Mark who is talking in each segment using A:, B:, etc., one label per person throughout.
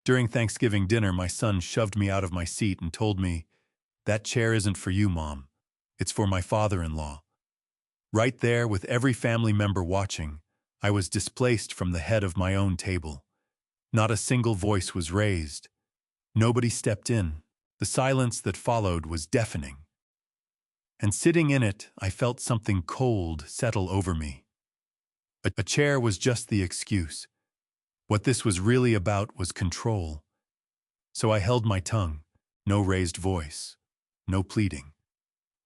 A: During Thanksgiving dinner, my son shoved me out of my seat and told me, "That chair isn't for you, Mom. It's for my father-in-law." Right there, with every family member watching, I was displaced from the head of my own table. Not a single voice was raised. Nobody stepped in. The silence that followed was deafening. And sitting in it, I felt something cold settle over me. A chair was just the excuse. What this was really about was control. So I held my tongue. No raised voice. No pleading.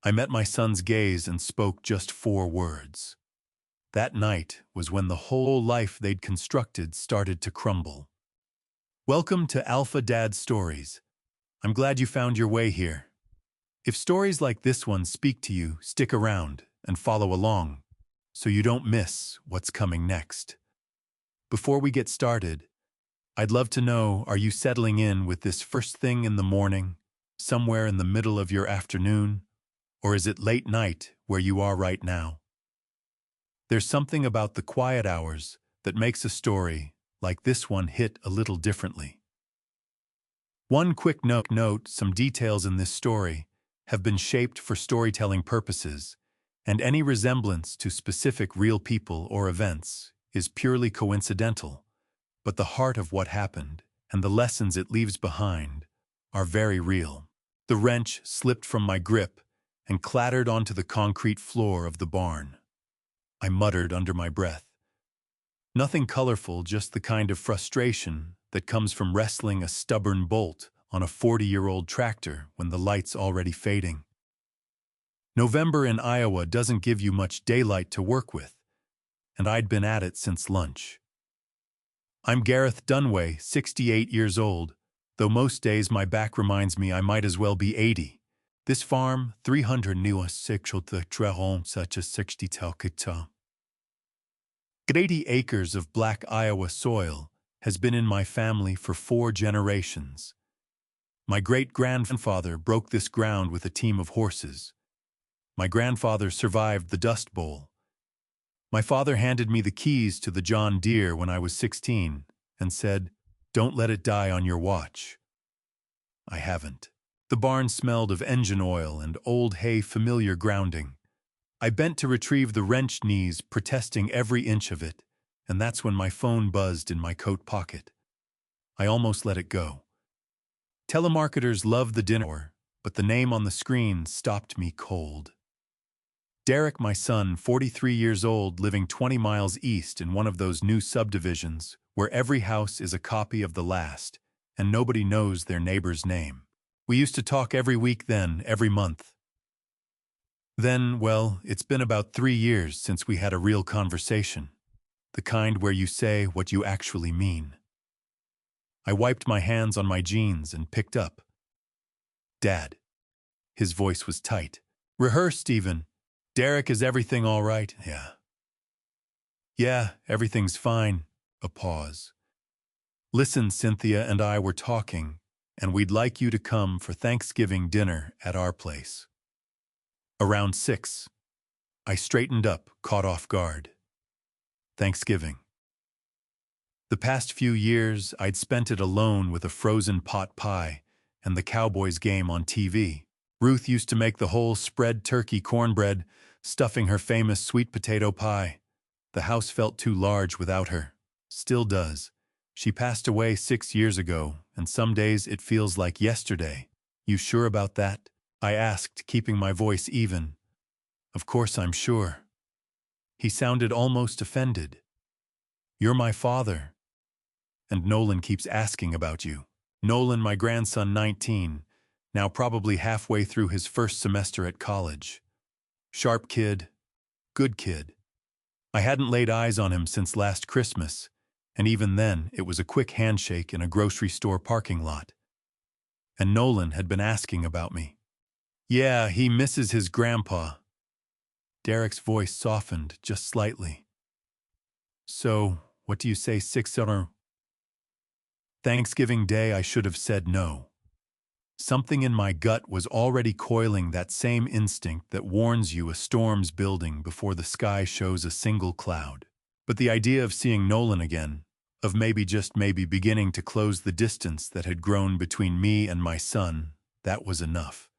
A: I met my son's gaze and spoke just 4 words. That night was when the whole life they'd constructed started to crumble. Welcome to Alpha Dad Stories. I'm glad you found your way here. If stories like this one speak to you, stick around and follow along so you don't miss what's coming next. Before we get started, I'd love to know, are you settling in with this first thing in the morning, somewhere in the middle of your afternoon, or is it late night where you are right now? There's something about the quiet hours that makes a story like this one hit a little differently. One quick note, some details in this story have been shaped for storytelling purposes, and any resemblance to specific real people or events is purely coincidental, but the heart of what happened and the lessons it leaves behind are very real. The wrench slipped from my grip and clattered onto the concrete floor of the barn. I muttered under my breath. Nothing colorful, just the kind of frustration that comes from wrestling a stubborn bolt on a 40-year-old tractor when the light's already fading. November in Iowa doesn't give you much daylight to work with, and I'd been at it since lunch. I'm Gareth Dunway, 68 years old, though most days my back reminds me I might as well be 80. This farm, 300 such as 60 80 acres of black Iowa soil has been in my family for 4 generations. My great-grandfather broke this ground with a team of horses. My grandfather survived the Dust Bowl. My father handed me the keys to the John Deere when I was 16 and said, "Don't let it die on your watch." I haven't. The barn smelled of engine oil and old hay, familiar grounding. I bent to retrieve the wrenched knees, protesting every inch of it, and that's when my phone buzzed in my coat pocket. I almost let it go. Telemarketers love the dinner, but the name on the screen stopped me cold. Derek, my son, 43 years old, living 20 miles east in one of those new subdivisions where every house is a copy of the last, and nobody knows their neighbor's name. We used to talk every week then, every month. Then, well, it's been about 3 years since we had a real conversation. The kind where you say what you actually mean. I wiped my hands on my jeans and picked up. "Dad." His voice was tight. "Rehearse, Stephen. Derek, is everything all right?" "Yeah." "Yeah, everything's fine." A pause. "Listen, Cynthia and I were talking, and we'd like you to come for Thanksgiving dinner at our place." Around 6. I straightened up, caught off guard. Thanksgiving. The past few years, I'd spent it alone with a frozen pot pie and the Cowboys game on TV. Ruth used to make the whole spread turkey cornbread, stuffing her famous sweet potato pie. The house felt too large without her. Still does. She passed away 6 years ago, and some days it feels like yesterday. "You sure about that?" I asked, keeping my voice even. "Of course I'm sure." He sounded almost offended. "You're my father. And Nolan keeps asking about you." Nolan, my grandson, 19, now probably halfway through his first semester at college. Sharp kid, good kid. I hadn't laid eyes on him since last Christmas, and even then it was a quick handshake in a grocery store parking lot. And Nolan had been asking about me. "Yeah, he misses his grandpa." Derek's voice softened just slightly. "So, what do you say 6 Thanksgiving Day?" I should have said no. Something in my gut was already coiling that same instinct that warns you a storm's building before the sky shows a single cloud. But the idea of seeing Nolan again, of maybe just maybe beginning to close the distance that had grown between me and my son, that was enough.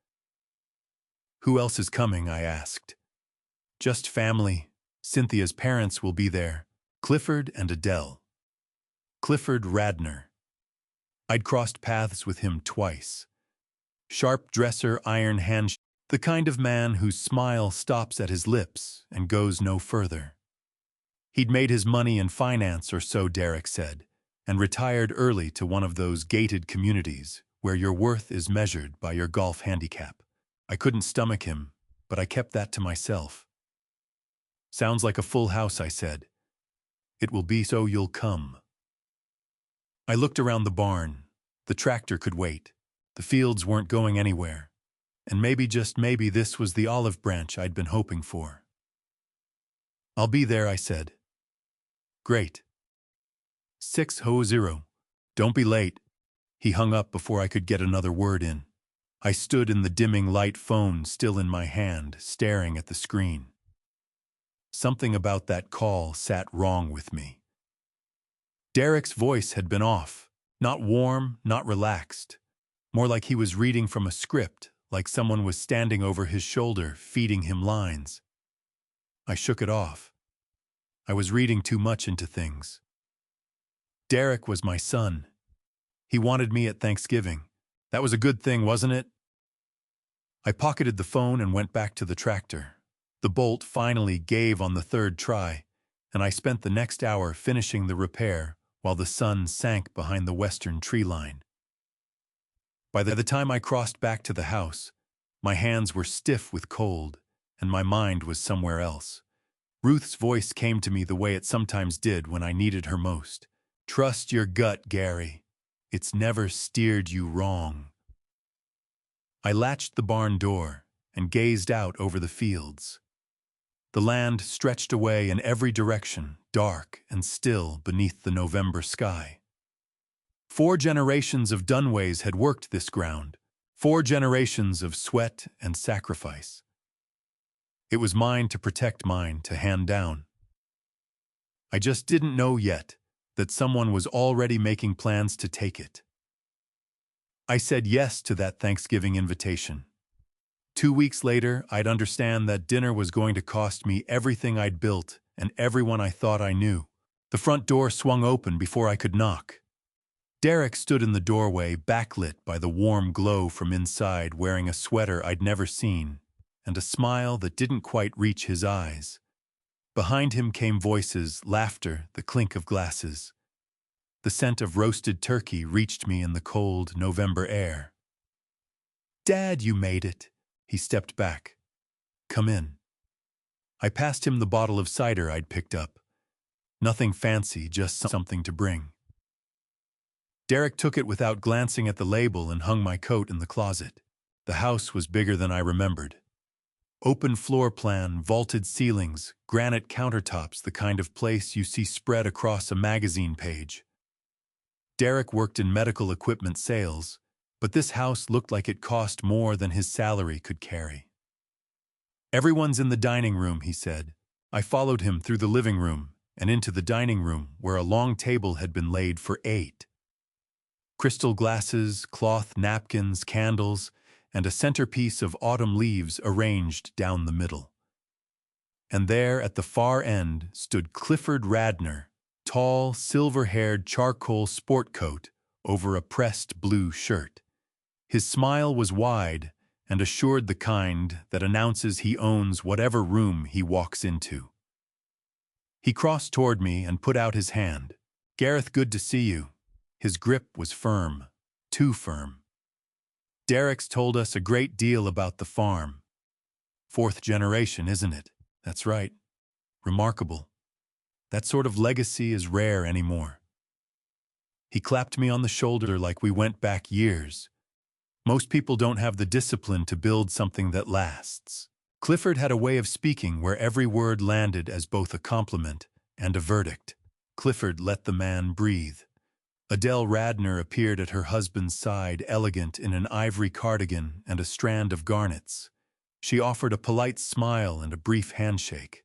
A: "Who else is coming?" I asked. "Just family. Cynthia's parents will be there, Clifford and Adele." Clifford Radner. I'd crossed paths with him twice. Sharp dresser, iron hand, the kind of man whose smile stops at his lips and goes no further. He'd made his money in finance, or so Derek said, and retired early to one of those gated communities where your worth is measured by your golf handicap. I couldn't stomach him, but I kept that to myself. "Sounds like a full house," I said. "It will be, so you'll come." I looked around the barn. The tractor could wait. The fields weren't going anywhere. And maybe, just maybe, this was the olive branch I'd been hoping for. "I'll be there," I said. "Great. 6:00. Don't be late." He hung up before I could get another word in. I stood in the dimming light, phone still in my hand, staring at the screen. Something about that call sat wrong with me. Derek's voice had been off, not warm, not relaxed. More like he was reading from a script, like someone was standing over his shoulder, feeding him lines. I shook it off. I was reading too much into things. Derek was my son. He wanted me at Thanksgiving. That was a good thing, wasn't it? I pocketed the phone and went back to the tractor. The bolt finally gave on the third try, and I spent the next hour finishing the repair while the sun sank behind the western tree line. By the time I crossed back to the house, my hands were stiff with cold, and my mind was somewhere else. Ruth's voice came to me the way it sometimes did when I needed her most. "Trust your gut, Gary. It's never steered you wrong." I latched the barn door and gazed out over the fields. The land stretched away in every direction, dark and still beneath the November sky. 4 generations of Dunways had worked this ground, 4 generations of sweat and sacrifice. It was mine to protect, mine to hand down. I just didn't know yet that someone was already making plans to take it. I said yes to that Thanksgiving invitation. 2 weeks later, I'd understand that dinner was going to cost me everything I'd built and everyone I thought I knew. The front door swung open before I could knock. Derek stood in the doorway, backlit by the warm glow from inside, wearing a sweater I'd never seen and a smile that didn't quite reach his eyes. Behind him came voices, laughter, the clink of glasses. The scent of roasted turkey reached me in the cold November air. "Dad, you made it." He stepped back. "Come in." I passed him the bottle of cider I'd picked up. Nothing fancy, just something to bring. Derek took it without glancing at the label and hung my coat in the closet. The house was bigger than I remembered. Open floor plan, vaulted ceilings, granite countertops, the kind of place you see spread across a magazine page. Derek worked in medical equipment sales, but this house looked like it cost more than his salary could carry. "Everyone's in the dining room," he said. I followed him through the living room and into the dining room where a long table had been laid for 8. Crystal glasses, cloth napkins, candles, and a centerpiece of autumn leaves arranged down the middle. And there, at the far end, stood Clifford Radner, tall, silver-haired charcoal sport coat over a pressed blue shirt. His smile was wide and assured, the kind that announces he owns whatever room he walks into. He crossed toward me and put out his hand. "Gareth, good to see you." His grip was firm, too firm. "Derek's told us a great deal about the farm. 4th generation, isn't it?" "That's right. Remarkable. That sort of legacy is rare anymore." He clapped me on the shoulder like we went back years. "Most people don't have the discipline to build something that lasts." Clifford had a way of speaking where every word landed as both a compliment and a verdict. Clifford let the man breathe. Adele Radner appeared at her husband's side, elegant in an ivory cardigan and a strand of garnets. She offered a polite smile and a brief handshake.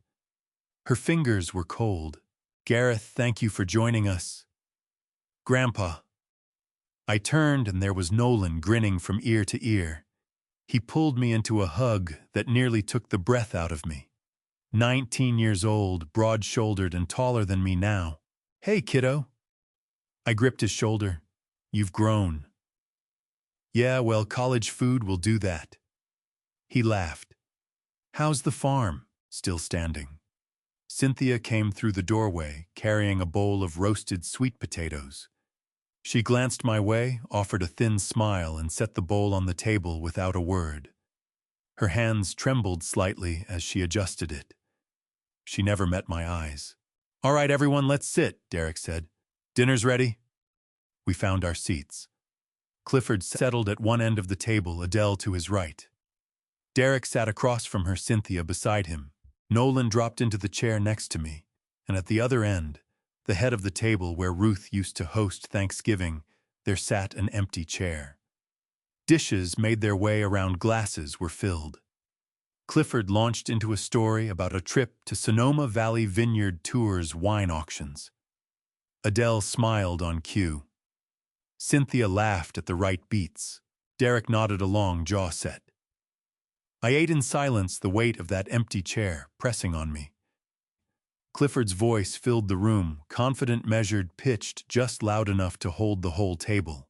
A: Her fingers were cold. "Gareth, thank you for joining us." Grandpa. I turned and there was Nolan grinning from ear to ear. He pulled me into a hug that nearly took the breath out of me. 19 years old, broad-shouldered and taller than me now. Hey, kiddo. I gripped his shoulder. You've grown. Yeah, well, college food will do that. He laughed. How's the farm? Still standing. Cynthia came through the doorway, carrying a bowl of roasted sweet potatoes. She glanced my way, offered a thin smile, and set the bowl on the table without a word. Her hands trembled slightly as she adjusted it. She never met my eyes. All right, everyone, let's sit, Derek said. Dinner's ready? We found our seats. Clifford settled at one end of the table, Adele to his right. Derek sat across from her, Cynthia beside him. Nolan dropped into the chair next to me, and at the other end, the head of the table where Ruth used to host Thanksgiving, there sat an empty chair. Dishes made their way around, glasses were filled. Clifford launched into a story about a trip to Sonoma Valley Vineyard Tours wine auctions. Adele smiled on cue. Cynthia laughed at the right beats. Derek nodded along, jaw set. I ate in silence, the weight of that empty chair pressing on me. Clifford's voice filled the room, confident, measured, pitched, just loud enough to hold the whole table.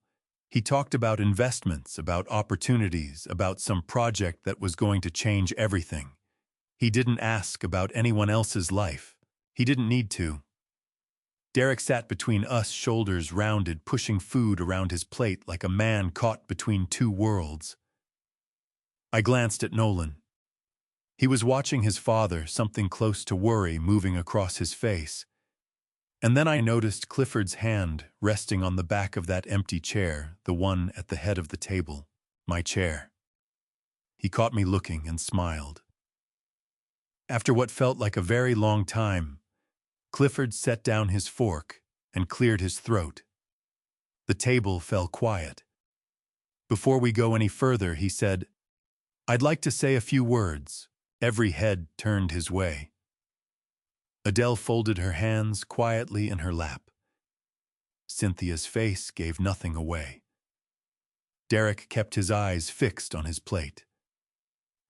A: He talked about investments, about opportunities, about some project that was going to change everything. He didn't ask about anyone else's life. He didn't need to. Derek sat between us, shoulders rounded, pushing food around his plate like a man caught between two worlds. I glanced at Nolan. He was watching his father, something close to worry moving across his face. And then I noticed Clifford's hand resting on the back of that empty chair, the one at the head of the table, my chair. He caught me looking and smiled. After what felt like a very long time, Clifford set down his fork and cleared his throat. The table fell quiet. Before we go any further, he said, I'd like to say a few words. Every head turned his way. Adele folded her hands quietly in her lap. Cynthia's face gave nothing away. Derek kept his eyes fixed on his plate.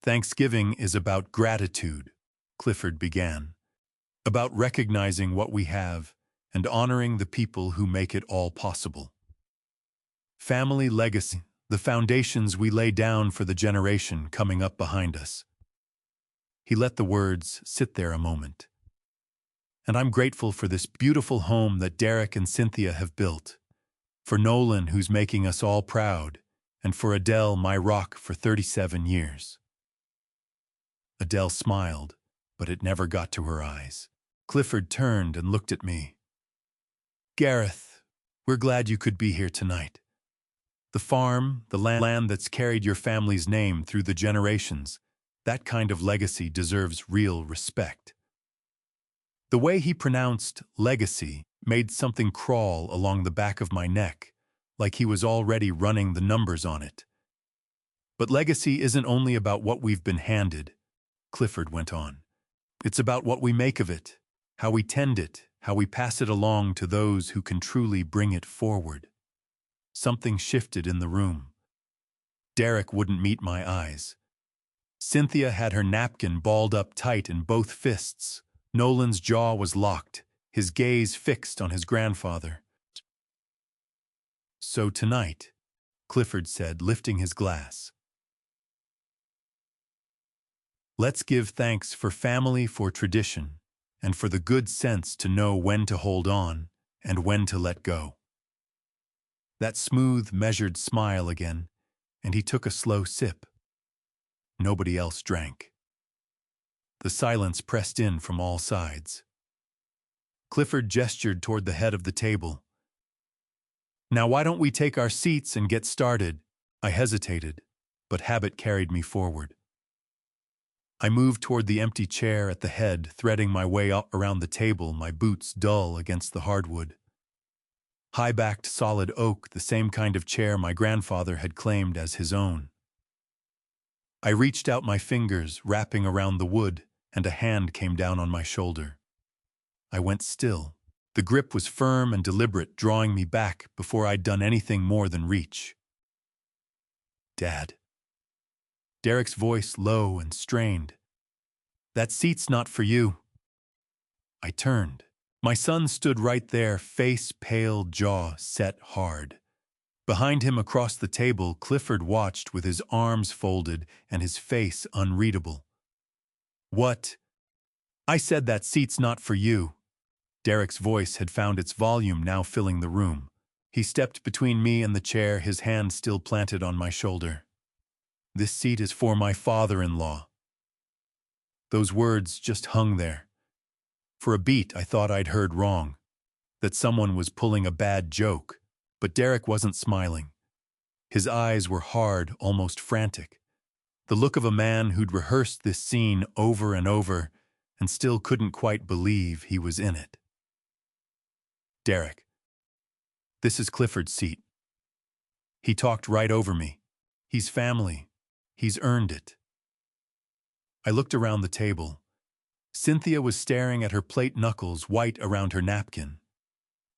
A: Thanksgiving is about gratitude, Clifford began. About recognizing what we have and honoring the people who make it all possible. Family legacy. The foundations we lay down for the generation coming up behind us. He let the words sit there a moment. And I'm grateful for this beautiful home that Derek and Cynthia have built, for Nolan, who's making us all proud, and for Adele, my rock for 37 years. Adele smiled, but it never got to her eyes. Clifford turned and looked at me. Gareth, we're glad you could be here tonight. The farm, the land that's carried your family's name through the generations, that kind of legacy deserves real respect. The way he pronounced legacy made something crawl along the back of my neck, like he was already running the numbers on it. But legacy isn't only about what we've been handed, Clifford went on. It's about what we make of it, how we tend it, how we pass it along to those who can truly bring it forward. Something shifted in the room. Derek wouldn't meet my eyes. Cynthia had her napkin balled up tight in both fists. Nolan's jaw was locked, his gaze fixed on his grandfather. So tonight, Clifford said, lifting his glass. Let's give thanks for family, for tradition, and for the good sense to know when to hold on and when to let go. That smooth, measured smile again, and he took a slow sip. Nobody else drank. The silence pressed in from all sides. Clifford gestured toward the head of the table. Now why don't we take our seats and get started? I hesitated, but habit carried me forward. I moved toward the empty chair at the head, threading my way up around the table, my boots dull against the hardwood. High-backed solid oak, the same kind of chair my grandfather had claimed as his own. I reached out my fingers, wrapping around the wood, and a hand came down on my shoulder. I went still, The grip was firm and deliberate, drawing me back before I'd done anything more than reach. "Dad." Derek's voice low and strained. "That seat's not for you." I turned. My son stood right there, face pale, jaw set hard. Behind him across the table, Clifford watched with his arms folded and his face unreadable. "What?" "I said that seat's not for you." Derek's voice had found its volume, now filling the room. He stepped between me and the chair, his hand still planted on my shoulder. "This seat is for my father-in-law." Those words just hung there. For a beat, I thought I'd heard wrong, that someone was pulling a bad joke, but Derek wasn't smiling. His eyes were hard, almost frantic. The look of a man who'd rehearsed this scene over and over and still couldn't quite believe he was in it. "Derek, this is Clifford's seat. He talked right over me. He's family. He's earned it." I looked around the table. Cynthia was staring at her plate, knuckles white around her napkin.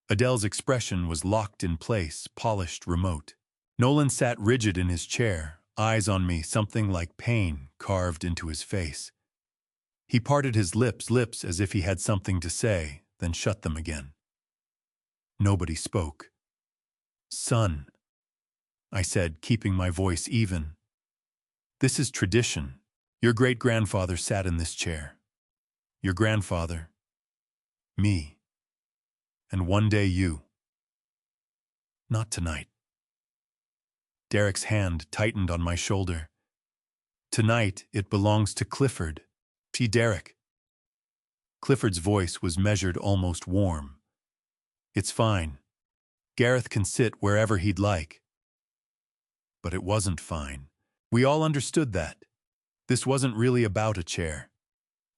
A: Adele's expression was locked in place, polished, remote. Nolan sat rigid in his chair, eyes on me, something like pain carved into his face. He parted his lips as if he had something to say, then shut them again. Nobody spoke. "Son," I said, keeping my voice even. "This is tradition. Your great-grandfather sat in this chair. Your grandfather, me, and one day you. Not tonight." Derek's hand tightened on my shoulder. "Tonight it belongs to Clifford." Derek." Clifford's voice was measured, almost warm. "It's fine. Gareth can sit wherever he'd like." But it wasn't fine. We all understood that. This wasn't really about a chair.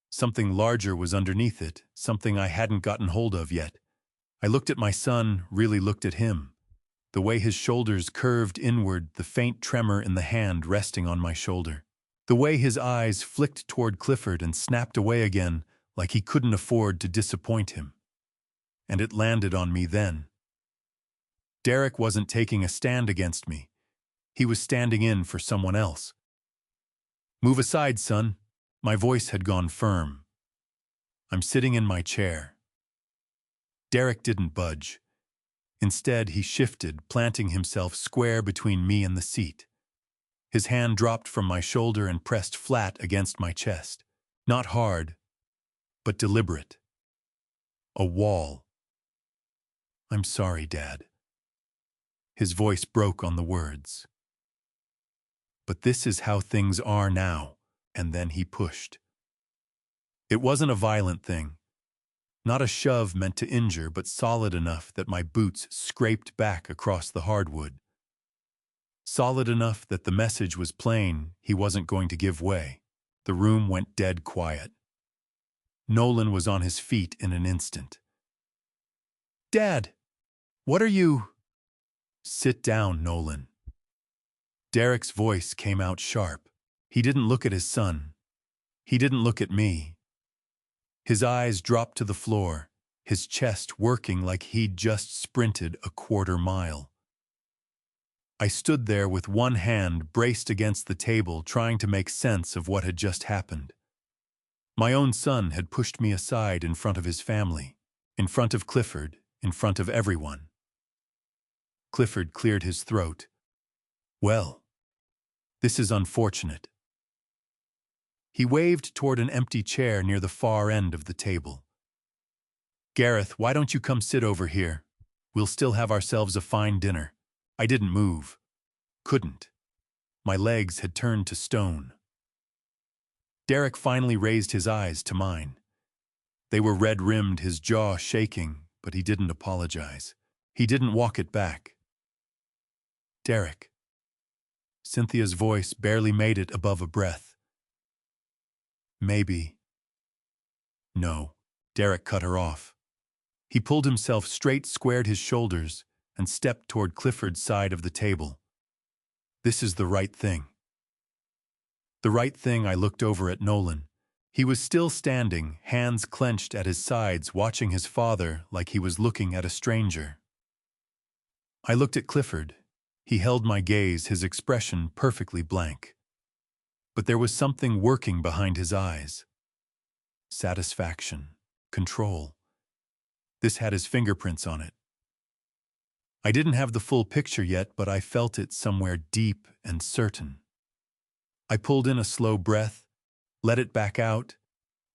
A: Something larger was underneath it, something I hadn't gotten hold of yet. I looked at my son, really looked at him. The way his shoulders curved inward, the faint tremor in the hand resting on my shoulder. The way his eyes flicked toward Clifford and snapped away again, like he couldn't afford to disappoint him. And it landed on me then. Derek wasn't taking a stand against me. He was standing in for someone else. "Move aside, son." My voice had gone firm. "I'm sitting in my chair." Derek didn't budge. Instead, he shifted, planting himself square between me and the seat. His hand dropped from my shoulder and pressed flat against my chest. Not hard, but deliberate. A wall. "I'm sorry, Dad." His voice broke on the words. "But this is how things are now." And then he pushed. It wasn't a violent thing. Not a shove meant to injure, but solid enough that my boots scraped back across the hardwood. Solid enough that the message was plain, he wasn't going to give way. The room went dead quiet. Nolan was on his feet in an instant. "Dad, what are you—" "Sit down, Nolan." Derek's voice came out sharp. He didn't look at his son. He didn't look at me. His eyes dropped to the floor, his chest working like he'd just sprinted a quarter mile. I stood there with one hand braced against the table, trying to make sense of what had just happened. My own son had pushed me aside in front of his family, in front of Clifford, in front of everyone. Clifford cleared his throat. "Well, this is unfortunate." He waved toward an empty chair near the far end of the table. "Gareth, why don't you come sit over here? We'll still have ourselves a fine dinner." I didn't move. Couldn't. My legs had turned to stone. Derek finally raised his eyes to mine. They were red-rimmed, his jaw shaking, but he didn't apologize. He didn't walk it back. "Derek." Cynthia's voice barely made it above a breath. "Maybe." "No." Derek cut her off. He pulled himself straight, squared his shoulders, and stepped toward Clifford's side of the table. "This is the right thing." The right thing. I looked over at Nolan. He was still standing, hands clenched at his sides, watching his father like he was looking at a stranger. I looked at Clifford. He held my gaze, his expression perfectly blank. But there was something working behind his eyes. Satisfaction. Control. This had his fingerprints on it. I didn't have the full picture yet, but I felt it somewhere deep and certain. I pulled in a slow breath, let it back out,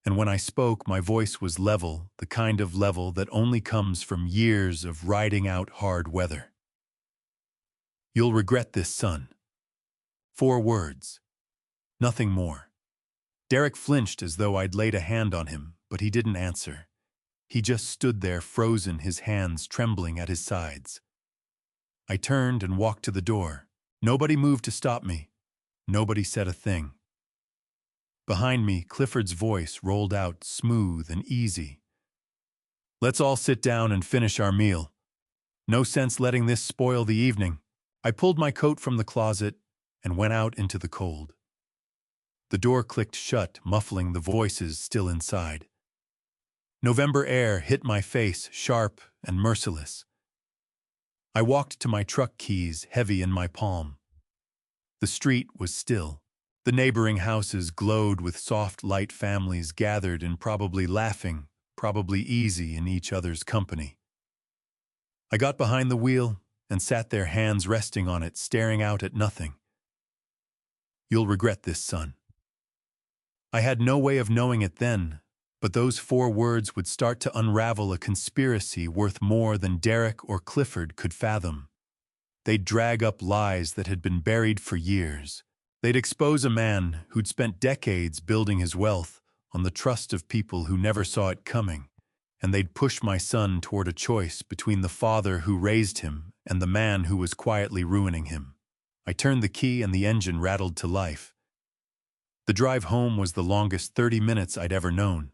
A: and when I spoke, my voice was level, the kind of level that only comes from years of riding out hard weather. You'll regret this, son. 4 words. Nothing more. Derek flinched as though I'd laid a hand on him, but he didn't answer. He just stood there frozen, his hands trembling at his sides. I turned and walked to the door. Nobody moved to stop me. Nobody said a thing. Behind me, Clifford's voice rolled out smooth and easy. Let's all sit down and finish our meal. No sense letting this spoil the evening. I pulled my coat from the closet and went out into the cold. The door clicked shut, muffling the voices still inside. November air hit my face, sharp and merciless. I walked to my truck keys, heavy in my palm. The street was still. The neighboring houses glowed with soft light, families gathered and probably laughing, probably easy in each other's company. I got behind the wheel and sat there, hands resting on it, staring out at nothing. You'll regret this, son. I had no way of knowing it then, but those 4 words would start to unravel a conspiracy worth more than Derek or Clifford could fathom. They'd drag up lies that had been buried for years. They'd expose a man who'd spent decades building his wealth on the trust of people who never saw it coming, and they'd push my son toward a choice between the father who raised him and the man who was quietly ruining him. I turned the key and the engine rattled to life. The drive home was the longest 30 minutes I'd ever known.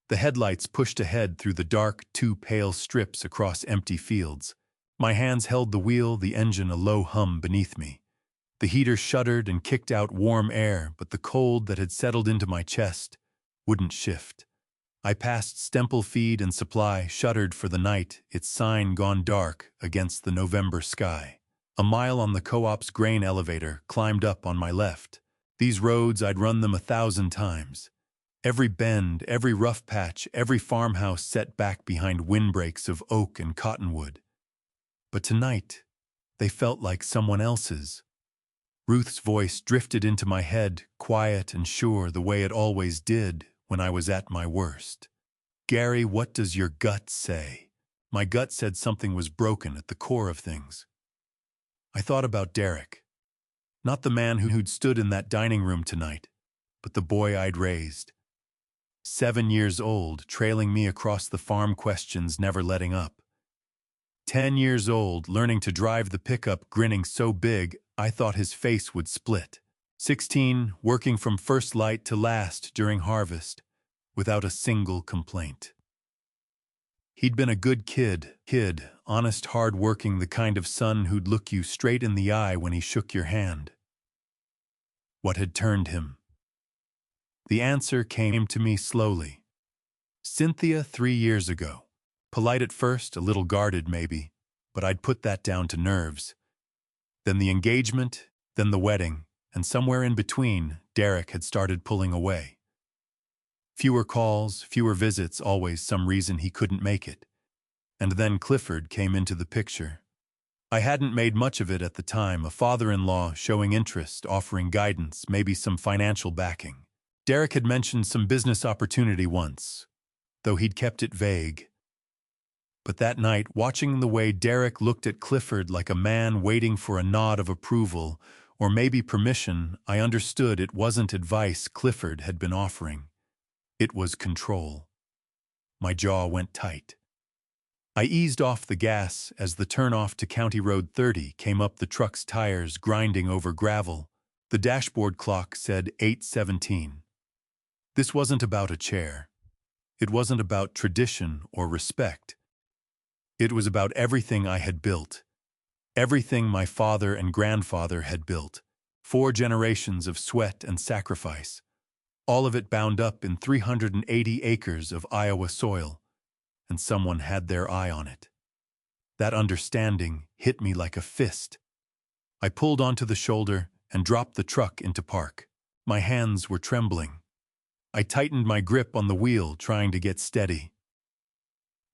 A: The headlights pushed ahead through the dark, 2 pale strips across empty fields. My hands held the wheel, the engine a low hum beneath me. The heater shuddered and kicked out warm air, but the cold that had settled into my chest wouldn't shift. I passed Stemple Feed and Supply, shuttered for the night, its sign gone dark against the November sky. A mile on the co-op's grain elevator climbed up on my left. These roads, I'd run them 1,000 times. Every bend, every rough patch, every farmhouse set back behind windbreaks of oak and cottonwood. But tonight, they felt like someone else's. Ruth's voice drifted into my head, quiet and sure, the way it always did when I was at my worst. Gary, what does your gut say? My gut said something was broken at the core of things. I thought about Derek. Not the man who'd stood in that dining room tonight, but the boy I'd raised. 7 years old, trailing me across the farm, questions never letting up. 10 years old, learning to drive the pickup, grinning so big I thought his face would split. 16, working from first light to last during harvest, without a single complaint. He'd been a good kid, honest, hard-working, the kind of son who'd look you straight in the eye when he shook your hand. What had turned him? The answer came to me slowly. Cynthia 3 years ago. Polite at first, a little guarded maybe, but I'd put that down to nerves. Then the engagement, then the wedding, and somewhere in between, Derek had started pulling away. Fewer calls, fewer visits, always some reason he couldn't make it. And then Clifford came into the picture. I hadn't made much of it at the time, a father-in-law showing interest, offering guidance, maybe some financial backing. Derek had mentioned some business opportunity once, though he'd kept it vague. But that night, watching the way Derek looked at Clifford like a man waiting for a nod of approval, or maybe permission, I understood it wasn't advice Clifford had been offering. It was control. My jaw went tight. I eased off the gas as the turnoff to County Road 30 came up, the truck's tires grinding over gravel. The dashboard clock said 8:17. This wasn't about a chair. It wasn't about tradition or respect. It was about everything I had built. Everything my father and grandfather had built. 4 generations of sweat and sacrifice. all of it bound up in 380 acres of Iowa soil, and someone had their eye on it. That understanding hit me like a fist. I pulled onto the shoulder and dropped the truck into park. My hands were trembling. I tightened my grip on the wheel, trying to get steady.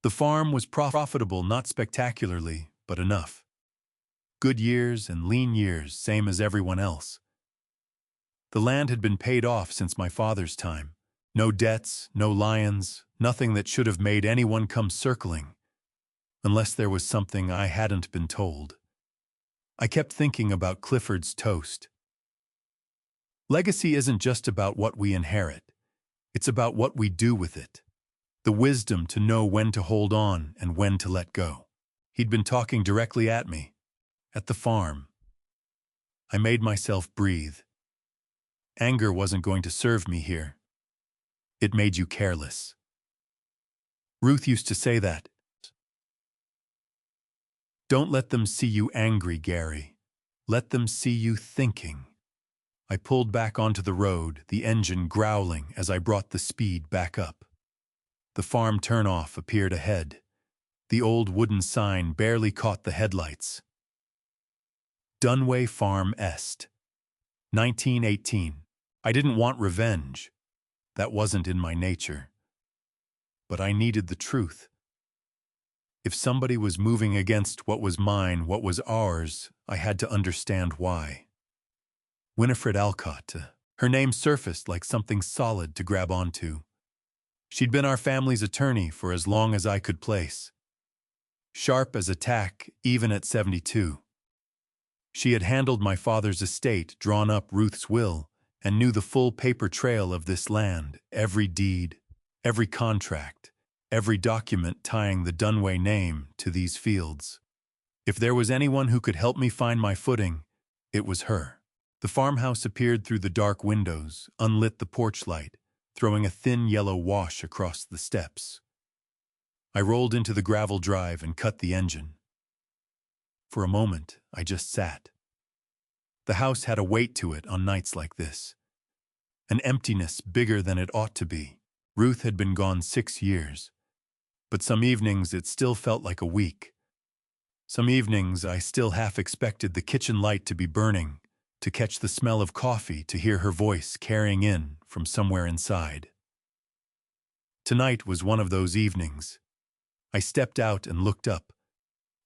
A: The farm was profitable, not spectacularly, but enough. Good years and lean years, same as everyone else. The land had been paid off since my father's time. No debts, no lions, nothing that should have made anyone come circling. Unless there was something I hadn't been told. I kept thinking about Clifford's toast. Legacy isn't just about what we inherit. It's about what we do with it. The wisdom to know when to hold on and when to let go. He'd been talking directly at me, at the farm. I made myself breathe. Anger wasn't going to serve me here. It made you careless. Ruth used to say that. Don't let them see you angry, Gary. Let them see you thinking. I pulled back onto the road, the engine growling as I brought the speed back up. The farm turnoff appeared ahead. The old wooden sign barely caught the headlights. Dunway Farm Est. 1918. I didn't want revenge. That wasn't in my nature. But I needed the truth. If somebody was moving against what was mine, what was ours, I had to understand why. Winifred Alcott. Her name surfaced like something solid to grab onto. She'd been our family's attorney for as long as I could place. Sharp as a tack, even at 72. She had handled my father's estate, drawn up Ruth's will, and knew the full paper trail of this land, every deed, every contract, every document tying the Dunway name to these fields. If there was anyone who could help me find my footing, it was her. The farmhouse appeared through the dark windows, unlit the porch light, throwing a thin yellow wash across the steps. I rolled into the gravel drive and cut the engine. For a moment, I just sat. The house had a weight to it on nights like this. An emptiness bigger than it ought to be. Ruth had been gone 6 years. But some evenings it still felt like a week. Some evenings I still half expected the kitchen light to be burning, to catch the smell of coffee, to hear her voice carrying in from somewhere inside. Tonight was one of those evenings. I stepped out and looked up.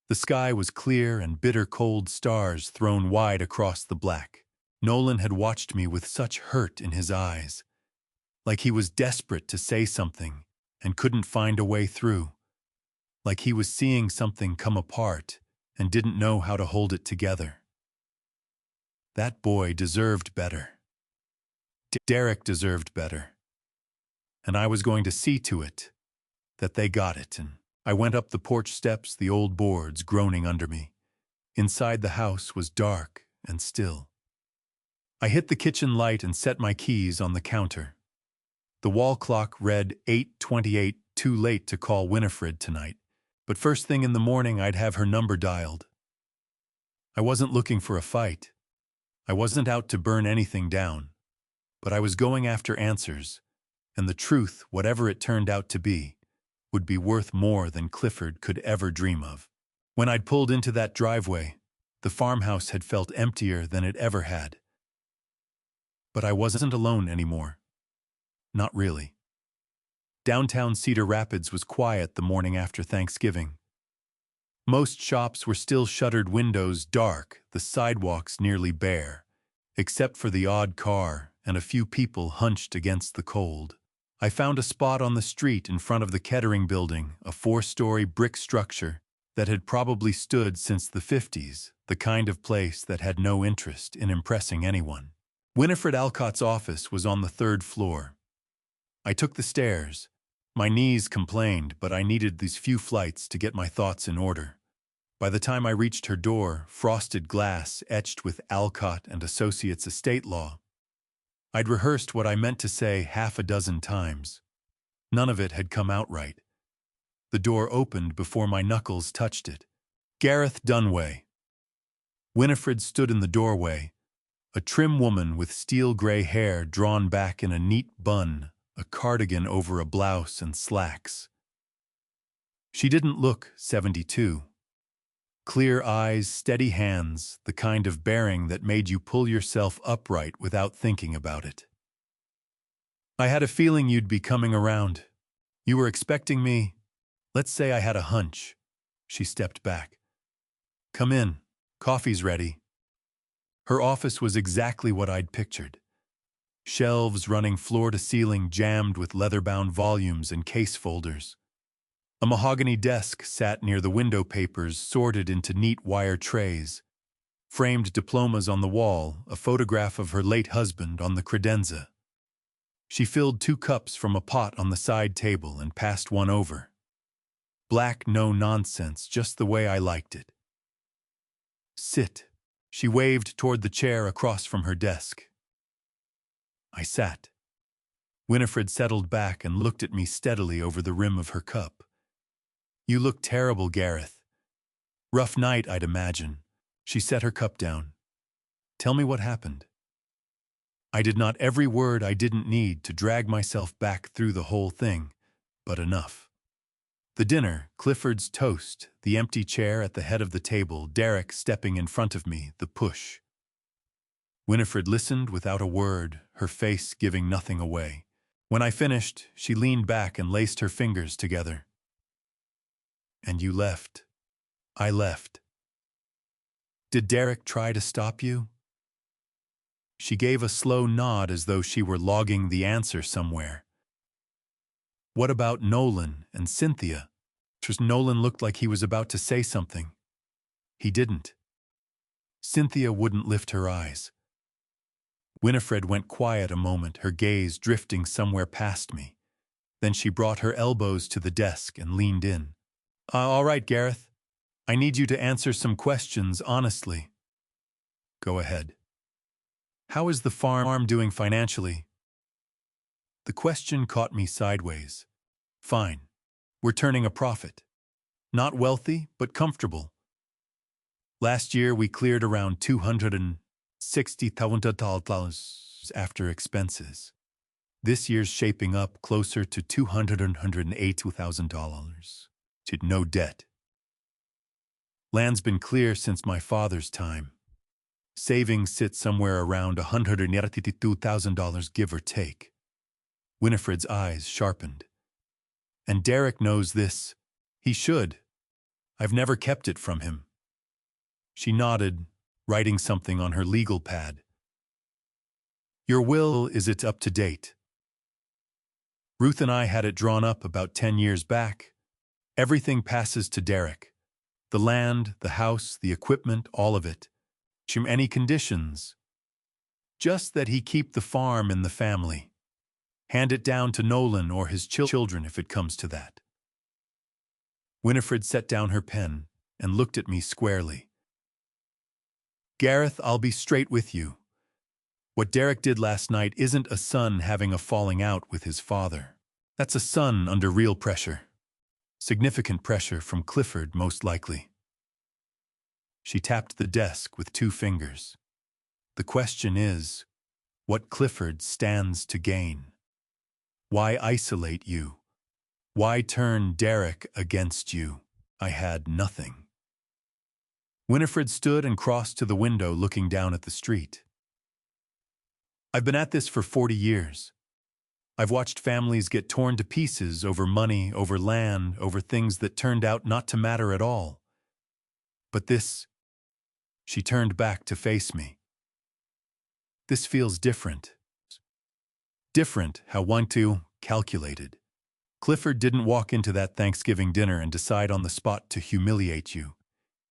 A: The sky was clear and bitter cold stars thrown wide across the black. Nolan had watched me with such hurt in his eyes, like he was desperate to say something and couldn't find a way through, like he was seeing something come apart and didn't know how to hold it together. That boy deserved better. Derek deserved better. And I was going to see to it that they got it. And I went up the porch steps, the old boards groaning under me. Inside the house was dark and still. I hit the kitchen light and set my keys on the counter. The wall clock read 8:28, too late to call Winifred tonight, but first thing in the morning I'd have her number dialed. I wasn't looking for a fight. I wasn't out to burn anything down, but I was going after answers, and the truth, whatever it turned out to be, would be worth more than Clifford could ever dream of. When I'd pulled into that driveway, the farmhouse had felt emptier than it ever had. But I wasn't alone anymore. Not really. Downtown Cedar Rapids was quiet the morning after Thanksgiving. Most shops were still shuttered windows dark, the sidewalks nearly bare, except for the odd car and a few people hunched against the cold. I found a spot on the street in front of the Kettering building, a 4-story brick structure that had probably stood since the 50s, the kind of place that had no interest in impressing anyone. Winifred Alcott's office was on the 3rd floor. I took the stairs. My knees complained, but I needed these few flights to get my thoughts in order. By the time I reached her door, frosted glass etched with Alcott and Associates estate law. I'd rehearsed what I meant to say half a dozen times. None of it had come out right. The door opened before my knuckles touched it. Gareth Dunway. Winifred stood in the doorway, A trim woman with steel gray hair drawn back in a neat bun, a cardigan over a blouse and slacks. She didn't look 72. Clear eyes, steady hands, the kind of bearing that made you pull yourself upright without thinking about it. I had a feeling you'd be coming around. You were expecting me. Let's say I had a hunch. She stepped back. Come in. Coffee's ready. Her office was exactly what I'd pictured. Shelves running floor to ceiling, jammed with leather-bound volumes and case folders. A mahogany desk sat near the window, papers sorted into neat wire trays. Framed diplomas on the wall, a photograph of her late husband on the credenza. She filled 2 cups from a pot on the side table and passed one over. Black, no nonsense, just the way I liked it. Sit. She waved toward the chair across from her desk. I sat. Winifred settled back and looked at me steadily over the rim of her cup. You look terrible, Gareth. Rough night, I'd imagine. She set her cup down. Tell me what happened. I did not every word I didn't need to drag myself back through the whole thing, but enough. The dinner, Clifford's toast, the empty chair at the head of the table, Derek stepping in front of me, the push. Winifred listened without a word, her face giving nothing away. When I finished, she leaned back and laced her fingers together. And you left. I left. Did Derek try to stop you? She gave a slow nod as though she were logging the answer somewhere. What about Nolan and Cynthia? Nolan looked like he was about to say something. He didn't. Cynthia wouldn't lift her eyes. Winifred went quiet a moment, her gaze drifting somewhere past me. Then she brought her elbows to the desk and leaned in. All right, Gareth. I need you to answer some questions honestly. Go ahead. How is the farm doing financially? The question caught me sideways. Fine. We're turning a profit. Not wealthy, but comfortable. Last year we cleared around $260,000 after expenses. This year's shaping up closer to $280,000. To no debt. Land's been clear since my father's time. Savings sit somewhere around $182,000, give or take. Winifred's eyes sharpened. And Derek knows this. He should. I've never kept it from him. She nodded, writing something on her legal pad. Your will, is it up to date? Ruth and I had it drawn up about 10 years back. Everything passes to Derek. The land, the house, the equipment, all of it. Any conditions. Just that he keep the farm in the family. Hand it down to Nolan or his children if it comes to that. Winifred set down her pen and looked at me squarely. Gareth, I'll be straight with you. What Derek did last night isn't a son having a falling out with his father. That's a son under real pressure. Significant pressure from Clifford, most likely. She tapped the desk with 2 fingers. The question is, what Clifford stands to gain? Why isolate you? Why turn Derek against you? I had nothing. Winifred stood and crossed to the window, looking down at the street. I've been at this for 40 years. I've watched families get torn to pieces over money, over land, over things that turned out not to matter at all. But this, she turned back to face me. This feels different. Different, how one too calculated. Clifford didn't walk into that Thanksgiving dinner and decide on the spot to humiliate you.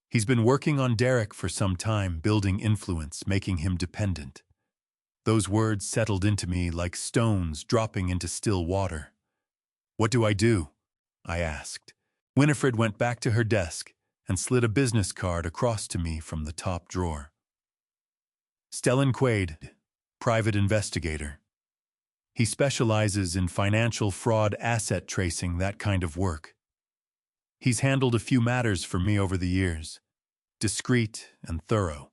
A: He's been working on Derek for some time, building influence, making him dependent. Those words settled into me like stones dropping into still water. What do I do? I asked. Winifred went back to her desk and slid a business card across to me from the top drawer. Stellan Quaid, private investigator. He specializes in financial fraud, asset tracing, that kind of work. He's handled a few matters for me over the years. Discreet and thorough.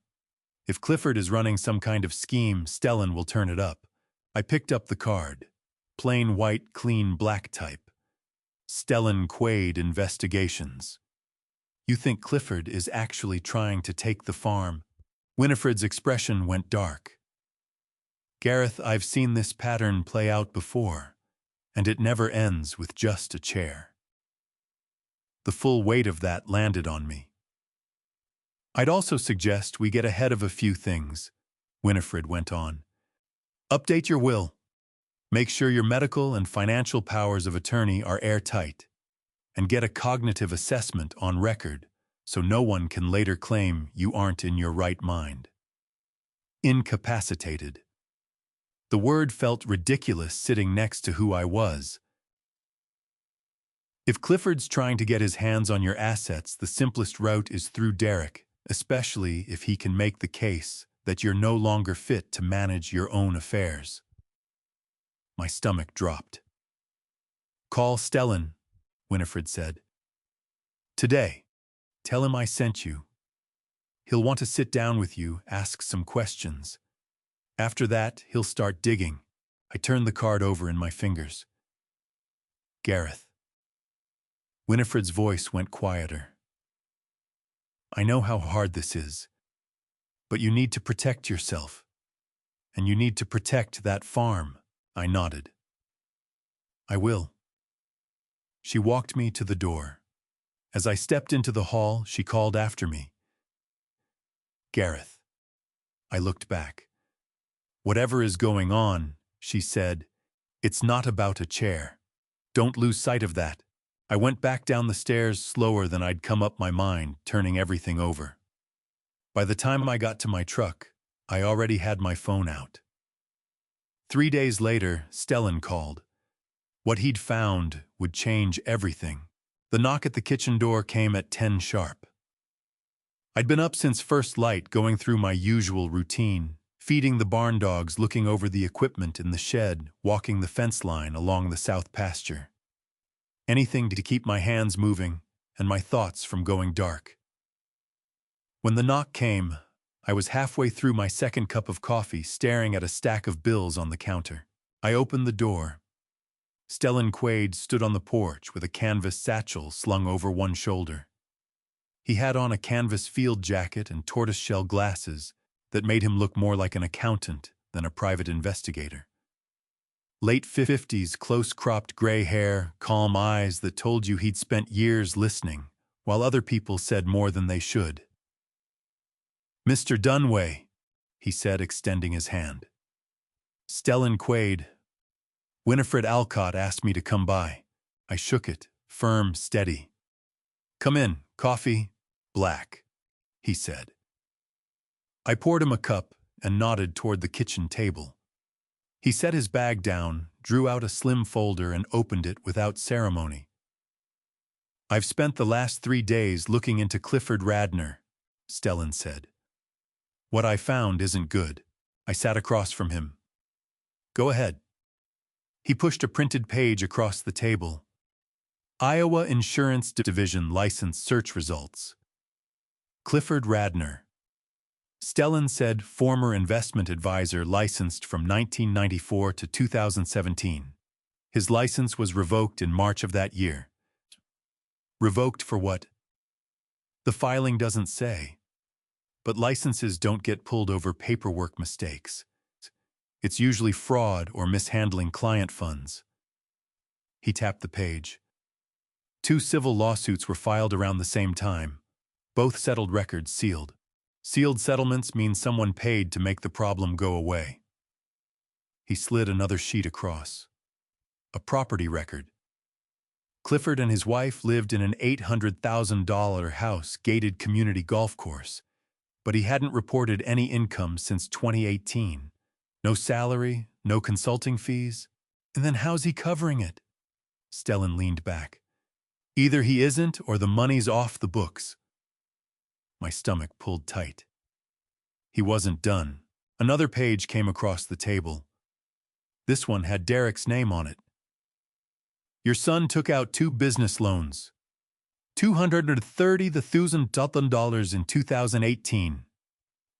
A: If Clifford is running some kind of scheme, Stellan will turn it up. I picked up the card. Plain white, clean black type. Stellan Quaid Investigations. You think Clifford is actually trying to take the farm? Winifred's expression went dark. Gareth, I've seen this pattern play out before, and it never ends with just a chair. The full weight of that landed on me. I'd also suggest we get ahead of a few things, Winifred went on. Update your will. Make sure your medical and financial powers of attorney are airtight, and get a cognitive assessment on record so no one can later claim you aren't in your right mind. Incapacitated. The word felt ridiculous sitting next to who I was. If Clifford's trying to get his hands on your assets, the simplest route is through Derek, especially if he can make the case that you're no longer fit to manage your own affairs. My stomach dropped. Call Stellan, Winifred said. Today. Tell him I sent you. He'll want to sit down with you, ask some questions. After that, he'll start digging. I turned the card over in my fingers. Gareth. Winifred's voice went quieter. I know how hard this is, but you need to protect yourself. And you need to protect that farm. I nodded. I will. She walked me to the door. As I stepped into the hall, she called after me. Gareth. I looked back. Whatever is going on, she said, it's not about a chair. Don't lose sight of that. I went back down the stairs slower than I'd come up my mind, turning everything over. By the time I got to my truck, I already had my phone out. 3 days later, Stellan called. What he'd found would change everything. The knock at the kitchen door came at 10 sharp. I'd been up since first light, going through my usual routine, feeding the barn dogs, looking over the equipment in the shed, walking the fence line along the south pasture. Anything to keep my hands moving and my thoughts from going dark. When the knock came, I was halfway through my second cup of coffee, staring at a stack of bills on the counter. I opened the door. Stellan Quaid stood on the porch with a canvas satchel slung over one shoulder. He had on a canvas field jacket and tortoiseshell glasses that made him look more like an accountant than a private investigator. Late 50s, close-cropped gray hair, calm eyes that told you he'd spent years listening, while other people said more than they should. Mr. Dunway, he said, extending his hand. Stellan Quaid. Winifred Alcott asked me to come by. I shook it, firm, steady. Come in, coffee, black, he said. I poured him a cup and nodded toward the kitchen table. He set his bag down, drew out a slim folder and opened it without ceremony. I've spent the last 3 days looking into Clifford Radnor, Stellan said. What I found isn't good. I sat across from him. Go ahead. He pushed a printed page across the table. Iowa Insurance Division license search results. Clifford Radnor. Stellan said former investment advisor, licensed from 1994 to 2017. His license was revoked in March of that year. Revoked for what? The filing doesn't say. But licenses don't get pulled over paperwork mistakes. It's usually fraud or mishandling client funds. He tapped the page. 2 civil lawsuits were filed around the same time. Both settled records sealed. Sealed settlements mean someone paid to make the problem go away. He slid another sheet across. A property record. Clifford and his wife lived in an $800,000 house, gated community golf course, but he hadn't reported any income since 2018. No salary, no consulting fees. And then how's he covering it? Stellan leaned back. Either he isn't or the money's off the books. My stomach pulled tight. He wasn't done. Another page came across the table. This one had Derek's name on it. Your son took out 2 business loans. $230,000 in 2018.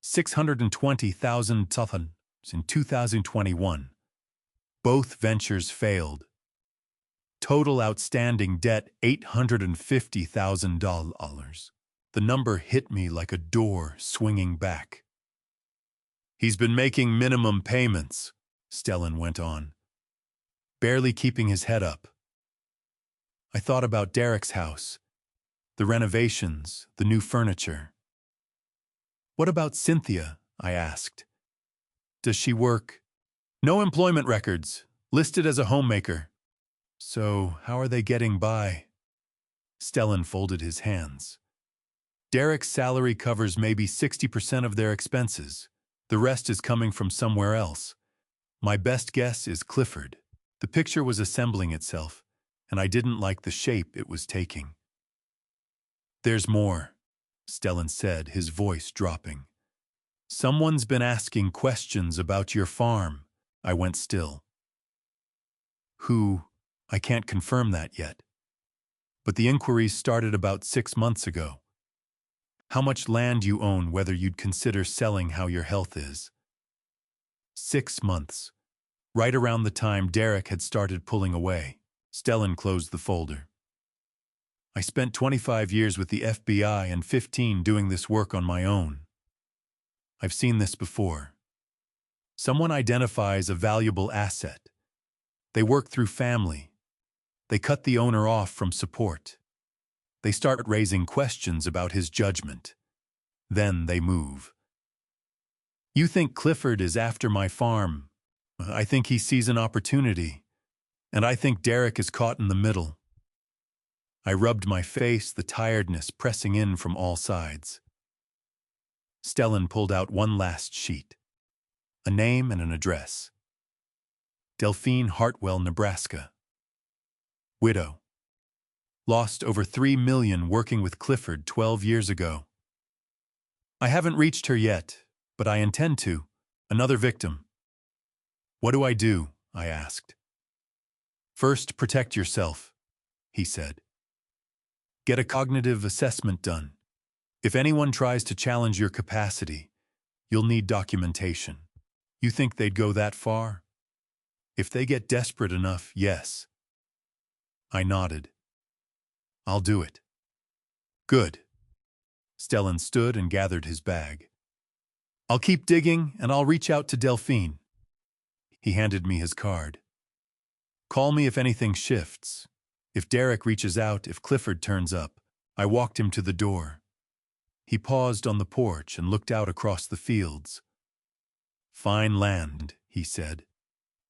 A: $620,000 in 2021. Both ventures failed. Total outstanding debt $850,000. The number hit me like a door swinging back. He's been making minimum payments, Stellan went on, barely keeping his head up. I thought about Derek's house, the renovations, the new furniture. What about Cynthia? I asked. Does she work? No employment records, listed as a homemaker. So how are they getting by? Stellan folded his hands. Derek's salary covers maybe 60% of their expenses. The rest is coming from somewhere else. My best guess is Clifford. The picture was assembling itself, and I didn't like the shape it was taking. There's more, Stellan said, his voice dropping. Someone's been asking questions about your farm. I went still. Who? I can't confirm that yet. But the inquiries started about 6 months ago. How much land you own, whether you'd consider selling, how your health is. 6 months. Right around the time Derek had started pulling away. Stellan closed the folder. I spent 25 years with the FBI and 15 doing this work on my own. I've seen this before. Someone identifies a valuable asset. They work through family. They cut the owner off from support. They start raising questions about his judgment. Then they move. You think Clifford is after my farm. I think he sees an opportunity. And I think Derek is caught in the middle. I rubbed my face, the tiredness pressing in from all sides. Stellan pulled out one last sheet. A name and an address. Delphine Hartwell, Nebraska. Widow. Lost over $3 million working with Clifford 12 years ago. I haven't reached her yet, but I intend to. Another victim. What do I do? I asked. First, protect yourself, he said. Get a cognitive assessment done. If anyone tries to challenge your capacity, you'll need documentation. You think they'd go that far? If they get desperate enough, yes. I nodded. I'll do it. Good. Stellan stood and gathered his bag. I'll keep digging, and I'll reach out to Delphine. He handed me his card. Call me if anything shifts. If Derek reaches out, if Clifford turns up. I walked him to the door. He paused on the porch and looked out across the fields. Fine land, he said.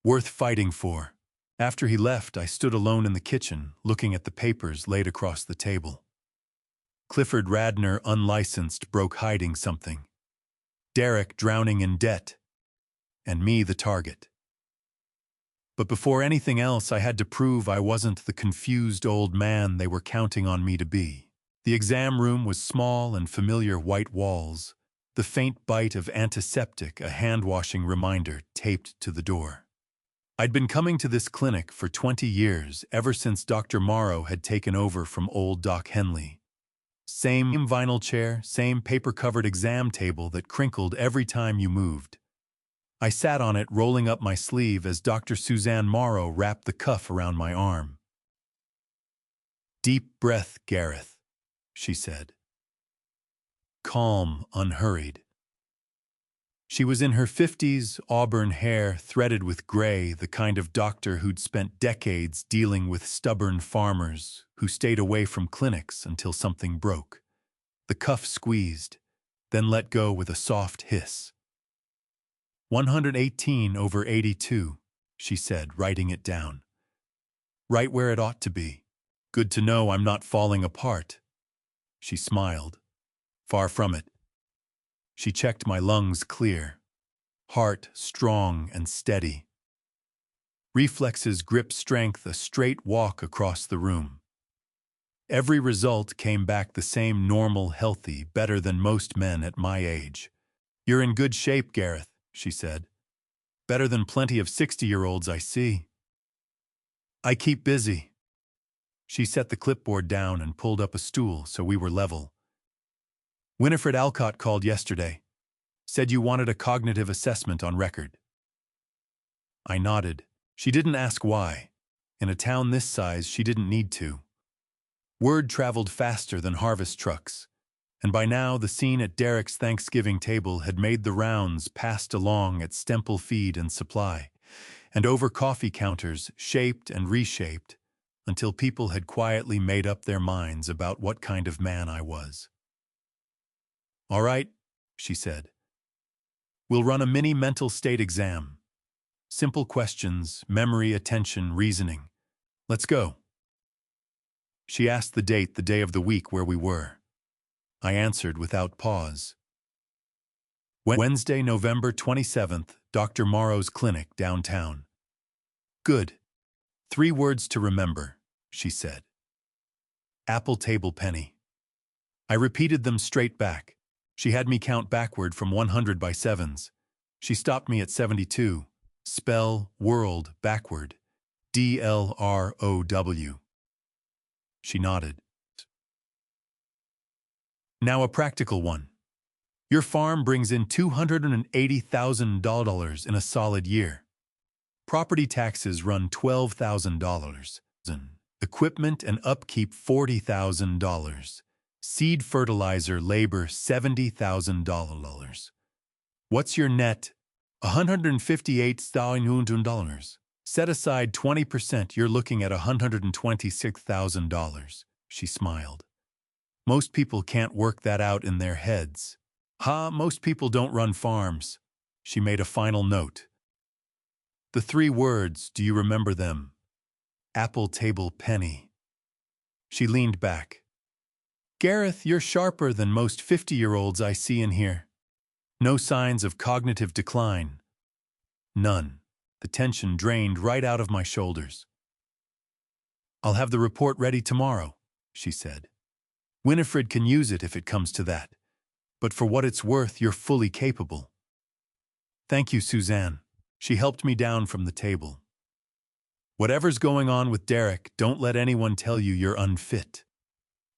A: Worth fighting for. After he left, I stood alone in the kitchen, looking at the papers laid across the table. Clifford Radner, unlicensed, broke hiding something. Derek drowning in debt. And me the target. But before anything else, I had to prove I wasn't the confused old man they were counting on me to be. The exam room was small and familiar white walls, the faint bite of antiseptic, a hand-washing reminder taped to the door. I'd been coming to this clinic for 20 years, ever since Dr. Morrow had taken over from old Doc Henley. Same vinyl chair, same paper-covered exam table that crinkled every time you moved. I sat on it, rolling up my sleeve as Dr. Suzanne Morrow wrapped the cuff around my arm. Deep breath, Gareth, she said. Calm, unhurried. She was in her 50s, auburn hair threaded with gray, the kind of doctor who'd spent decades dealing with stubborn farmers who stayed away from clinics until something broke. The cuff squeezed, then let go with a soft hiss. 118/82, she said, writing it down. Right where it ought to be. Good to know I'm not falling apart. She smiled. Far from it. She checked my lungs clear. Heart strong and steady. Reflexes grip strength, a straight walk across the room. Every result came back the same, normal, healthy, better than most men at my age. You're in good shape, Gareth, she said. Better than plenty of 60-year-olds I see. I keep busy. She set the clipboard down and pulled up a stool so we were level. Winifred Alcott called yesterday. Said you wanted a cognitive assessment on record. I nodded. She didn't ask why. In a town this size, she didn't need to. Word traveled faster than harvest trucks, and by now the scene at Derek's Thanksgiving table had made the rounds passed along at Stemple Feed and Supply, and over coffee counters, shaped and reshaped, until people had quietly made up their minds about what kind of man I was. "All right," she said. "We'll run a mini mental state exam. Simple questions, memory, attention, reasoning. Let's go." She asked the date, the day of the week where we were. I answered without pause. Wednesday, November 27th, Dr. Morrow's clinic, downtown. "Good. 3 words to remember," she said. "Apple table penny." I repeated them straight back. She had me count backward from 100 by sevens. She stopped me at 72. Spell world backward. DLROW. She nodded. "Now a practical one. Your farm brings in $280,000 in a solid year. Property taxes run $12,000. Equipment and upkeep $40,000. Seed fertilizer labor $70,000. What's your net? $158,000. Set aside 20%, you're looking at $126,000. She smiled. Most people can't work that out in their heads. Most people don't run farms. She made a final note. The 3 words, do you remember them? Apple table penny. She leaned back. Gareth, you're sharper than most 50-year-olds I see in here. No signs of cognitive decline. None. The tension drained right out of my shoulders. I'll have the report ready tomorrow, she said. Winifred can use it if it comes to that. But for what it's worth, you're fully capable. Thank you, Suzanne. She helped me down from the table. Whatever's going on with Derek, don't let anyone tell you you're unfit.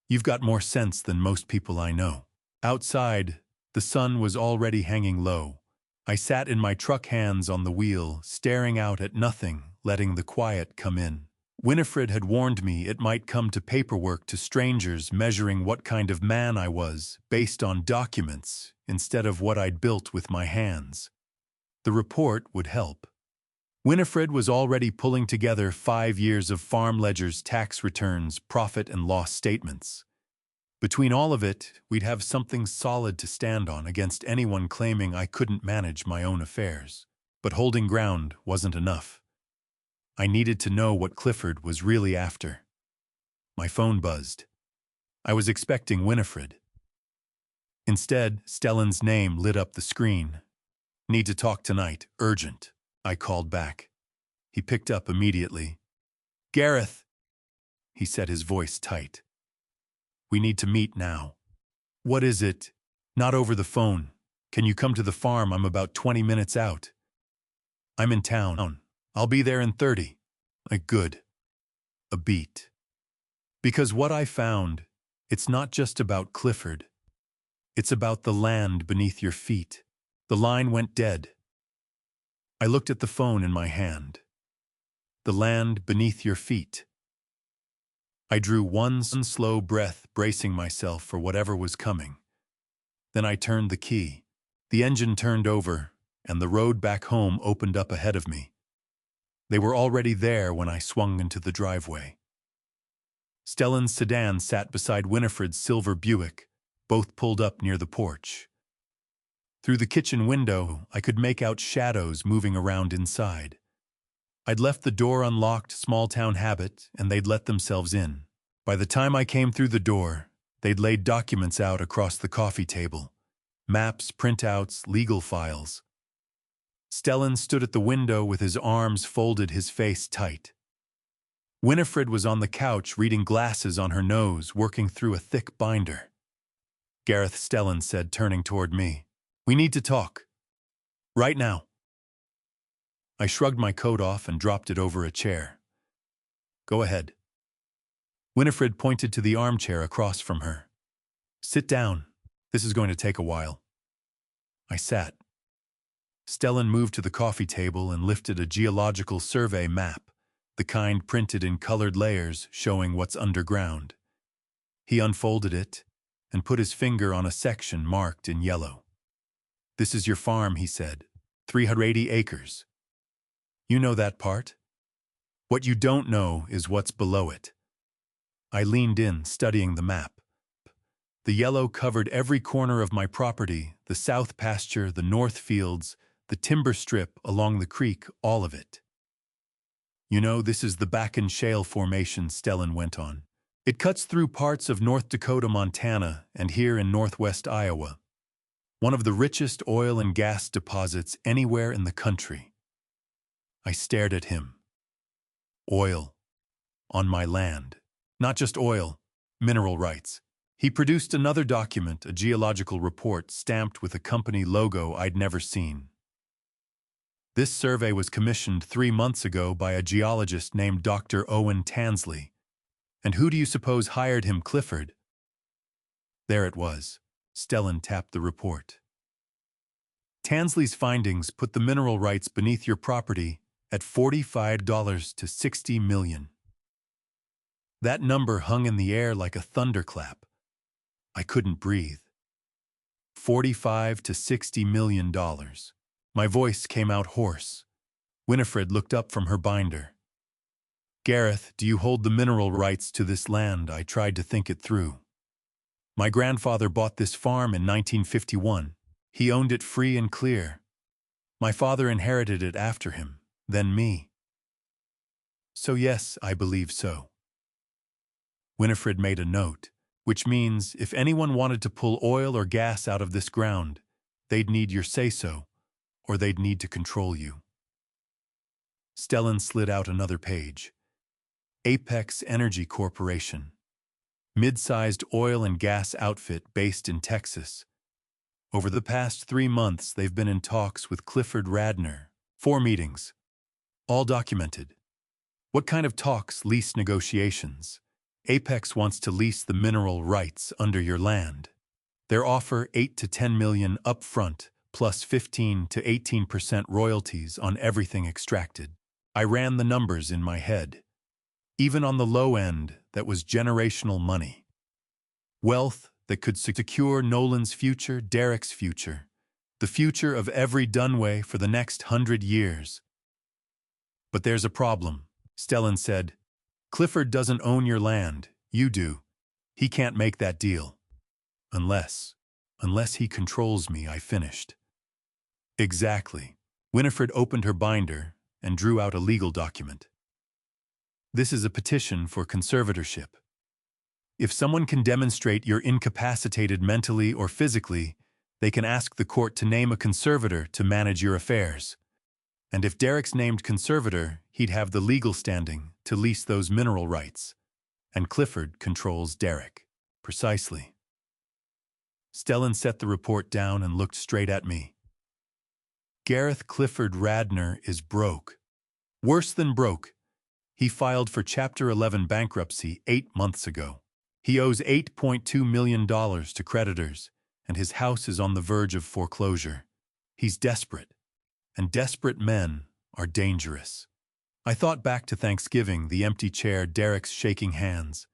A: You've got more sense than most people I know. Outside, the sun was already hanging low. I sat in my truck, hands on the wheel, staring out at nothing, letting the quiet come in. Winifred had warned me it might come to paperwork, to strangers measuring what kind of man I was, based on documents, instead of what I'd built with my hands. The report would help. Winifred was already pulling together 5 years of farm ledgers, tax returns, profit and loss statements. Between all of it, we'd have something solid to stand on against anyone claiming I couldn't manage my own affairs. But holding ground wasn't enough. I needed to know what Clifford was really after. My phone buzzed. I was expecting Winifred. Instead, Stellan's name lit up the screen. Need to talk tonight, urgent, I called back. He picked up immediately. Gareth, he said, his voice tight. We need to meet now. What is it? Not over the phone. Can you come to the farm? I'm about 20 minutes out. I'm in town. I'll be there in 30. Good. A beat. Because what I found, it's not just about Clifford. It's about the land beneath your feet. The line went dead. I looked at the phone in my hand. The land beneath your feet. I drew one slow breath, bracing myself for whatever was coming. Then I turned the key. The engine turned over, and the road back home opened up ahead of me. They were already there when I swung into the driveway. Stellan's sedan sat beside Winifred's silver Buick, both pulled up near the porch. Through the kitchen window, I could make out shadows moving around inside. I'd left the door unlocked, small-town habit, and they'd let themselves in. By the time I came through the door, they'd laid documents out across the coffee table. Maps, printouts, legal files. Stellan stood at the window with his arms folded, his face tight. Winifred was on the couch, reading, glasses on her nose, working through a thick binder. Gareth, Stellan said, turning toward me. We need to talk. Right now. I shrugged my coat off and dropped it over a chair. Go ahead. Winifred pointed to the armchair across from her. Sit down. This is going to take a while. I sat. Stellan moved to the coffee table and lifted a geological survey map, the kind printed in colored layers showing what's underground. He unfolded it and put his finger on a section marked in yellow. "This is your farm," he said. 380 acres. You know that part? What you don't know is what's below it. I leaned in, studying the map. The yellow covered every corner of my property, the south pasture, the north fields, the timber strip along the creek, all of it. You know, this is the Bakken Shale Formation, Stellan went on. It cuts through parts of North Dakota, Montana, and here in northwest Iowa. One of the richest oil and gas deposits anywhere in the country. I stared at him. Oil. On my land. Not just oil, mineral rights. He produced another document, a geological report stamped with a company logo I'd never seen. This survey was commissioned 3 months ago by a geologist named Dr. Owen Tansley. And who do you suppose hired him, Clifford? There it was. Stellan tapped the report. Tansley's findings put the mineral rights beneath your property at $45 to $60 million. That number hung in the air like a thunderclap. I couldn't breathe. $45 to $60 million. My voice came out hoarse. Winifred looked up from her binder. Gareth, do you hold the mineral rights to this land? I tried to think it through. My grandfather bought this farm in 1951. He owned it free and clear. My father inherited it after him, then me. So yes, I believe so. Winifred made a note, which means if anyone wanted to pull oil or gas out of this ground, they'd need your say-so, or they'd need to control you. Stellan slid out another page. Apex Energy Corporation. Mid-sized oil and gas outfit based in Texas. Over the past 3 months, they've been in talks with Clifford Radner. 4 meetings. All documented. What kind of talks? Lease negotiations. Apex wants to lease the mineral rights under your land. Their offer, $8 to $10 million upfront, plus 15 to 18% royalties on everything extracted. I ran the numbers in my head. Even on the low end, that was generational money. Wealth that could secure Nolan's future, Derek's future, the future of every Dunway for the next 100 years. But there's a problem, Stellan said. Clifford doesn't own your land, you do. He can't make that deal. Unless he controls me, I finished. Exactly. Winifred opened her binder and drew out a legal document. This is a petition for conservatorship. If someone can demonstrate you're incapacitated mentally or physically, they can ask the court to name a conservator to manage your affairs. And if Derek's named conservator, he'd have the legal standing to lease those mineral rights. And Clifford controls Derek. Precisely. Stellan set the report down and looked straight at me. Gareth Clifford Radner is broke. Worse than broke. He filed for Chapter 11 bankruptcy 8 months ago. He owes $8.2 million to creditors, and his house is on the verge of foreclosure. He's desperate, and desperate men are dangerous. I thought back to Thanksgiving, the empty chair, Derek's shaking hands,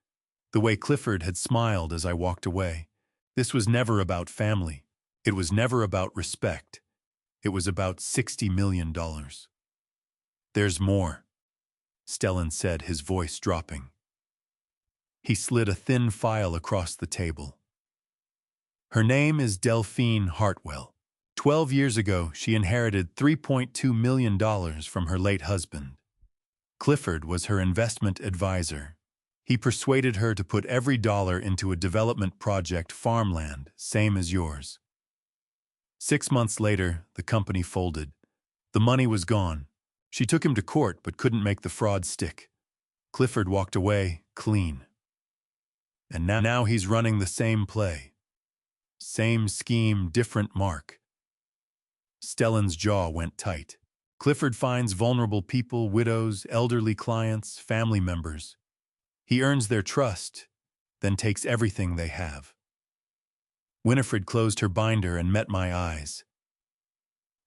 A: the way Clifford had smiled as I walked away. This was never about family. It was never about respect. It was about $60 million. There's more, Stellan said, his voice dropping. He slid a thin file across the table. Her name is Delphine Hartwell. 12 years ago, she inherited $3.2 million from her late husband. Clifford was her investment advisor. He persuaded her to put every dollar into a development project, farmland, same as yours. 6 months later, the company folded. The money was gone. She took him to court but couldn't make the fraud stick. Clifford walked away clean. And now he's running the same play. Same scheme, different mark. Stellan's jaw went tight. Clifford finds vulnerable people, widows, elderly clients, family members. He earns their trust, then takes everything they have. Winifred closed her binder and met my eyes.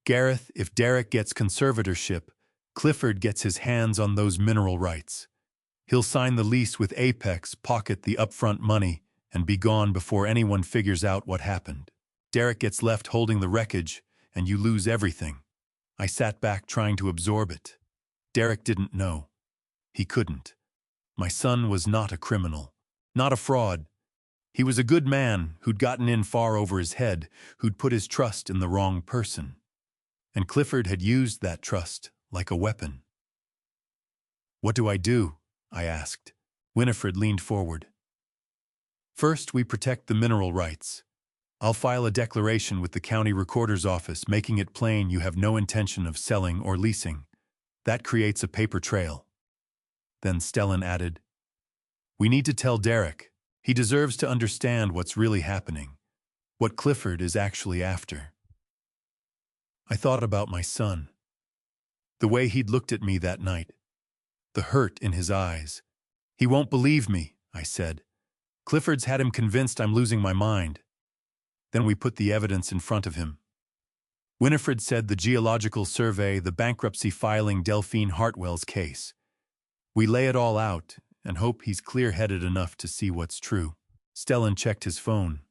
A: Gareth, if Derek gets conservatorship, Clifford gets his hands on those mineral rights. He'll sign the lease with Apex, pocket the upfront money, and be gone before anyone figures out what happened. Derek gets left holding the wreckage, and you lose everything. I sat back trying to absorb it. Derek didn't know. He couldn't. My son was not a criminal, not a fraud. He was a good man who'd gotten in far over his head, who'd put his trust in the wrong person. And Clifford had used that trust like a weapon. "What do I do?" I asked. Winifred leaned forward. "First, we protect the mineral rights. I'll file a declaration with the county recorder's office making it plain you have no intention of selling or leasing. That creates a paper trail." Then Stellan added, "We need to tell Derek. He deserves to understand what's really happening, what Clifford is actually after." I thought about my son. The way he'd looked at me that night. The hurt in his eyes. "He won't believe me," I said. "Clifford's had him convinced I'm losing my mind." Then we put the evidence in front of him. Winifred said the geological survey, the bankruptcy filing, Delphine Hartwell's case. We lay it all out and hope he's clear-headed enough to see what's true. Stellan checked his phone.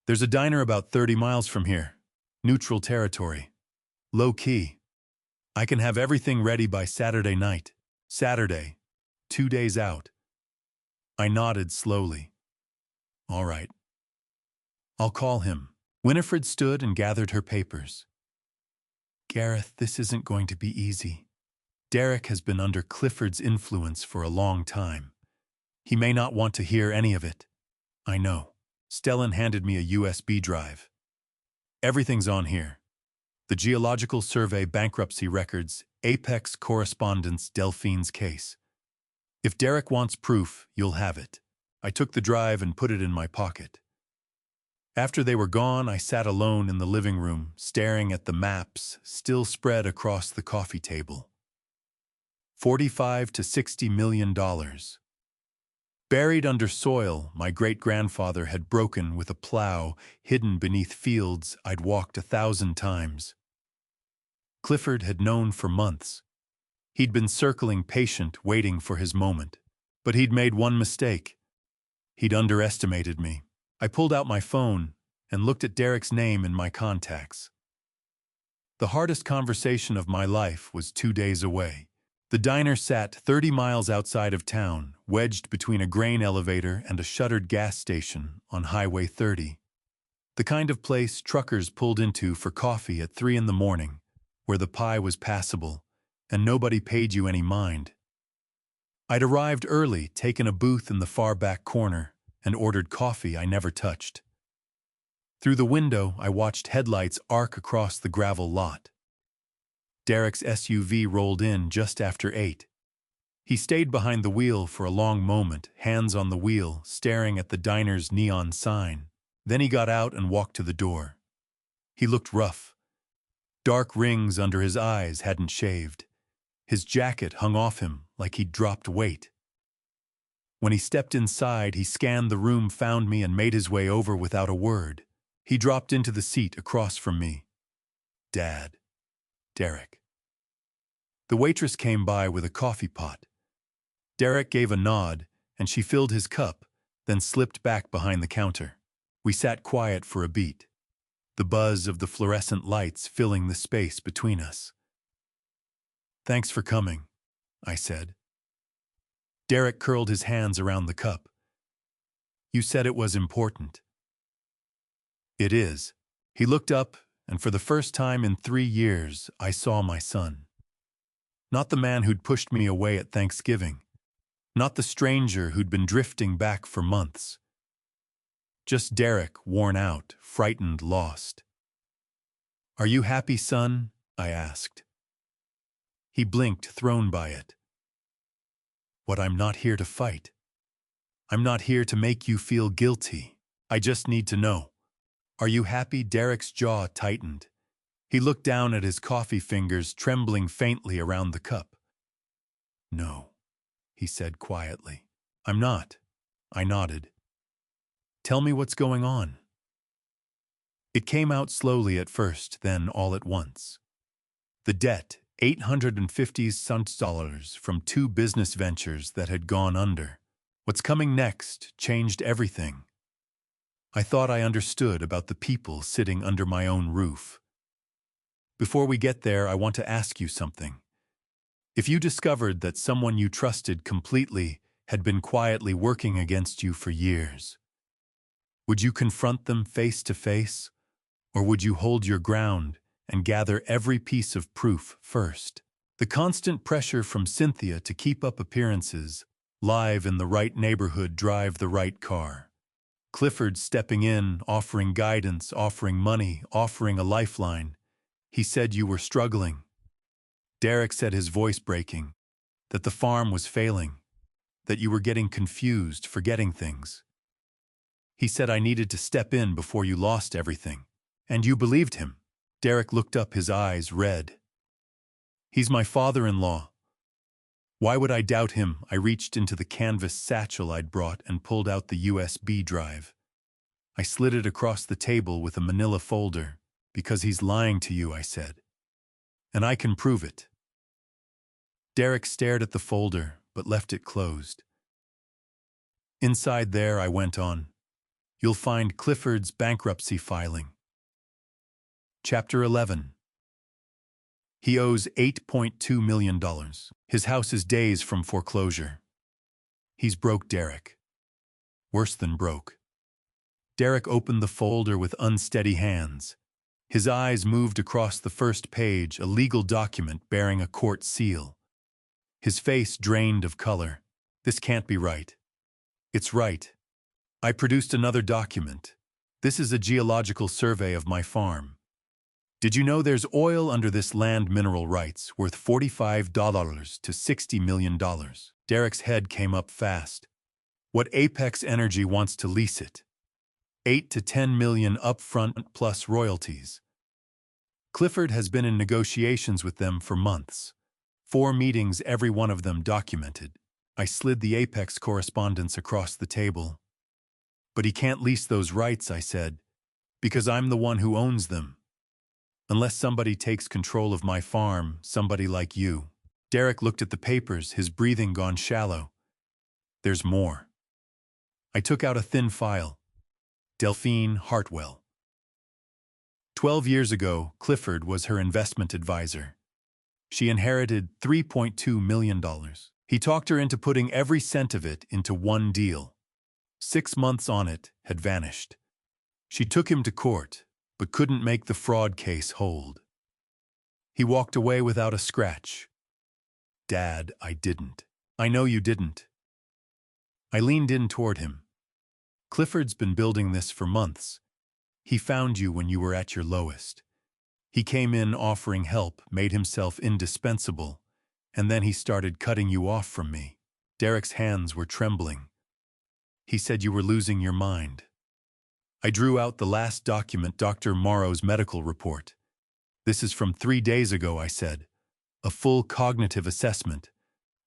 A: "There's a diner about 30 miles from here. Neutral territory. Low key. I can have everything ready by Saturday night." Saturday. 2 days out. I nodded slowly. "All right. I'll call him." Winifred stood and gathered her papers. "Gareth, this isn't going to be easy. Derek has been under Clifford's influence for a long time. He may not want to hear any of it." "I know." Stellan handed me a USB drive. "Everything's on here. The geological survey, bankruptcy records, Apex correspondence, Delphine's case. If Derek wants proof, you'll have it." I took the drive and put it in my pocket. After they were gone, I sat alone in the living room, staring at the maps still spread across the coffee table. $45 to $60 million. Buried under soil my great-grandfather had broken with a plow, hidden beneath fields I'd walked 1,000 times. Clifford had known for months. He'd been circling patient, waiting for his moment. But he'd made one mistake. He'd underestimated me. I pulled out my phone and looked at Derek's name in my contacts. The hardest conversation of my life was 2 days away. The diner sat 30 miles outside of town, wedged between a grain elevator and a shuttered gas station on Highway 30. The kind of place truckers pulled into for coffee at 3 in the morning, where the pie was passable and nobody paid you any mind. I'd arrived early, taken a booth in the far back corner, and ordered coffee I never touched. Through the window, I watched headlights arc across the gravel lot. Derek's SUV rolled in just after 8. He stayed behind the wheel for a long moment, hands on the wheel, staring at the diner's neon sign. Then he got out and walked to the door. He looked rough. Dark rings under his eyes hadn't shaved. His jacket hung off him like he'd dropped weight. When he stepped inside, he scanned the room, found me, and made his way over without a word. He dropped into the seat across from me. "Dad." "Derek." The waitress came by with a coffee pot. Derek gave a nod, and she filled his cup, then slipped back behind the counter. We sat quiet for a beat, the buzz of the fluorescent lights filling the space between us. "Thanks for coming," I said. Derek curled his hands around the cup. "You said it was important." "It is." He looked up, and for the first time in 3 years, I saw my son. Not the man who'd pushed me away at Thanksgiving. Not the stranger who'd been drifting back for months. Just Derek, worn out, frightened, lost. "Are you happy, son?" I asked. He blinked, thrown by it. "What, I'm not here to fight. I'm not here to make you feel guilty. I just need to know. Are you happy?" Derek's jaw tightened. He looked down at his coffee fingers, trembling faintly around the cup. "No," he said quietly. "I'm not." I nodded. "Tell me what's going on." It came out slowly at first, then all at once. The debt, $850 from two business ventures that had gone under. What's coming next changed everything. I thought I understood about the people sitting under my own roof. Before we get there, I want to ask you something. If you discovered that someone you trusted completely had been quietly working against you for years, would you confront them face to face, or would you hold your ground and gather every piece of proof first? The constant pressure from Cynthia to keep up appearances, live in the right neighborhood, drive the right car. Clifford stepping in, offering guidance, offering money, offering a lifeline. He said you were struggling. Derek said, his voice breaking, that the farm was failing, that you were getting confused, forgetting things. He said I needed to step in before you lost everything. And you believed him. Derek looked up, his eyes red. He's my father-in-law. Why would I doubt him? I reached into the canvas satchel I'd brought and pulled out the USB drive. I slid it across the table with a manila folder. Because he's lying to you, I said. And I can prove it. Derek stared at the folder, but left it closed. Inside there, I went on, you'll find Clifford's bankruptcy filing. Chapter 11. He owes $8.2 million. His house is days from foreclosure. He's broke, Derek. Worse than broke. Derek opened the folder with unsteady hands. His eyes moved across the first page, a legal document bearing a court seal. His face drained of color. This can't be right. It's right. I produced another document. This is a geological survey of my farm. Did you know there's oil under this land, mineral rights, worth $45 to $60 million? Derek's head came up fast. What Apex Energy wants to lease it? 8 to 10 million upfront plus royalties. Clifford has been in negotiations with them for months. 4 meetings, every one of them documented. I slid the Apex correspondence across the table. But he can't lease those rights, I said, because I'm the one who owns them. Unless somebody takes control of my farm, somebody like you. Derek looked at the papers, his breathing gone shallow. There's more. I took out a thin file. Delphine Hartwell. 12 years ago, Clifford was her investment advisor. She inherited $3.2 million. He talked her into putting every cent of it into one deal. 6 months on it had vanished. She took him to court, but couldn't make the fraud case hold. He walked away without a scratch. Dad, I didn't. I know you didn't. I leaned in toward him. Clifford's been building this for months. He found you when you were at your lowest. He came in offering help, made himself indispensable, and then he started cutting you off from me. Derek's hands were trembling. He said you were losing your mind. I drew out the last document, Dr. Morrow's medical report. This is from 3 days ago, I said. A full cognitive assessment.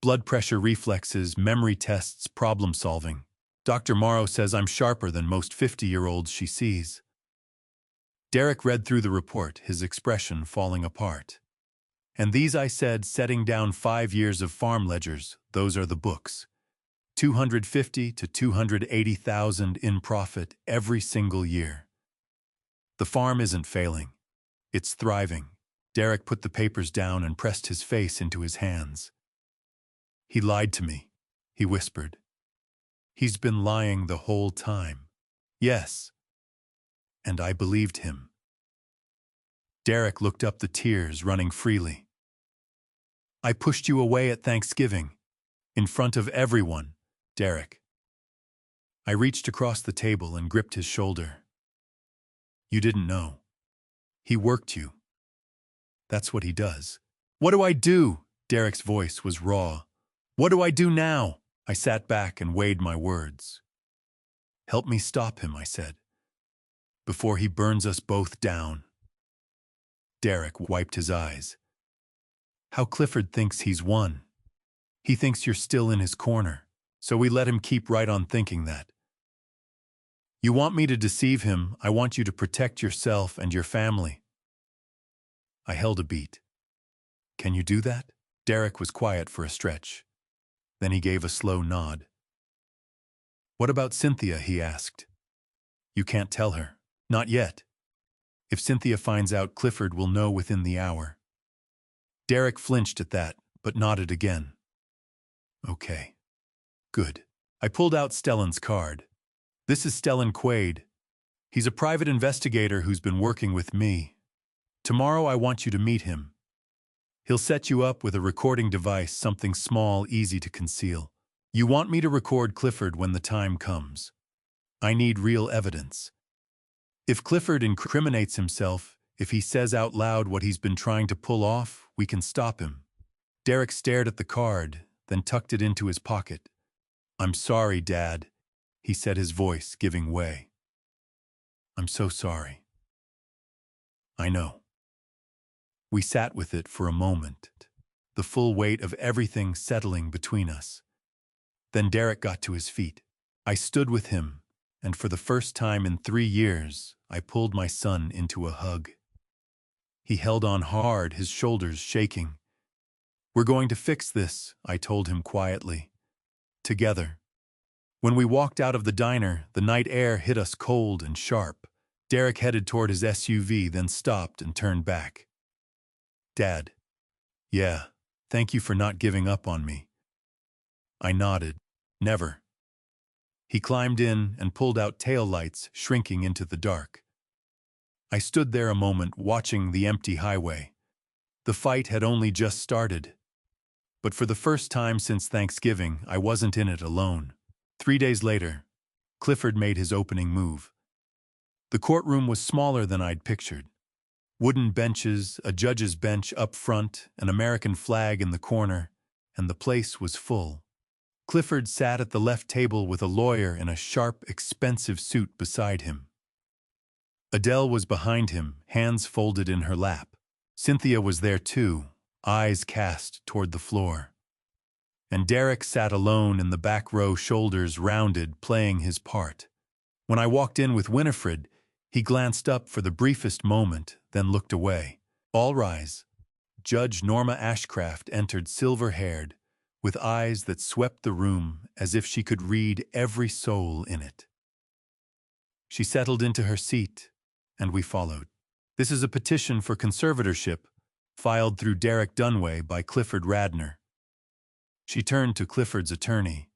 A: Blood pressure, reflexes, memory tests, problem solving. Dr. Morrow says I'm sharper than most 50-year-olds she sees. Derek read through the report, his expression falling apart. And these, I said, setting down 5 years of farm ledgers, those are the books. 250 to 280,000 in profit every single year. The farm isn't failing. It's thriving. Derek put the papers down and pressed his face into his hands. He lied to me, he whispered. He's been lying the whole time. Yes. And I believed him. Derek looked up, the tears running freely. I pushed you away at Thanksgiving, in front of everyone, Derek. I reached across the table and gripped his shoulder. You didn't know. He worked you. That's what he does. What do I do? Derek's voice was raw. What do I do now? I sat back and weighed my words. Help me stop him, I said, before he burns us both down. Derek wiped his eyes. How Clifford thinks he's won. He thinks you're still in his corner, so we let him keep right on thinking that. You want me to deceive him. I want you to protect yourself and your family. I held a beat. Can you do that? Derek was quiet for a stretch. Then he gave a slow nod. What about Cynthia? He asked. You can't tell her. Not yet. If Cynthia finds out, Clifford will know within the hour. Derek flinched at that, but nodded again. Okay. Good. I pulled out Stellan's card. This is Stellan Quaid. He's a private investigator who's been working with me. Tomorrow I want you to meet him. He'll set you up with a recording device, something small, easy to conceal. You want me to record Clifford when the time comes. I need real evidence. If Clifford incriminates himself, if he says out loud what he's been trying to pull off, we can stop him. Derek stared at the card, then tucked it into his pocket. I'm sorry, Dad, he said, his voice giving way. I'm so sorry. I know. We sat with it for a moment, the full weight of everything settling between us. Then Derek got to his feet. I stood with him, and for the first time in 3 years, I pulled my son into a hug. He held on hard, his shoulders shaking. We're going to fix this, I told him quietly. Together. When we walked out of the diner, the night air hit us cold and sharp. Derek headed toward his SUV, then stopped and turned back. Dad. Yeah, thank you for not giving up on me. I nodded. Never. He climbed in and pulled out taillights, shrinking into the dark. I stood there a moment, watching the empty highway. The fight had only just started. But for the first time since Thanksgiving, I wasn't in it alone. 3 days later, Clifford made his opening move. The courtroom was smaller than I'd pictured. Wooden benches, a judge's bench up front, an American flag in the corner, and the place was full. Clifford sat at the left table with a lawyer in a sharp, expensive suit beside him. Adele was behind him, hands folded in her lap. Cynthia was there too, eyes cast toward the floor. And Derek sat alone in the back row, shoulders rounded, playing his part. When I walked in with Winifred, he glanced up for the briefest moment, then looked away. All rise. Judge Norma Ashcraft entered, silver-haired, with eyes that swept the room as if she could read every soul in it. She settled into her seat, and we followed. This is a petition for conservatorship, filed through Derek Dunway by Clifford Radner. She turned to Clifford's attorney.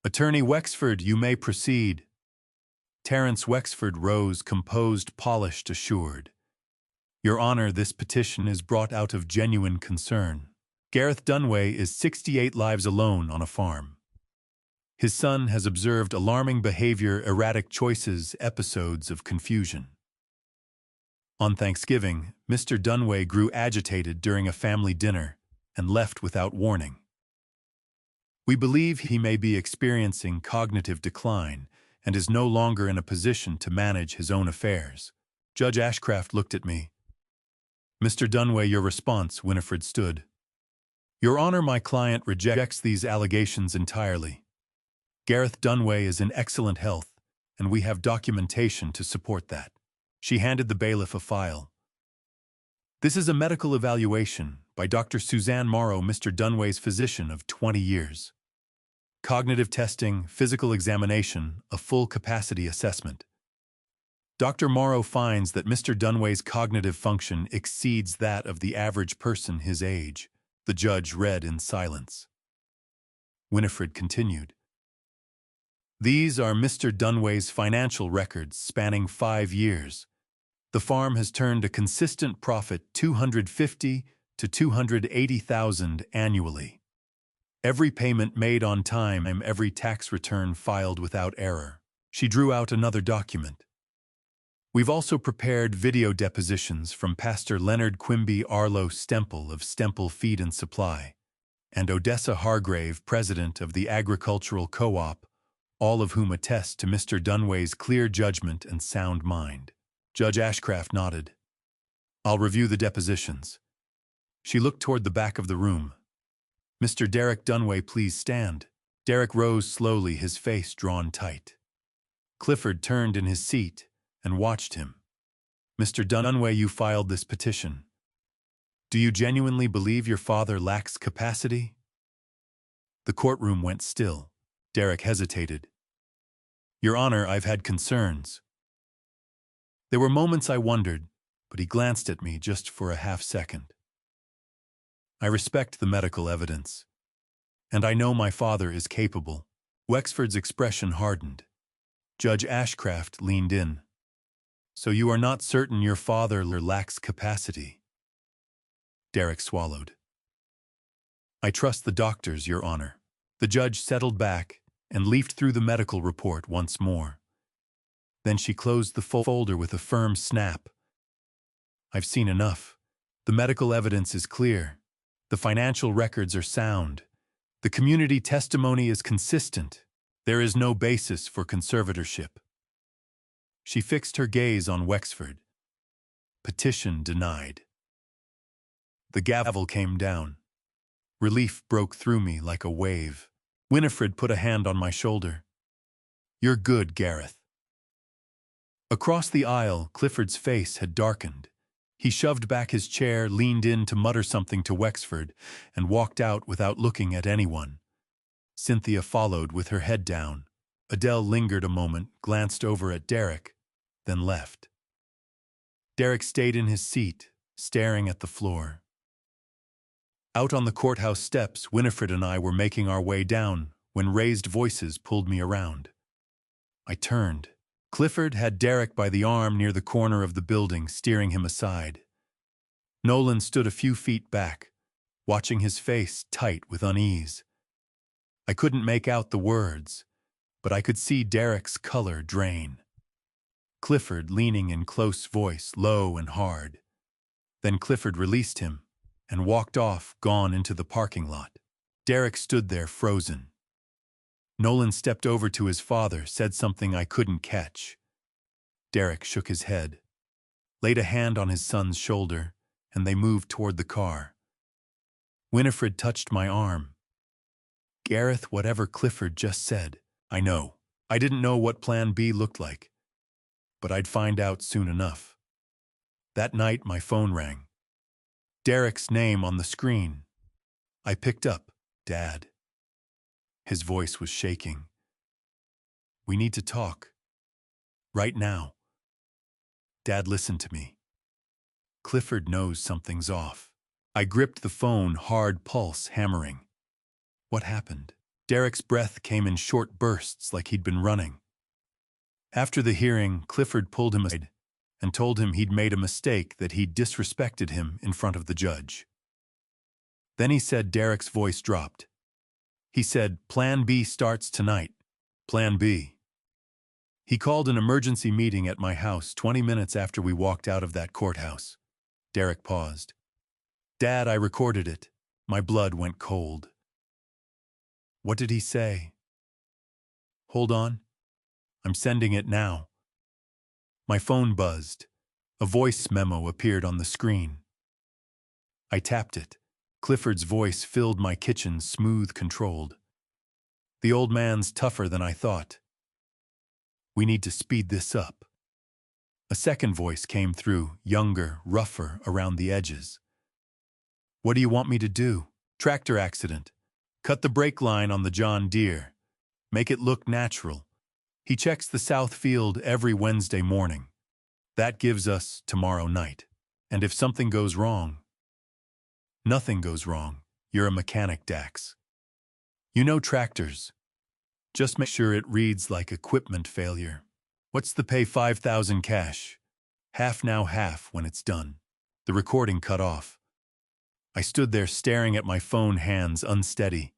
A: Attorney Wexford, you may proceed. Terence Wexford rose, composed, polished, assured. Your Honor, this petition is brought out of genuine concern. Gareth Dunway is 68 lives alone on a farm. His son has observed alarming behavior, erratic choices, episodes of confusion. On Thanksgiving, Mr. Dunway grew agitated during a family dinner and left without warning. We believe he may be experiencing cognitive decline and is no longer in a position to manage his own affairs. Judge Ashcraft looked at me. Mr. Dunway, your response. Winifred stood. Your Honor, my client rejects these allegations entirely. Gareth Dunway is in excellent health, and we have documentation to support that. She handed the bailiff a file. This is a medical evaluation by Dr. Suzanne Morrow, Mr. Dunway's physician of 20 years. Cognitive testing, physical examination, a full capacity assessment. Dr. Morrow finds that Mr. Dunway's cognitive function exceeds that of the average person his age. The judge read in silence. Winifred continued. These are Mr. Dunway's financial records spanning 5 years. The farm has turned a consistent profit, $250,000 to $280,000 annually. Every payment made on time, every tax return filed without error. She drew out another document. We've also prepared video depositions from Pastor Leonard Quimby Arlo Stemple of Stemple Feed and Supply, and Odessa Hargrave, president of the Agricultural Co-op, all of whom attest to Mr. Dunway's clear judgment and sound mind. Judge Ashcraft nodded. I'll review the depositions. She looked toward the back of the room. Mr. Derek Dunway, please stand. Derek rose slowly, his face drawn tight. Clifford turned in his seat and watched him. Mr. Dunaway, you filed this petition. Do you genuinely believe your father lacks capacity? The courtroom went still. Derek hesitated. Your Honor, I've had concerns. There were moments I wondered, but he glanced at me just for a half-second. I respect the medical evidence, and I know my father is capable. Wexford's expression hardened. Judge Ashcraft leaned in. So you are not certain your father lacks capacity? Derek swallowed. I trust the doctors, Your Honor. The judge settled back and leafed through the medical report once more. Then she closed the folder with a firm snap. I've seen enough. The medical evidence is clear. The financial records are sound. The community testimony is consistent. There is no basis for conservatorship. She fixed her gaze on Wexford. Petition denied. The gavel came down. Relief broke through me like a wave. Winifred put a hand on my shoulder. You're good, Gareth. Across the aisle, Clifford's face had darkened. He shoved back his chair, leaned in to mutter something to Wexford, and walked out without looking at anyone. Cynthia followed with her head down. Adele lingered a moment, glanced over at Derek, then left. Derek stayed in his seat, staring at the floor. Out on the courthouse steps, Winifred and I were making our way down when raised voices pulled me around. I turned. Clifford had Derek by the arm near the corner of the building, steering him aside. Nolan stood a few feet back, watching his face tight with unease. I couldn't make out the words, but I could see Derek's color drain. Clifford leaning in close voice, low and hard. Then Clifford released him and walked off, gone into the parking lot. Derek stood there frozen. Nolan stepped over to his father, said something I couldn't catch. Derek shook his head, laid a hand on his son's shoulder, and they moved toward the car. Winifred touched my arm. Gareth, whatever Clifford just said, I know. I didn't know what Plan B looked like, but I'd find out soon enough. That night, my phone rang. Derek's name on the screen. I picked up. Dad. His voice was shaking. We need to talk. Right now. Dad, listen to me. Clifford knows something's off. I gripped the phone, hard pulse hammering. What happened? Derek's breath came in short bursts like he'd been running. After the hearing, Clifford pulled him aside and told him he'd made a mistake, that he'd disrespected him in front of the judge. Then he said, Derek's voice dropped. He said, Plan B starts tonight. Plan B. He called an emergency meeting at my house 20 minutes after we walked out of that courthouse. Derek paused. Dad, I recorded it. My blood went cold. What did he say? Hold on. I'm sending it now. My phone buzzed. A voice memo appeared on the screen. I tapped it. Clifford's voice filled my kitchen, smooth, controlled. The old man's tougher than I thought. We need to speed this up. A second voice came through, younger, rougher around the edges. What do you want me to do? Tractor accident. Cut the brake line on the John Deere. Make it look natural. He checks the south field every Wednesday morning. That gives us tomorrow night. And if something goes wrong... Nothing goes wrong. You're a mechanic, Dax. You know tractors. Just make sure it reads like equipment failure. What's the pay? $5,000 cash. Half now, half when it's done. The recording cut off. I stood there staring at my phone, hands unsteady.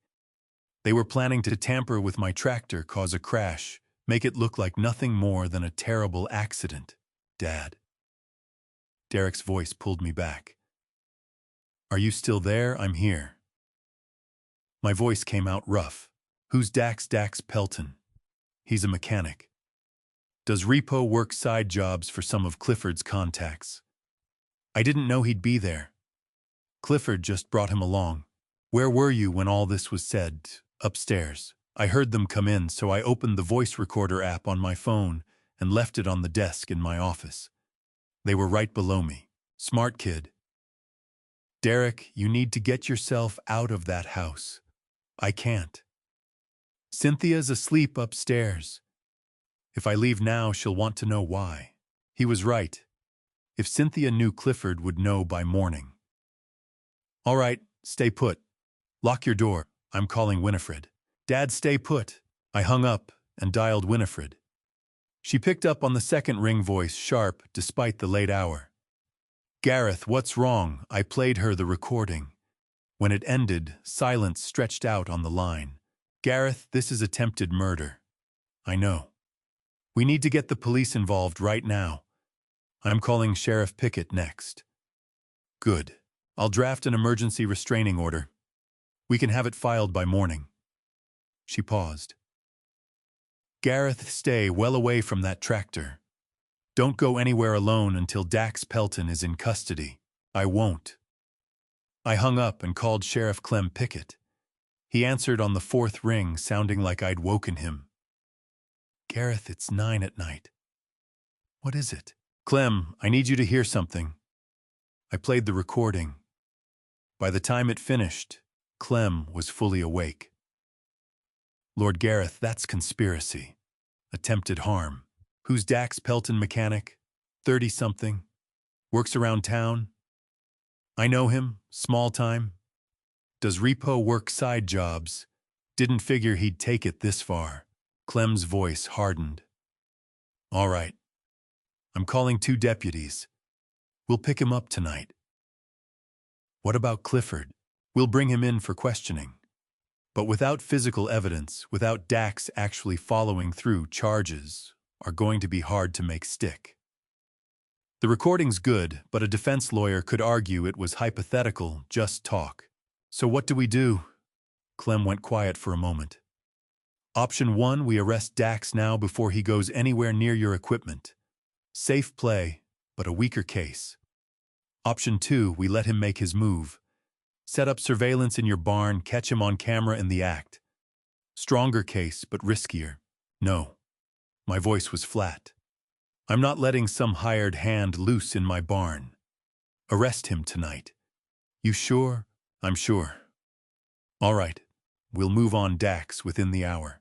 A: They were planning to tamper with my tractor, cause a crash, make it look like nothing more than a terrible accident. Dad. Derek's voice pulled me back. Are you still there? I'm here. My voice came out rough. Who's Dax? Dax Pelton. He's a mechanic. Does repo work side jobs for some of Clifford's contacts. I didn't know he'd be there. Clifford just brought him along. Where were you when all this was said? Upstairs. I heard them come in, so I opened the voice recorder app on my phone and left it on the desk in my office. They were right below me. Smart kid. Derek, you need to get yourself out of that house. I can't. Cynthia's asleep upstairs. If I leave now, she'll want to know why. He was right. If Cynthia knew, Clifford would know by morning. All right, stay put. Lock your door. I'm calling Winifred. Dad, stay put. I hung up and dialed Winifred. She picked up on the second ring, voice sharp despite the late hour. Gareth, what's wrong? I played her the recording. When it ended, silence stretched out on the line. Gareth, this is attempted murder. I know. We need to get the police involved right now. I'm calling Sheriff Pickett next. Good. I'll draft an emergency restraining order. We can have it filed by morning. She paused. Gareth, stay well away from that tractor. Don't go anywhere alone until Dax Pelton is in custody. I won't. I hung up and called Sheriff Clem Pickett. He answered on the fourth ring, sounding like I'd woken him. Gareth, it's 9 at night. What is it? Clem, I need you to hear something. I played the recording. By the time it finished, Clem was fully awake. Lord Gareth, that's conspiracy. Attempted harm. Who's Dax Pelton mechanic? 30-something. Works around town. I know him, small time. Does repo work side jobs. Didn't figure he'd take it this far. Clem's voice hardened. All right. I'm calling 2 deputies. We'll pick him up tonight. What about Clifford? We'll bring him in for questioning. But without physical evidence, without Dax actually following through, charges are going to be hard to make stick. The recording's good, but a defense lawyer could argue it was hypothetical, just talk. So what do we do? Clem went quiet for a moment. Option 1, we arrest Dax now before he goes anywhere near your equipment. Safe play, but a weaker case. Option 2, we let him make his move. Set up surveillance in your barn, catch him on camera in the act. Stronger case, but riskier. No. My voice was flat. I'm not letting some hired hand loose in my barn. Arrest him tonight. You sure? I'm sure. All right. We'll move on Dax within the hour.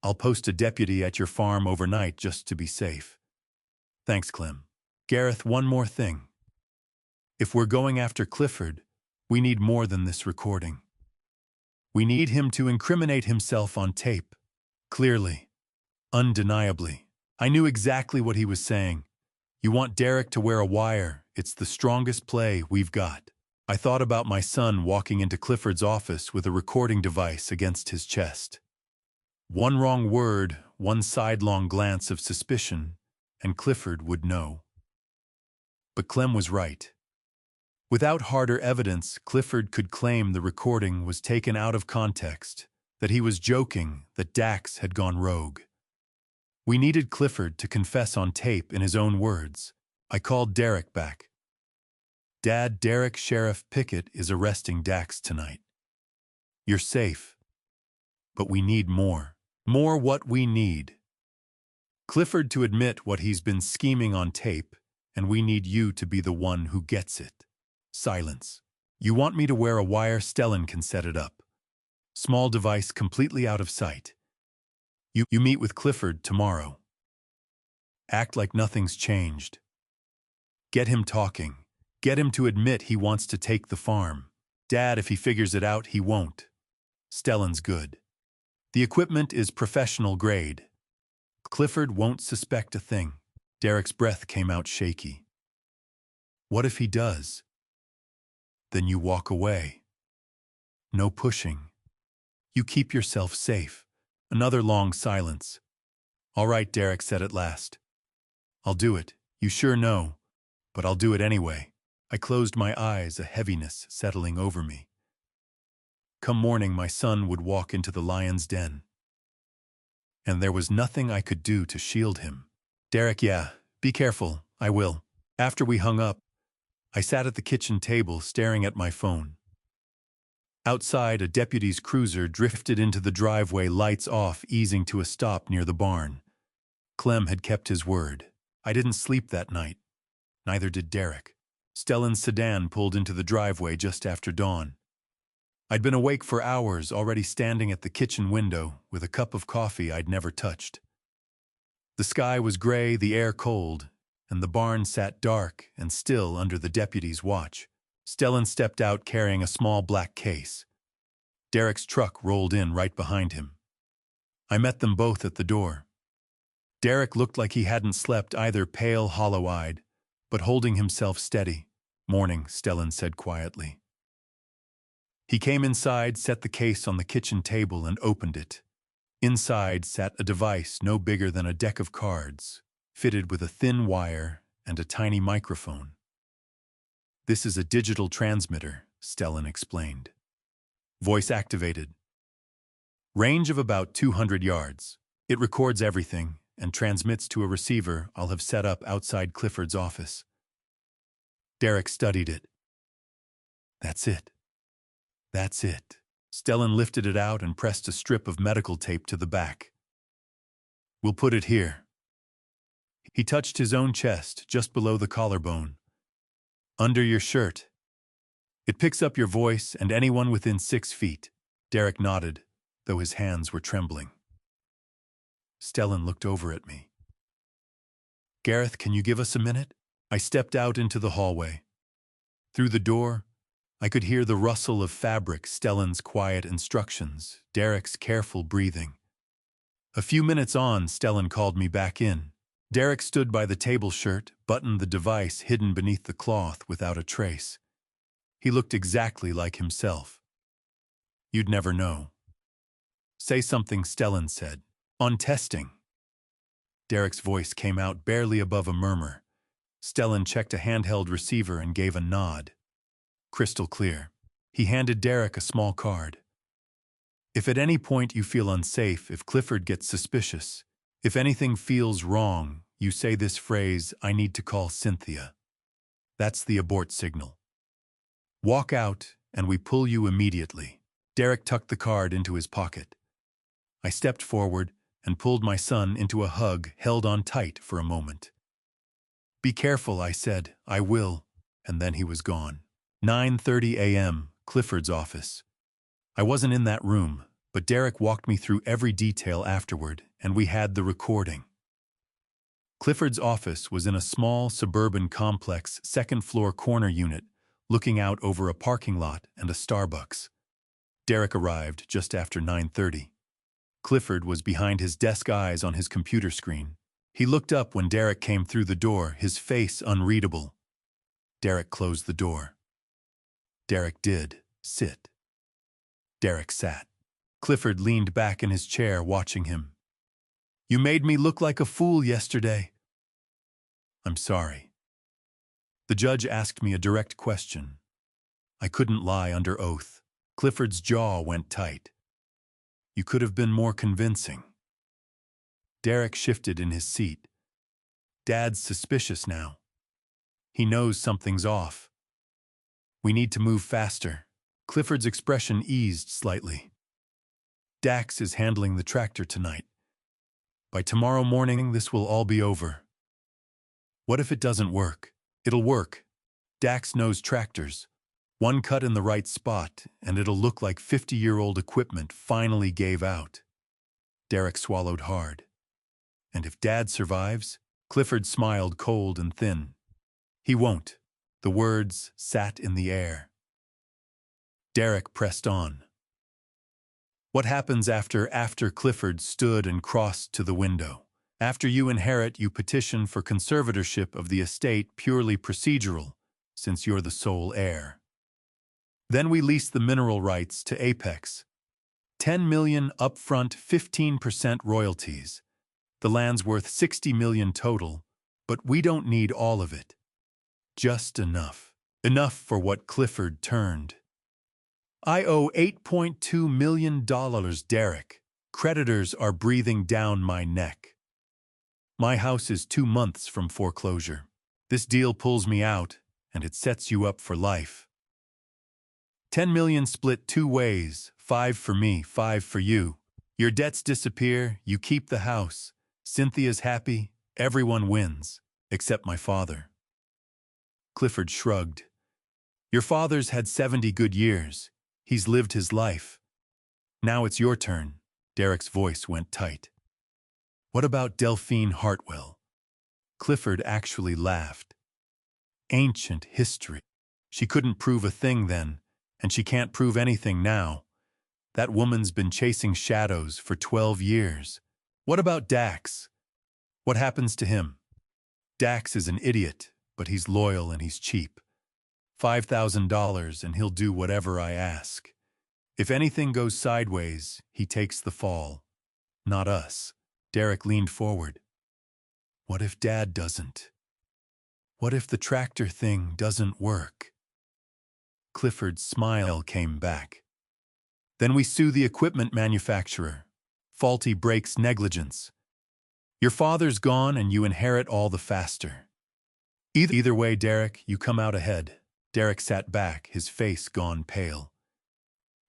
A: I'll post a deputy at your farm overnight just to be safe. Thanks, Clem. Gareth, one more thing. If we're going after Clifford, we need more than this recording. We need him to incriminate himself on tape. Clearly. Undeniably. I knew exactly what he was saying. You want Derek to wear a wire. It's the strongest play we've got. I thought about my son walking into Clifford's office with a recording device against his chest. One wrong word, one sidelong glance of suspicion, and Clifford would know. But Clem was right. Without harder evidence, Clifford could claim the recording was taken out of context, that he was joking, that Dax had gone rogue. We needed Clifford to confess on tape in his own words. I called Derek back. Dad, Derek, Sheriff Pickett is arresting Dax tonight. You're safe. But we need more. More what we need. Clifford to admit what he's been scheming on tape, and we need you to be the one who gets it. Silence. You want me to wear a wire? Stellan can set it up. Small device completely out of sight. You meet with Clifford tomorrow. Act like nothing's changed. Get him talking. Get him to admit he wants to take the farm. Dad, if he figures it out, he won't. Stellan's good. The equipment is professional grade. Clifford won't suspect a thing. Derek's breath came out shaky. What if he does? Then you walk away. No pushing. You keep yourself safe. Another long silence. All right, Derek said at last. I'll do it. You sure know. But I'll do it anyway. I closed my eyes, a heaviness settling over me. Come morning, my son would walk into the lion's den. And there was nothing I could do to shield him. Derek, yeah, be careful. I will. After we hung up, I sat at the kitchen table staring at my phone. Outside, a deputy's cruiser drifted into the driveway, lights off, easing to a stop near the barn. Clem had kept his word. I didn't sleep that night. Neither did Derek. Stellan's sedan pulled into the driveway just after dawn. I'd been awake for hours, already standing at the kitchen window with a cup of coffee I'd never touched. The sky was gray, the air cold, and the barn sat dark and still under the deputy's watch. Stellan stepped out carrying a small black case. Derek's truck rolled in right behind him. I met them both at the door. Derek looked like he hadn't slept either, pale, hollow-eyed, but holding himself steady. "Morning," Stellan said quietly. He came inside, set the case on the kitchen table, and opened it. Inside sat a device no bigger than a deck of cards, fitted with a thin wire and a tiny microphone. "This is a digital transmitter," Stellan explained. "Voice activated. Range of about 200 yards. It records everything and transmits to a receiver I'll have set up outside Clifford's office." Derek studied it. "That's it. That's it." Stellan lifted it out and pressed a strip of medical tape to the back. "We'll put it here." He touched his own chest, just below the collarbone. "Under your shirt. It picks up your voice and anyone within 6 feet. Derek nodded, though his hands were trembling. Stellan looked over at me. "Gareth, can you give us a minute?" I stepped out into the hallway. Through the door, I could hear the rustle of fabric, Stellan's quiet instructions, Derek's careful breathing. A few minutes on, Stellan called me back in. Derek stood by the table, shirt, buttoned, the device hidden beneath the cloth without a trace. He looked exactly like himself. "You'd never know." "Say something," Stellan said. "On testing." Derek's voice came out barely above a murmur. Stellan checked a handheld receiver and gave a nod. Crystal clear. He handed Derek a small card. "If at any point you feel unsafe, if Clifford gets suspicious, if anything feels wrong, you say this phrase, 'I need to call Cynthia.' That's the abort signal. Walk out, and we pull you immediately." Derek tucked the card into his pocket. I stepped forward and pulled my son into a hug, held on tight for a moment. "Be careful," I said. "I will." And then he was gone. 9:30 a.m., Clifford's office. I wasn't in that room, but Derek walked me through every detail afterward, and we had the recording. Clifford's office was in a small suburban complex, second-floor corner unit, looking out over a parking lot and a Starbucks. Derek arrived just after 9:30. Clifford was behind his desk, eyes on his computer screen. He looked up when Derek came through the door, his face unreadable. Derek closed the door. Derek did. Sit. Derek sat. Clifford leaned back in his chair, watching him. "You made me look like a fool yesterday." "I'm sorry." The judge asked me a direct question. I couldn't lie under oath. Clifford's jaw went tight. "You could have been more convincing." Derek shifted in his seat. "Dad's suspicious now. He knows something's off. We need to move faster." Clifford's expression eased slightly. "Dax is handling the tractor tonight. By tomorrow morning, this will all be over." "What if it doesn't work?" "It'll work. Dax knows tractors. One cut in the right spot, and it'll look like 50-year-old equipment finally gave out." Derek swallowed hard. "And if Dad survives?" Clifford smiled, cold and thin. "He won't." The words sat in the air. Derek pressed on. "What happens after Clifford stood and crossed to the window? After you inherit, you petition for conservatorship of the estate, purely procedural, since you're the sole heir. Then we lease the mineral rights to Apex. 10 million upfront, 15% royalties. The land's worth 60 million total, but we don't need all of it. Just enough. Enough for what Clifford turned. I owe $8.2 million, Derek. Creditors are breathing down my neck. My house is 2 months from foreclosure. This deal pulls me out, and it sets you up for life. 10 million split 2 ways, 5 for me, 5 for you. Your debts disappear, you keep the house. Cynthia's happy, everyone wins, except my father. Clifford shrugged. Your father's had 70 good years. He's lived his life. Now it's your turn. Derek's voice went tight. What about Delphine Hartwell? Clifford actually laughed. Ancient history. She couldn't prove a thing then, and she can't prove anything now. That woman's been chasing shadows for 12 years. What about Dax? What happens to him? Dax is an idiot, but he's loyal and he's cheap. $5,000 and he'll do whatever I ask. If anything goes sideways, he takes the fall. Not us. Derek leaned forward. What if Dad doesn't? What if the tractor thing doesn't work? Clifford's smile came back. Then we sue the equipment manufacturer. Faulty brakes, negligence. Your father's gone and you inherit all the faster. Either way, Derek, you come out ahead. Derek sat back, his face gone pale.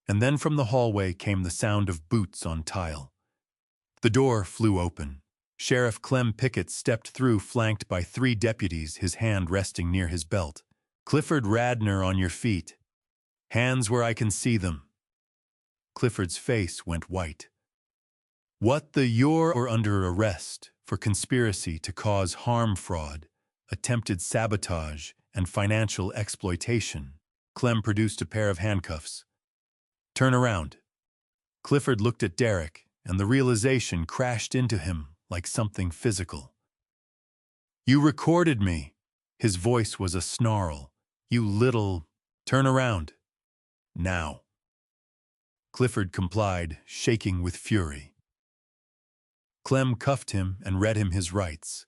A: And then from the hallway came the sound of boots on tile. The door flew open. Sheriff Clem Pickett stepped through, flanked by 3 deputies, his hand resting near his belt. Clifford Radner, on your feet. Hands where I can see them. Clifford's face went white. What the you're under arrest for conspiracy to cause harm, fraud, attempted sabotage, and financial exploitation. Clem produced a pair of handcuffs. Turn around. Clifford looked at Derek, and the realization crashed into him like something physical. You recorded me. His voice was a snarl. You little... Turn around. Now. Clifford complied, shaking with fury. Clem cuffed him and read him his rights.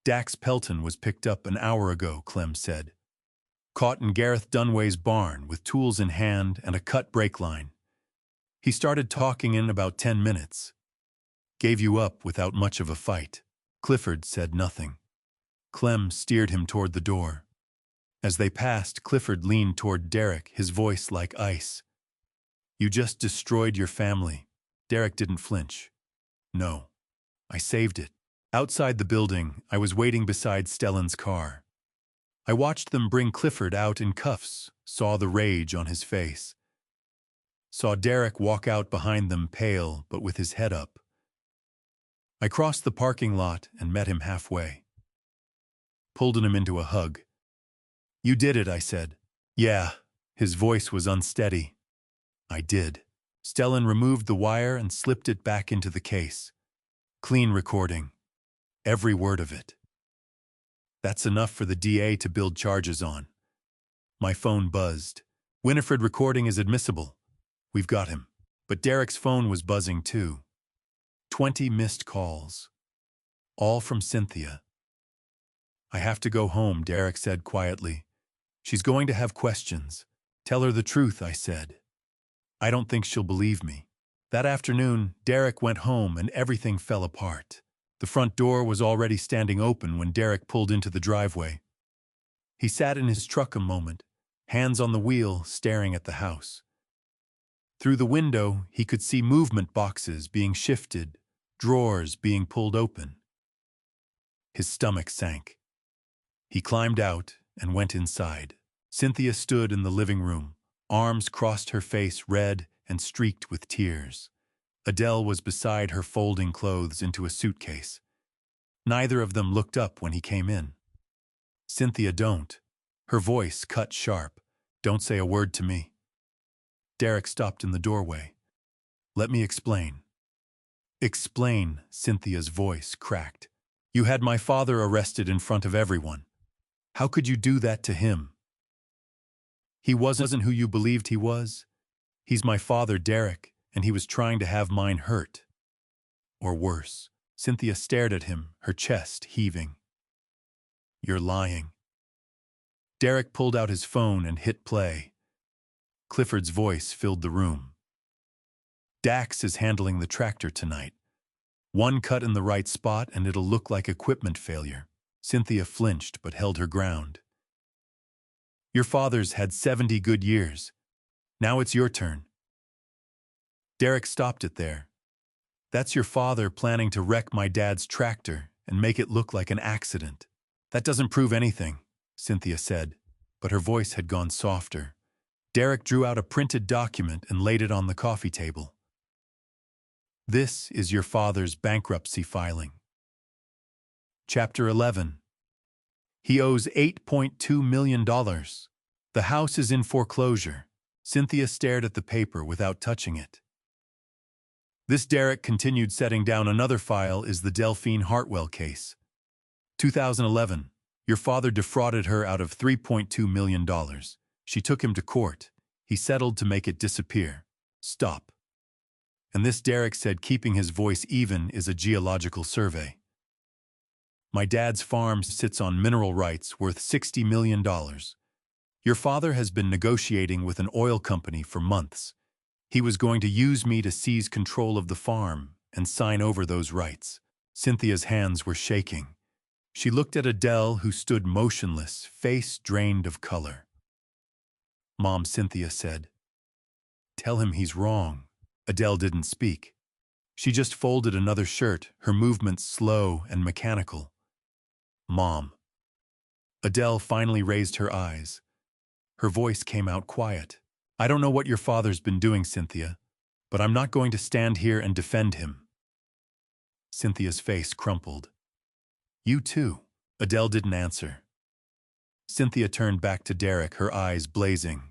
A: Dax Pelton was picked up an hour ago, Clem said. Caught in Gareth Dunway's barn with tools in hand and a cut brake line. He started talking in about 10 minutes. Gave you up without much of a fight. Clifford said nothing. Clem steered him toward the door. As they passed, Clifford leaned toward Derek, his voice like ice. You just destroyed your family. Derek didn't flinch. No. I saved it. Outside the building, I was waiting beside Stellan's car. I watched them bring Clifford out in cuffs, saw the rage on his face. Saw Derek walk out behind them, pale but with his head up. I crossed the parking lot and met him halfway. Pulled him into a hug. You did it, I said. Yeah. His voice was unsteady. I did. Stellan removed the wire and slipped it back into the case. Clean recording. Every word of it. That's enough for the DA to build charges on. My phone buzzed. Winifred recording is admissible. We've got him. But Derek's phone was buzzing too. 20 missed calls. All from Cynthia. I have to go home, Derek said quietly. She's going to have questions. Tell her the truth, I said. I don't think she'll believe me. That afternoon, Derek went home and everything fell apart. The front door was already standing open when Derek pulled into the driveway. He sat in his truck a moment, hands on the wheel, staring at the house. Through the window, he could see movement, boxes being shifted, drawers being pulled open. His stomach sank. He climbed out and went inside. Cynthia stood in the living room, arms crossed, her face red and streaked with tears. Adele was beside her, folding clothes into a suitcase. Neither of them looked up when he came in. Cynthia, don't. Her voice cut sharp. Don't say a word to me. Derek stopped in the doorway. Let me explain. Explain, Cynthia's voice cracked. You had my father arrested in front of everyone. How could you do that to him? He wasn't who you believed he was. He's my father, Derek, and he was trying to have mine hurt. Or worse. Cynthia stared at him, her chest heaving. You're lying. Derek pulled out his phone and hit play. Clifford's voice filled the room. Dax is handling the tractor tonight. One cut in the right spot and it'll look like equipment failure. Cynthia flinched but held her ground. Your father's had 70 good years. Now it's your turn. Derek stopped it there. That's your father planning to wreck my dad's tractor and make it look like an accident. That doesn't prove anything, Cynthia said, but her voice had gone softer. Derek drew out a printed document and laid it on the coffee table. This is your father's bankruptcy filing. Chapter 11. He owes $8.2 million. The house is in foreclosure. Cynthia stared at the paper without touching it. This Derek continued setting down another file is the Delphine Hartwell case. 2011. Your father defrauded her out of $3.2 million. She took him to court. He settled to make it disappear. Stop. And this Derek said keeping his voice even is a geological survey. My dad's farm sits on mineral rights worth $60 million. Your father has been negotiating with an oil company for months. He was going to use me to seize control of the farm and sign over those rights. Cynthia's hands were shaking. She looked at Adele, who stood motionless, face drained of color. Mom, Cynthia said. Tell him he's wrong. Adele didn't speak. She just folded another shirt, her movements slow and mechanical. Mom. Adele finally raised her eyes. Her voice came out quiet. I don't know what your father's been doing, Cynthia, but I'm not going to stand here and defend him. Cynthia's face crumpled. You too. Adele didn't answer. Cynthia turned back to Derek, her eyes blazing.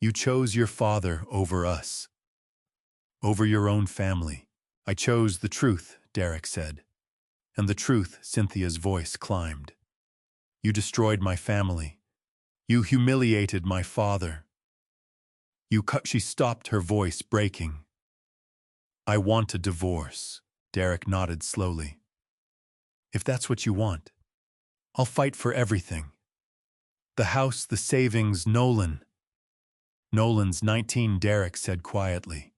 A: You chose your father over us. Over your own family. I chose the truth, Derek said. And the truth, Cynthia's voice climbed. You destroyed my family. You humiliated my father. She stopped, her voice breaking. I want a divorce, Derek nodded slowly. If that's what you want, I'll fight for everything. The house, the savings, Nolan. Nolan's 19, Derek said quietly.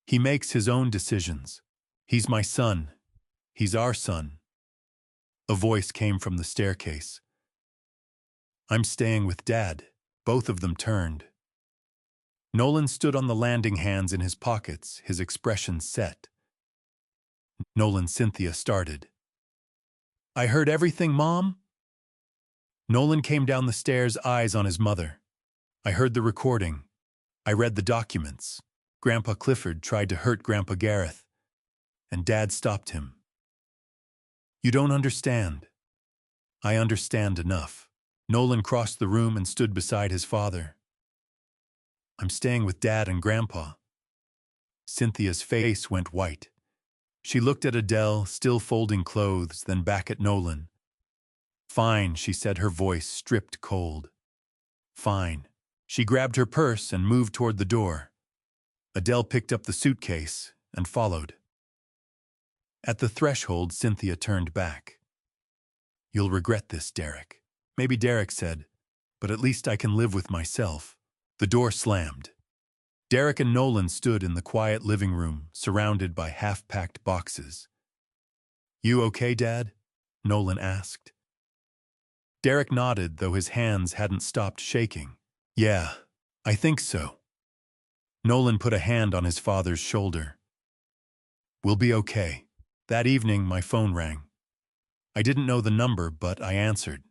A: He makes his own decisions. He's my son. He's our son. A voice came from the staircase. I'm staying with Dad. Both of them turned. Nolan stood on the landing, hands in his pockets, his expression set. Nolan, Cynthia started. I heard everything, Mom? Nolan came down the stairs, eyes on his mother. I heard the recording. I read the documents. Grandpa Clifford tried to hurt Grandpa Gareth, and Dad stopped him. You don't understand. I understand enough. Nolan crossed the room and stood beside his father. I'm staying with Dad and Grandpa. Cynthia's face went white. She looked at Adele, still folding clothes, then back at Nolan. Fine, she said, her voice stripped cold. Fine. She grabbed her purse and moved toward the door. Adele picked up the suitcase and followed. At the threshold, Cynthia turned back. You'll regret this, Derek. Maybe Derek said, but at least I can live with myself. The door slammed. Derek and Nolan stood in the quiet living room, surrounded by half-packed boxes. You okay, Dad? Nolan asked. Derek nodded, though his hands hadn't stopped shaking. Yeah, I think so. Nolan put a hand on his father's shoulder. We'll be okay. That evening, my phone rang. I didn't know the number, but I answered.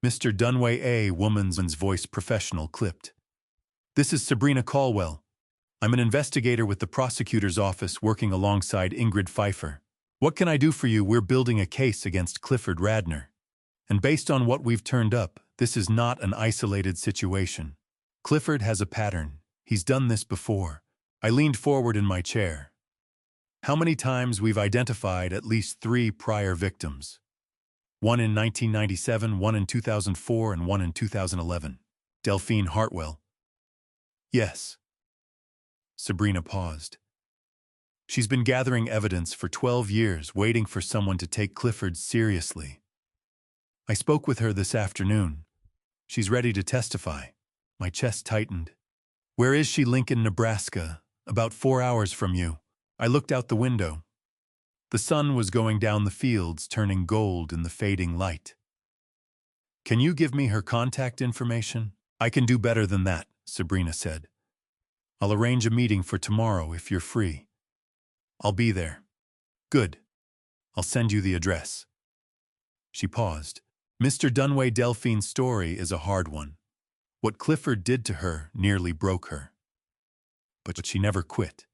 A: Mr. Dunway, a woman's voice, professional, clipped. This is Sabrina Caldwell. I'm an investigator with the prosecutor's office working alongside Ingrid Pfeiffer. What can I do for you? We're building a case against Clifford Radner. And based on what we've turned up, this is not an isolated situation. Clifford has a pattern. He's done this before. I leaned forward in my chair. How many times we've identified at least 3 prior victims? One in 1997, one in 2004, and one in 2011. Delphine Hartwell. Yes. Sabrina paused. She's been gathering evidence for 12 years, waiting for someone to take Clifford seriously. I spoke with her this afternoon. She's ready to testify. My chest tightened. Where is she? Lincoln, Nebraska, about 4 hours from you. I looked out the window. The sun was going down the fields, turning gold in the fading light. Can you give me her contact information? I can do better than that, Sabrina said. I'll arrange a meeting for tomorrow if you're free. I'll be there. Good. I'll send you the address. She paused. Mr. Dunway Delphine's story is a hard one. What Clifford did to her nearly broke her. But she never quit.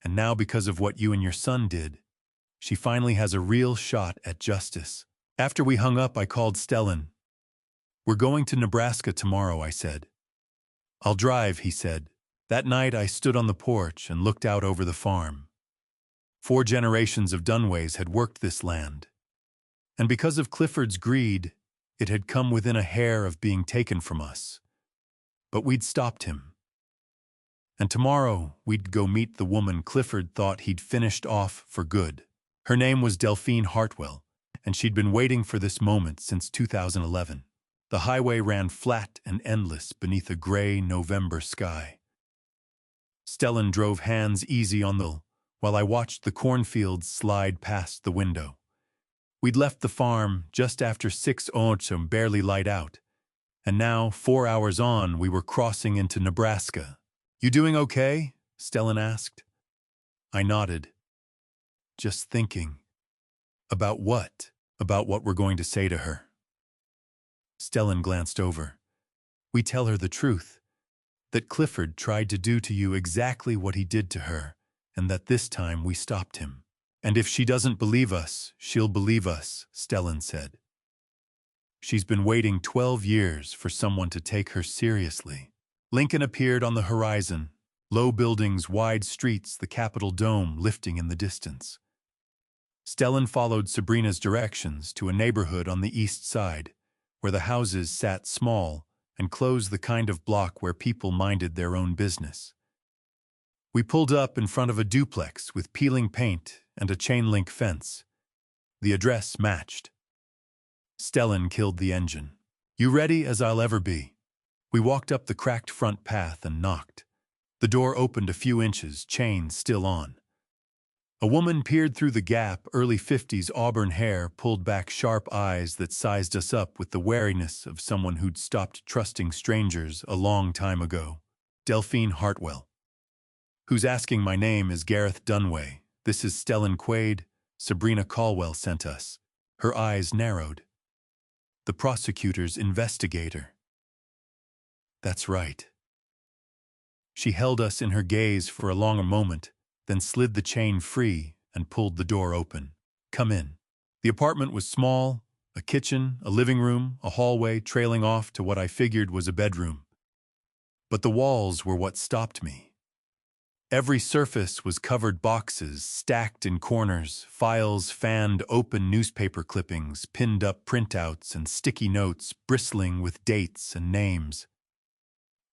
A: And now, because of what you and your son did, she finally has a real shot at justice. After we hung up, I called Stellan. We're going to Nebraska tomorrow, I said. I'll drive, he said. That night I stood on the porch and looked out over the farm. 4 generations of Dunways had worked this land. And because of Clifford's greed, it had come within a hair of being taken from us. But we'd stopped him. And tomorrow we'd go meet the woman Clifford thought he'd finished off for good. Her name was Delphine Hartwell, and she'd been waiting for this moment since 2011. The highway ran flat and endless beneath a gray November sky. Stellan drove hands easy on the while I watched the cornfields slide past the window. We'd left the farm just after 6 a.m. barely light out, and now, 4 hours on, we were crossing into Nebraska. You doing okay? Stellan asked. I nodded. Just thinking. About what? About what we're going to say to her. Stellan glanced over. We tell her the truth. That Clifford tried to do to you exactly what he did to her, and that this time we stopped him. And if she doesn't believe us, she'll believe us, Stellan said. She's been waiting 12 years for someone to take her seriously. Lincoln appeared on the horizon, low buildings, wide streets, the Capitol dome lifting in the distance. Stellan followed Sabrina's directions to a neighborhood on the east side, where the houses sat small and closed, the kind of block where people minded their own business. We pulled up in front of a duplex with peeling paint and a chain-link fence. The address matched. Stellan killed the engine. You ready as I'll ever be? We walked up the cracked front path and knocked. The door opened a few inches, chain still on. A woman peered through the gap, early 50s auburn hair, pulled back, sharp eyes that sized us up with the wariness of someone who'd stopped trusting strangers a long time ago. Delphine Hartwell. Who's asking my name is Gareth Dunway. This is Stellan Quaid. Sabrina Caldwell sent us. Her eyes narrowed. The prosecutor's investigator. That's right. She held us in her gaze for a longer moment, then slid the chain free and pulled the door open. Come in. The apartment was small, a kitchen, a living room, a hallway trailing off to what I figured was a bedroom. But the walls were what stopped me. Every surface was covered boxes, stacked in corners, files fanned open, newspaper clippings, pinned up printouts, and sticky notes bristling with dates and names.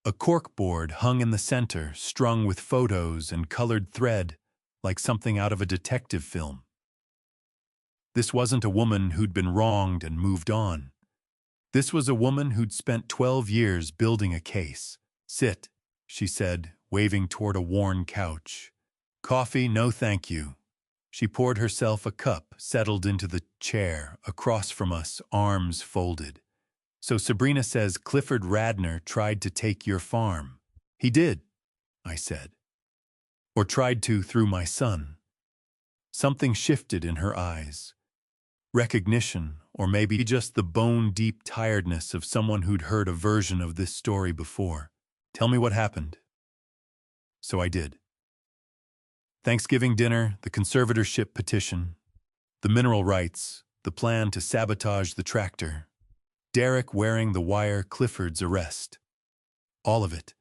A: A corkboard hung in the center, strung with photos and colored thread, like something out of a detective film. This wasn't a woman who'd been wronged and moved on. This was a woman who'd spent 12 years building a case. Sit, she said, waving toward a worn couch. Coffee, no thank you. She poured herself a cup, settled into the chair across from us, arms folded. So Sabrina says Clifford Radner tried to take your farm. He did, I said. Or tried to through my son. Something shifted in her eyes. Recognition, or maybe just the bone-deep tiredness of someone who'd heard a version of this story before. Tell me what happened. So I did. Thanksgiving dinner, the conservatorship petition, the mineral rights, the plan to sabotage the tractor, Derek wearing the wire, Clifford's arrest. All of it.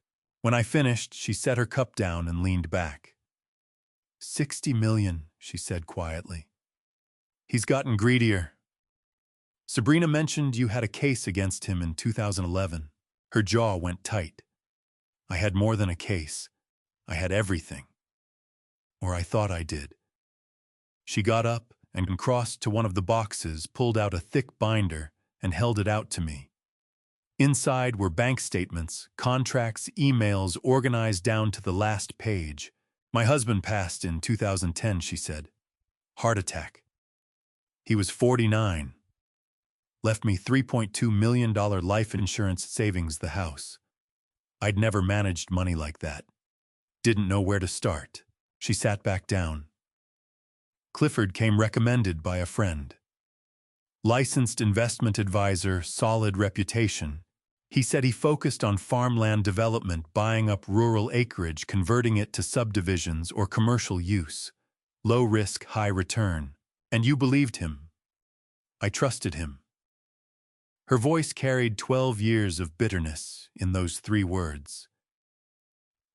A: When I finished, she set her cup down and leaned back. 60 million, she said quietly. He's gotten greedier. Sabrina mentioned you had a case against him in 2011. Her jaw went tight. I had more than a case. I had everything. Or I thought I did. She got up and crossed to one of the boxes, pulled out a thick binder, and held it out to me. Inside were bank statements, contracts, emails organized down to the last page. My husband passed in 2010, she said. Heart attack. He was 49. Left me $3.2 million life insurance savings, the house. I'd never managed money like that. Didn't know where to start. She sat back down. Clifford came recommended by a friend. Licensed investment advisor, solid reputation. He said he focused on farmland development, buying up rural acreage, converting it to subdivisions or commercial use. Low risk, high return. And you believed him. I trusted him. Her voice carried 12 years of bitterness in those 3 words.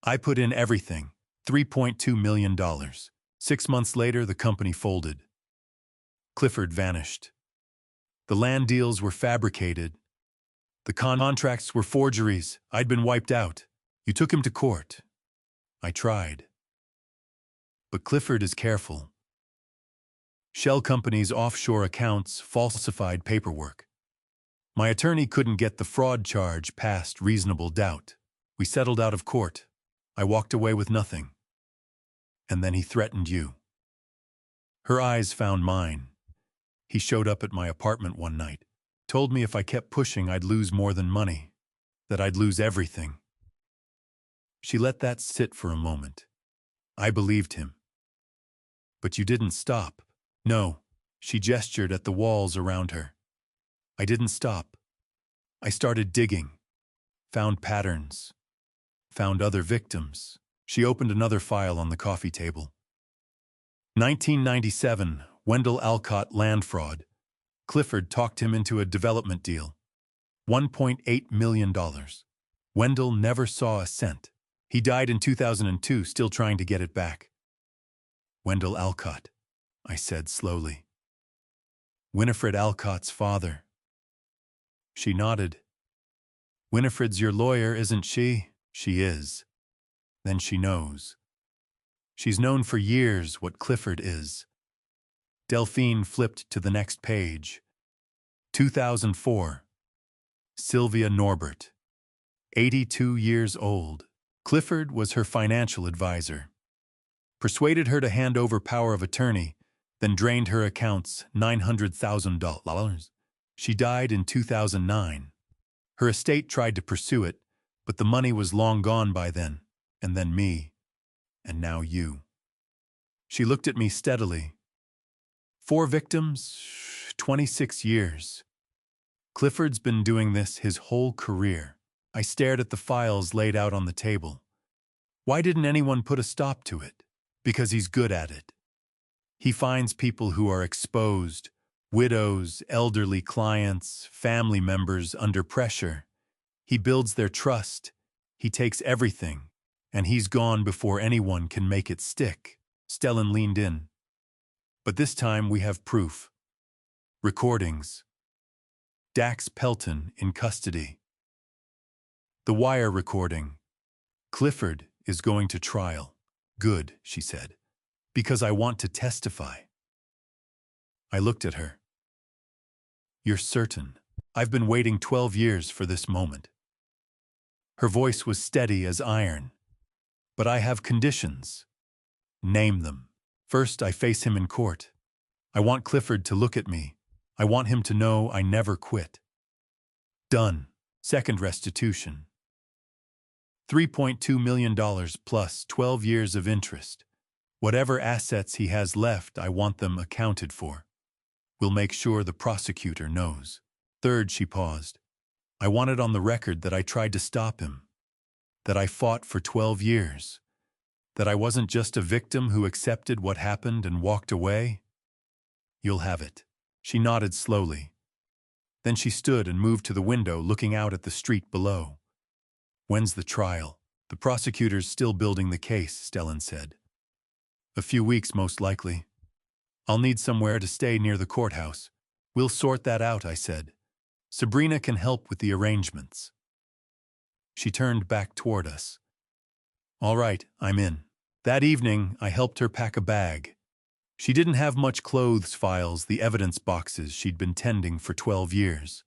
A: I put in everything, $3.2 million. 6 months later, the company folded. Clifford vanished. The land deals were fabricated. The contracts were forgeries. I'd been wiped out. You took him to court. I tried. But Clifford is careful. Shell companies, offshore accounts, falsified paperwork. My attorney couldn't get the fraud charge past reasonable doubt. We settled out of court. I walked away with nothing. And then he threatened you. Her eyes found mine. He showed up at my apartment one night, told me if I kept pushing I'd lose more than money, that I'd lose everything. She let that sit for a moment. I believed him. But you didn't stop. No, she gestured at the walls around her. I didn't stop. I started digging, found patterns, found other victims. She opened another file on the coffee table. 1997, Wendell Alcott land fraud. Clifford talked him into a development deal. $1.8 million. Wendell never saw a cent. He died in 2002, still trying to get it back. Wendell Alcott, I said slowly. Winifred Alcott's father. She nodded. Winifred's your lawyer, isn't she? She is. Then she knows. She's known for years what Clifford is. Delphine flipped to the next page. 2004. Sylvia Norbert. 82 years old. Clifford was her financial advisor. Persuaded her to hand over power of attorney, then drained her accounts $900,000. She died in 2009. Her estate tried to pursue it, but the money was long gone by then, and then me, and now you. She looked at me steadily. 4 victims, 26 years. Clifford's been doing this his whole career. I stared at the files laid out on the table. Why didn't anyone put a stop to it? Because he's good at it. He finds people who are exposed, widows, elderly clients, family members under pressure. He builds their trust. He takes everything, and he's gone before anyone can make it stick. Stellan leaned in. But this time we have proof. Recordings. Dax Pelton in custody. The wire recording. Clifford is going to trial. Good, she said, because I want to testify. I looked at her. You're certain? I've been waiting 12 years for this moment. Her voice was steady as iron. But I have conditions. Name them. First, I face him in court. I want Clifford to look at me. I want him to know I never quit. Done. Second, restitution. $3.2 million plus 12 years of interest. Whatever assets he has left, I want them accounted for. We'll make sure the prosecutor knows. Third, she paused. I want it on the record that I tried to stop him. That I fought for 12 years. That I wasn't just a victim who accepted what happened and walked away. You'll have it. She nodded slowly. Then she stood and moved to the window, looking out at the street below. When's the trial? The prosecutor's still building the case, Stellan said. A few weeks, most likely. I'll need somewhere to stay near the courthouse. We'll sort that out, I said. Sabrina can help with the arrangements. She turned back toward us. All right, I'm in. That evening, I helped her pack a bag. She didn't have much clothes files, the evidence boxes she'd been tending for 12 years.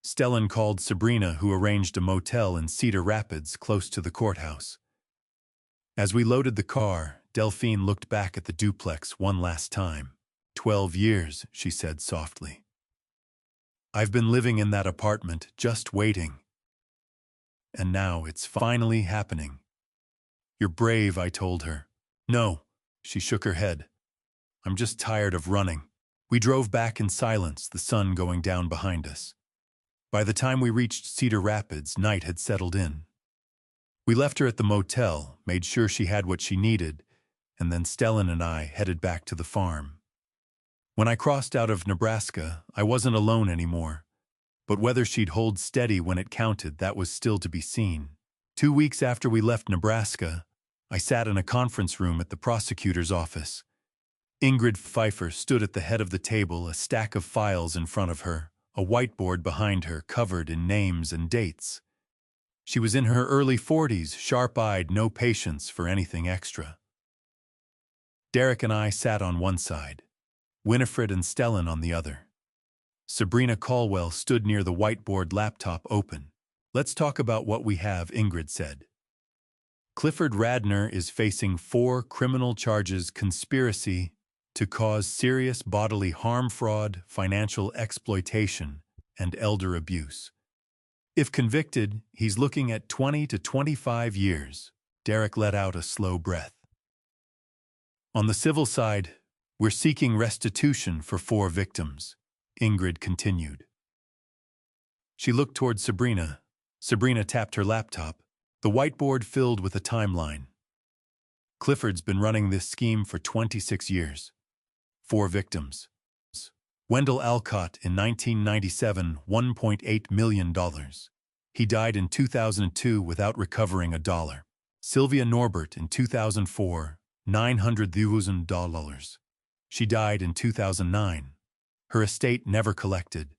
A: Stellan called Sabrina, who arranged a motel in Cedar Rapids close to the courthouse. As we loaded the car, Delphine looked back at the duplex one last time. 12 years, she said softly. I've been living in that apartment, just waiting. And now it's finally happening. You're brave, I told her. No, she shook her head. I'm just tired of running. We drove back in silence, the sun going down behind us. By the time we reached Cedar Rapids, night had settled in. We left her at the motel, made sure she had what she needed, and then Stellan and I headed back to the farm. When I crossed out of Nebraska, I wasn't alone anymore. But whether she'd hold steady when it counted, that was still to be seen. 2 weeks after we left Nebraska, I sat in a conference room at the prosecutor's office. Ingrid Pfeiffer stood at the head of the table, a stack of files in front of her, a whiteboard behind her covered in names and dates. She was in her early 40s, sharp-eyed, no patience for anything extra. Derek and I sat on one side, Winifred and Stellan on the other. Sabrina Caldwell stood near the whiteboard, laptop open. Let's talk about what we have, Ingrid said. Clifford Radner is facing 4 criminal charges: conspiracy to cause serious bodily harm, fraud, financial exploitation, and elder abuse. If convicted, he's looking at 20 to 25 years. Derek let out a slow breath. On the civil side, we're seeking restitution for 4 victims, Ingrid continued. She looked toward Sabrina. Sabrina tapped her laptop, the whiteboard filled with a timeline. Clifford's been running this scheme for 26 years. 4 victims. Wendell Alcott in 1997, $1.8 million. He died in 2002 without recovering a dollar. Sylvia Norbert in 2004, $900,000. She died in 2009. Her estate never collected.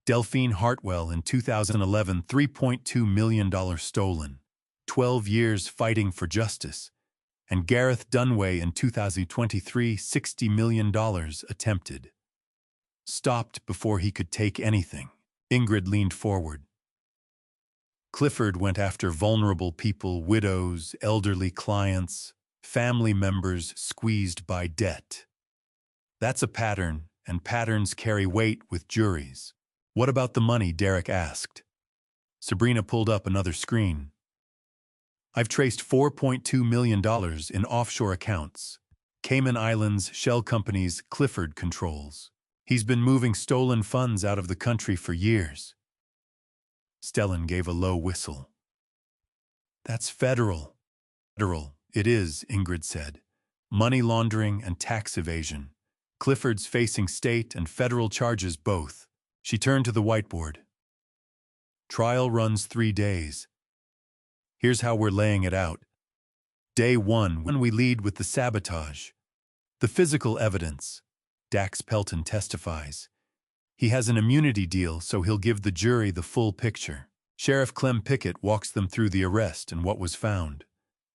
A: Delphine Hartwell in 2011, $3.2 million stolen. 12 years fighting for justice. And Gareth Dunway in 2023, $60 million attempted. Stopped before he could take anything. Ingrid leaned forward. Clifford went after vulnerable people, widows, elderly clients, family members squeezed by debt. That's a pattern, and patterns carry weight with juries. What about the money? Derek asked. Sabrina pulled up another screen. I've traced $4.2 million in offshore accounts. Cayman Islands shell companies Clifford controls. He's been moving stolen funds out of the country for years. Stellan gave a low whistle. That's federal. Federal, it is, Ingrid said. Money laundering and tax evasion. Clifford's facing state and federal charges both. She turned to the whiteboard. Trial runs 3 days. Here's how we're laying it out. Day 1, when we lead with the sabotage. The physical evidence. Dax Pelton testifies. He has an immunity deal, so he'll give the jury the full picture. Sheriff Clem Pickett walks them through the arrest and what was found.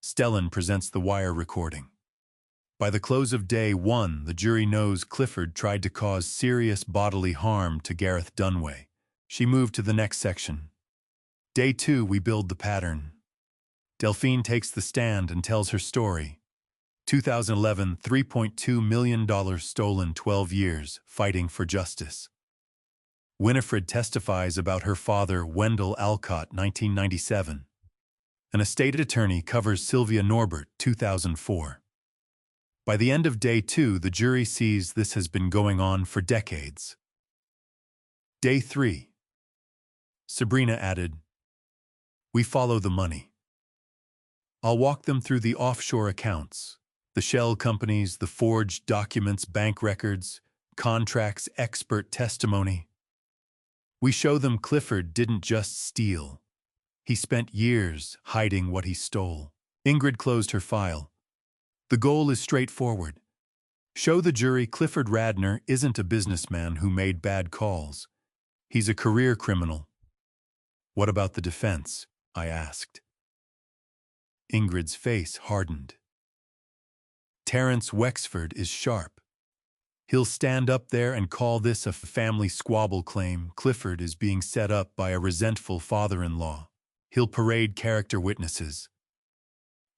A: Stellan presents the wire recording. By the close of day 1, the jury knows Clifford tried to cause serious bodily harm to Gareth Dunway. She moved to the next section. Day 2, we build the pattern. Delphine takes the stand and tells her story. 2011, $3.2 million stolen, 12 years, fighting for justice. Winifred testifies about her father, Wendell Alcott, 1997. An estate attorney covers Sylvia Norbert, 2004. By the end of day 2, the jury sees this has been going on for decades. Day 3. Sabrina added, we follow the money. I'll walk them through the offshore accounts, the shell companies, the forged documents, bank records, contracts, expert testimony. We show them Clifford didn't just steal. He spent years hiding what he stole. Ingrid closed her file. The goal is straightforward. Show the jury Clifford Radner isn't a businessman who made bad calls. He's a career criminal. What about the defense? I asked. Ingrid's face hardened. Terrence Wexford is sharp. He'll stand up there and call this a family squabble claim. Clifford is being set up by a resentful father-in-law. He'll parade character witnesses.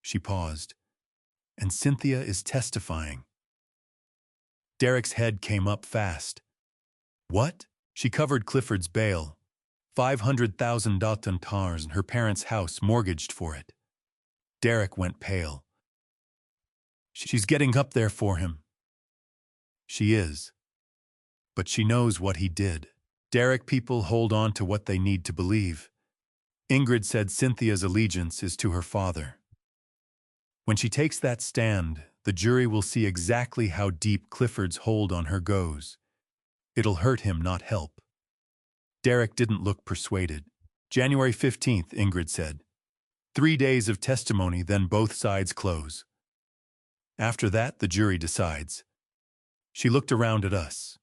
A: She paused. And Cynthia is testifying. Derek's head came up fast. What? She covered Clifford's bail. $500,000 and her parents' house mortgaged for it. Derek went pale. She's getting up there for him. She is. But she knows what he did. Derek, people hold on to what they need to believe. Ingrid said Cynthia's allegiance is to her father. When she takes that stand, the jury will see exactly how deep Clifford's hold on her goes. It'll hurt him, not help. Derek didn't look persuaded. January 15th, Ingrid said. 3 days of testimony, then both sides close. After that, the jury decides. She looked around at us.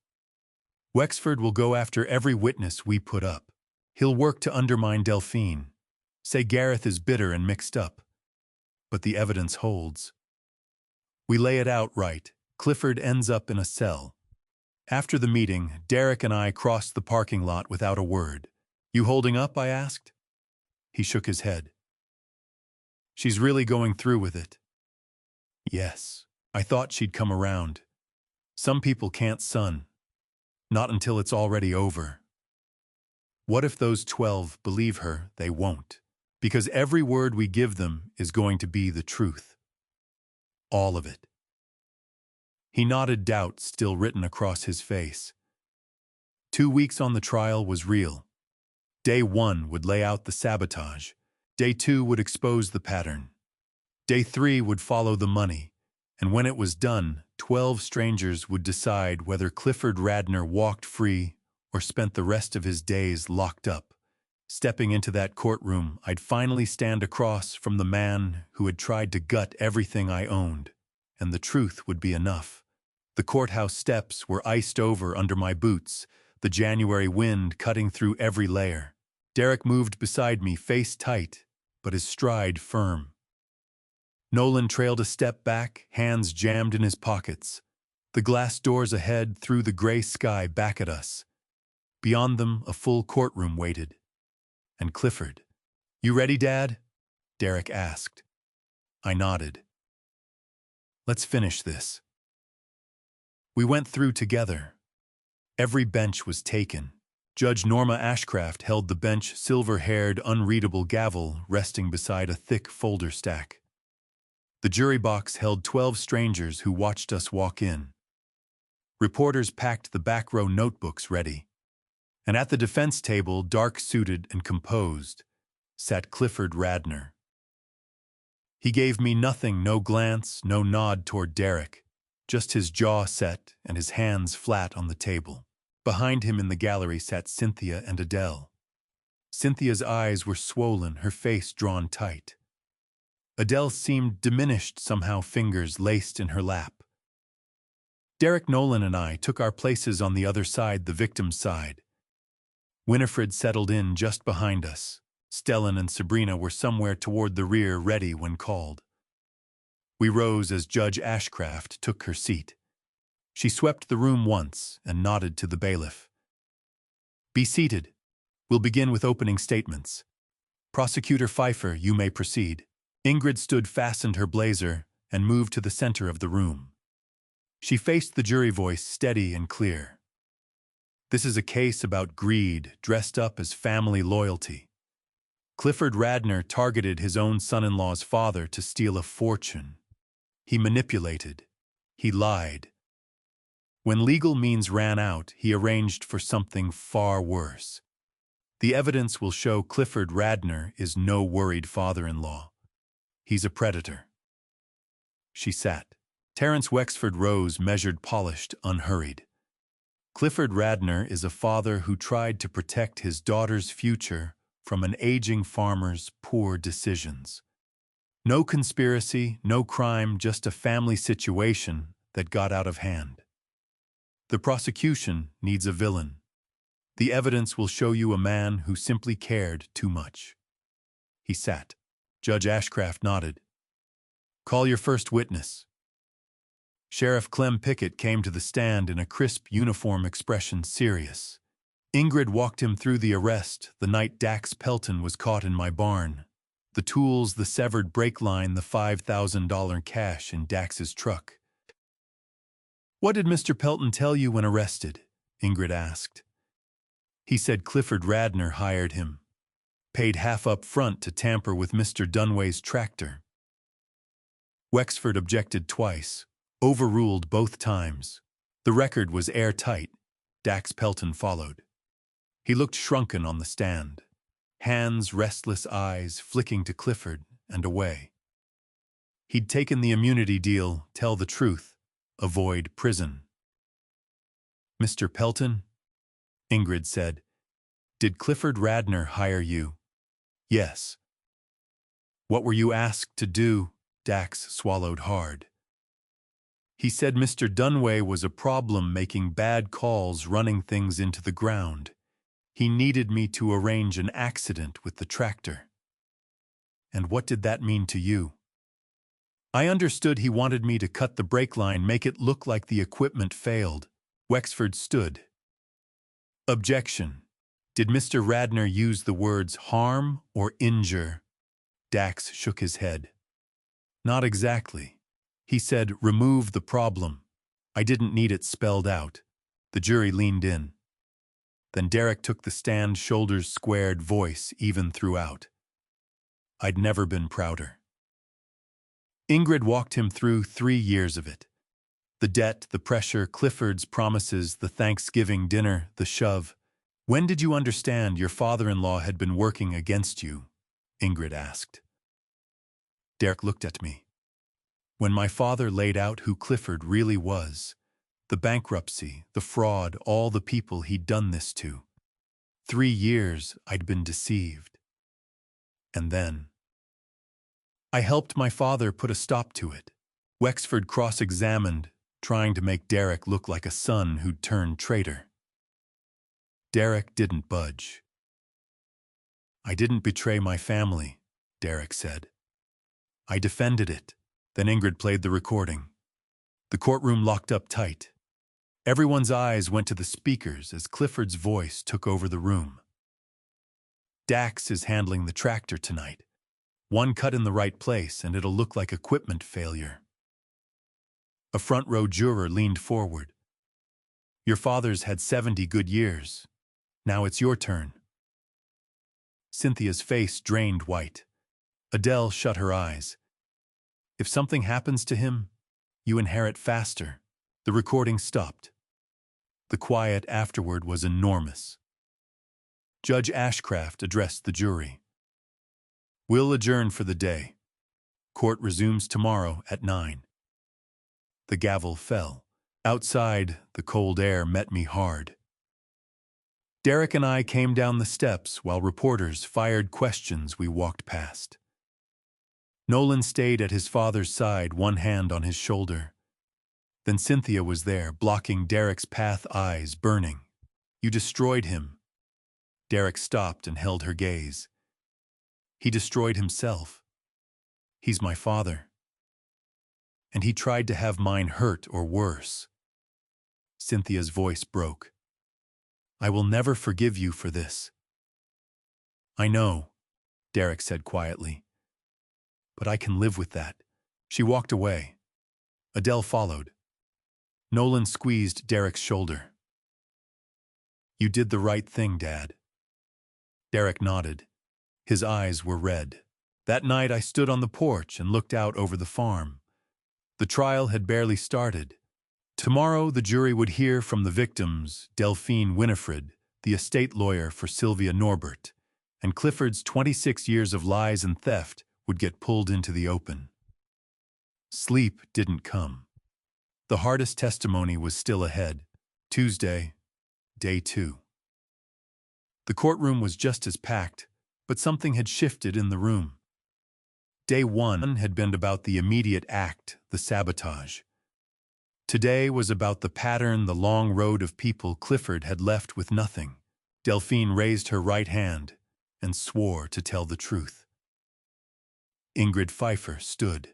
A: Wexford will go after every witness we put up. He'll work to undermine Delphine, say Gareth is bitter and mixed up. But the evidence holds. We lay it out right. Clifford ends up in a cell. After the meeting, Derek and I crossed the parking lot without a word. You holding up? I asked. He shook his head. She's really going through with it. Yes, I thought she'd come around. Some people can't, son. Not until it's already over. What if those 12 believe her? They won't. Because every word we give them is going to be the truth. All of it. He nodded, doubt still written across his face. 2 weeks on the trial was real. Day 1 would lay out the sabotage. Day 2 would expose the pattern. Day 3 would follow the money. And when it was done, 12 strangers would decide whether Clifford Radnor walked free or spent the rest of his days locked up. Stepping into that courtroom, I'd finally stand across from the man who had tried to gut everything I owned, and the truth would be enough. The courthouse steps were iced over under my boots, the January wind cutting through every layer. Derek moved beside me, face tight, but his stride firm. Nolan trailed a step back, hands jammed in his pockets. The glass doors ahead threw the gray sky back at us. Beyond them, a full courtroom waited. And Clifford. You ready, Dad? Derek asked. I nodded. Let's finish this. We went through together. Every bench was taken. Judge Norma Ashcraft held the bench, silver-haired, unreadable gavel resting beside a thick folder stack. The jury box held 12 strangers who watched us walk in. Reporters packed the back row notebooks ready. And at the defense table, dark-suited and composed, sat Clifford Radnor. He gave me nothing, no glance, no nod toward Derek, just his jaw set and his hands flat on the table. Behind him in the gallery sat Cynthia and Adele. Cynthia's eyes were swollen, her face drawn tight. Adele seemed diminished somehow, fingers laced in her lap. Derek, Nolan, and I took our places on the other side, the victim's side. Winifred settled in just behind us. Stellan and Sabrina were somewhere toward the rear, ready when called. We rose as Judge Ashcraft took her seat. She swept the room once and nodded to the bailiff. Be seated. We'll begin with opening statements. Prosecutor Pfeiffer, you may proceed. Ingrid stood, fastened her blazer, and moved to the center of the room. She faced the jury, voice steady and clear. This is a case about greed dressed up as family loyalty. Clifford Radnor targeted his own son-in-law's father to steal a fortune. He manipulated. He lied. When legal means ran out, he arranged for something far worse. The evidence will show Clifford Radnor is no worried father-in-law. He's a predator. She sat. Terence Wexford rose, measured, polished, unhurried. Clifford Radnor is a father who tried to protect his daughter's future from an aging farmer's poor decisions. No conspiracy, no crime, just a family situation that got out of hand. The prosecution needs a villain. The evidence will show you a man who simply cared too much. He sat. Judge Ashcraft nodded. Call your first witness. Sheriff Clem Pickett came to the stand in a crisp uniform expression, serious. Ingrid walked him through the arrest the night Dax Pelton was caught in my barn. The tools, the severed brake line, the $5,000 cash in Dax's truck. What did Mr. Pelton tell you when arrested? Ingrid asked. He said Clifford Radnor hired him, paid half up front to tamper with Mr. Dunway's tractor. Wexford objected twice, overruled both times. The record was airtight. Dax Pelton followed. He looked shrunken on the stand, hands, restless eyes flicking to Clifford and away. He'd taken the immunity deal, tell the truth, avoid prison. Mr. Pelton, Ingrid said, did Clifford Radnor hire you? Yes. What were you asked to do? Dax swallowed hard. He said Mr. Dunway was a problem making bad calls, running things into the ground. He needed me to arrange an accident with the tractor. And what did that mean to you? I understood he wanted me to cut the brake line, make it look like the equipment failed. Wexford stood. Objection. Did Mr. Radnor use the words harm or injure? Dax shook his head. Not exactly. He said, remove the problem. I didn't need it spelled out. The jury leaned in. Then Derek took the stand, shoulders squared, voice even throughout. I'd never been prouder. Ingrid walked him through 3 years of it. The debt, the pressure, Clifford's promises, the Thanksgiving dinner, the shove. When did you understand your father-in-law had been working against you? Ingrid asked. Derek looked at me. When my father laid out who Clifford really was, the bankruptcy, the fraud, all the people he'd done this to. 3 years I'd been deceived. And then I helped my father put a stop to it. Wexford cross-examined, trying to make Derek look like a son who'd turned traitor. Derek didn't budge. I didn't betray my family, Derek said. I defended it. Then Ingrid played the recording. The courtroom locked up tight. Everyone's eyes went to the speakers as Clifford's voice took over the room. Dax is handling the tractor tonight. One cut in the right place and it'll look like equipment failure. A front row juror leaned forward. Your father's had 70 good years. Now it's your turn. Cynthia's face drained white. Adele shut her eyes. If something happens to him, you inherit faster. The recording stopped. The quiet afterward was enormous. Judge Ashcraft addressed the jury. We'll adjourn for the day. Court resumes tomorrow at 9. The gavel fell. Outside, the cold air met me hard. Derek and I came down the steps while reporters fired questions we walked past. Nolan stayed at his father's side, one hand on his shoulder. Then Cynthia was there, blocking Derek's path, eyes burning. You destroyed him. Derek stopped and held her gaze. He destroyed himself. He's my father. And he tried to have mine hurt or worse. Cynthia's voice broke. I will never forgive you for this. I know, Derek said quietly. But I can live with that. She walked away. Adele followed. Nolan squeezed Derek's shoulder. You did the right thing, Dad. Derek nodded. His eyes were red. That night I stood on the porch and looked out over the farm. The trial had barely started. Tomorrow the jury would hear from the victims, Delphine Winifred, the estate lawyer for Sylvia Norbert, and Clifford's 26 years of lies and theft would get pulled into the open. Sleep didn't come. The hardest testimony was still ahead. Tuesday, day 2. The courtroom was just as packed, but something had shifted in the room. Day 1 had been about the immediate act, the sabotage. Today was about the pattern, the long road of people Clifford had left with nothing. Delphine raised her right hand and swore to tell the truth. Ingrid Pfeiffer stood.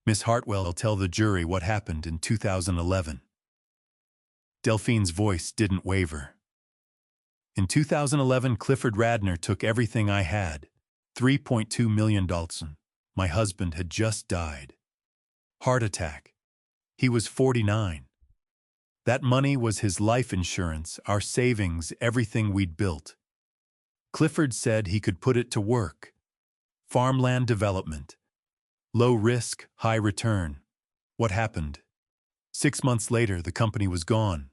A: Miss Hartwell, tell the jury what happened in 2011. Delphine's voice didn't waver. In 2011, Clifford Radnor took everything I had, $3.2 million. My husband had just died. Heart attack. He was 49. That money was his life insurance, our savings, everything we'd built. Clifford said he could put it to work. Farmland development. Low risk, high return. What happened? 6 months later, the company was gone.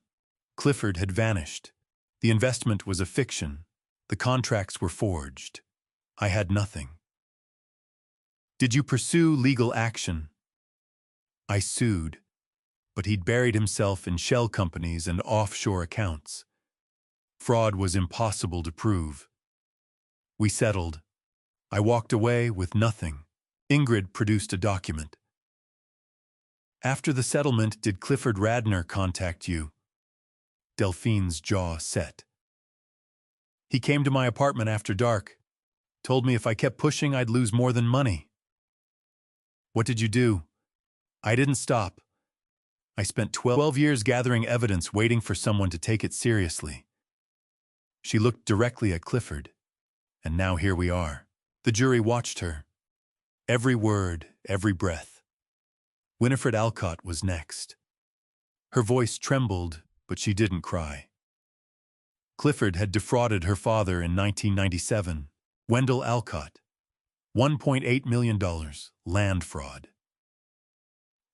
A: Clifford had vanished. The investment was a fiction. The contracts were forged. I had nothing. Did you pursue legal action? I sued, but he'd buried himself in shell companies and offshore accounts. Fraud was impossible to prove. We settled. I walked away with nothing. Ingrid produced a document. After the settlement, did Clifford Radner contact you? Delphine's jaw set. He came to my apartment after dark, told me if I kept pushing I'd lose more than money. What did you do? I didn't stop. I spent 12 years gathering evidence, waiting for someone to take it seriously. She looked directly at Clifford, and now here we are. The jury watched her. Every word, every breath. Winifred Alcott was next. Her voice trembled, but she didn't cry. Clifford had defrauded her father in 1997, Wendell Alcott. $1.8 million, land fraud.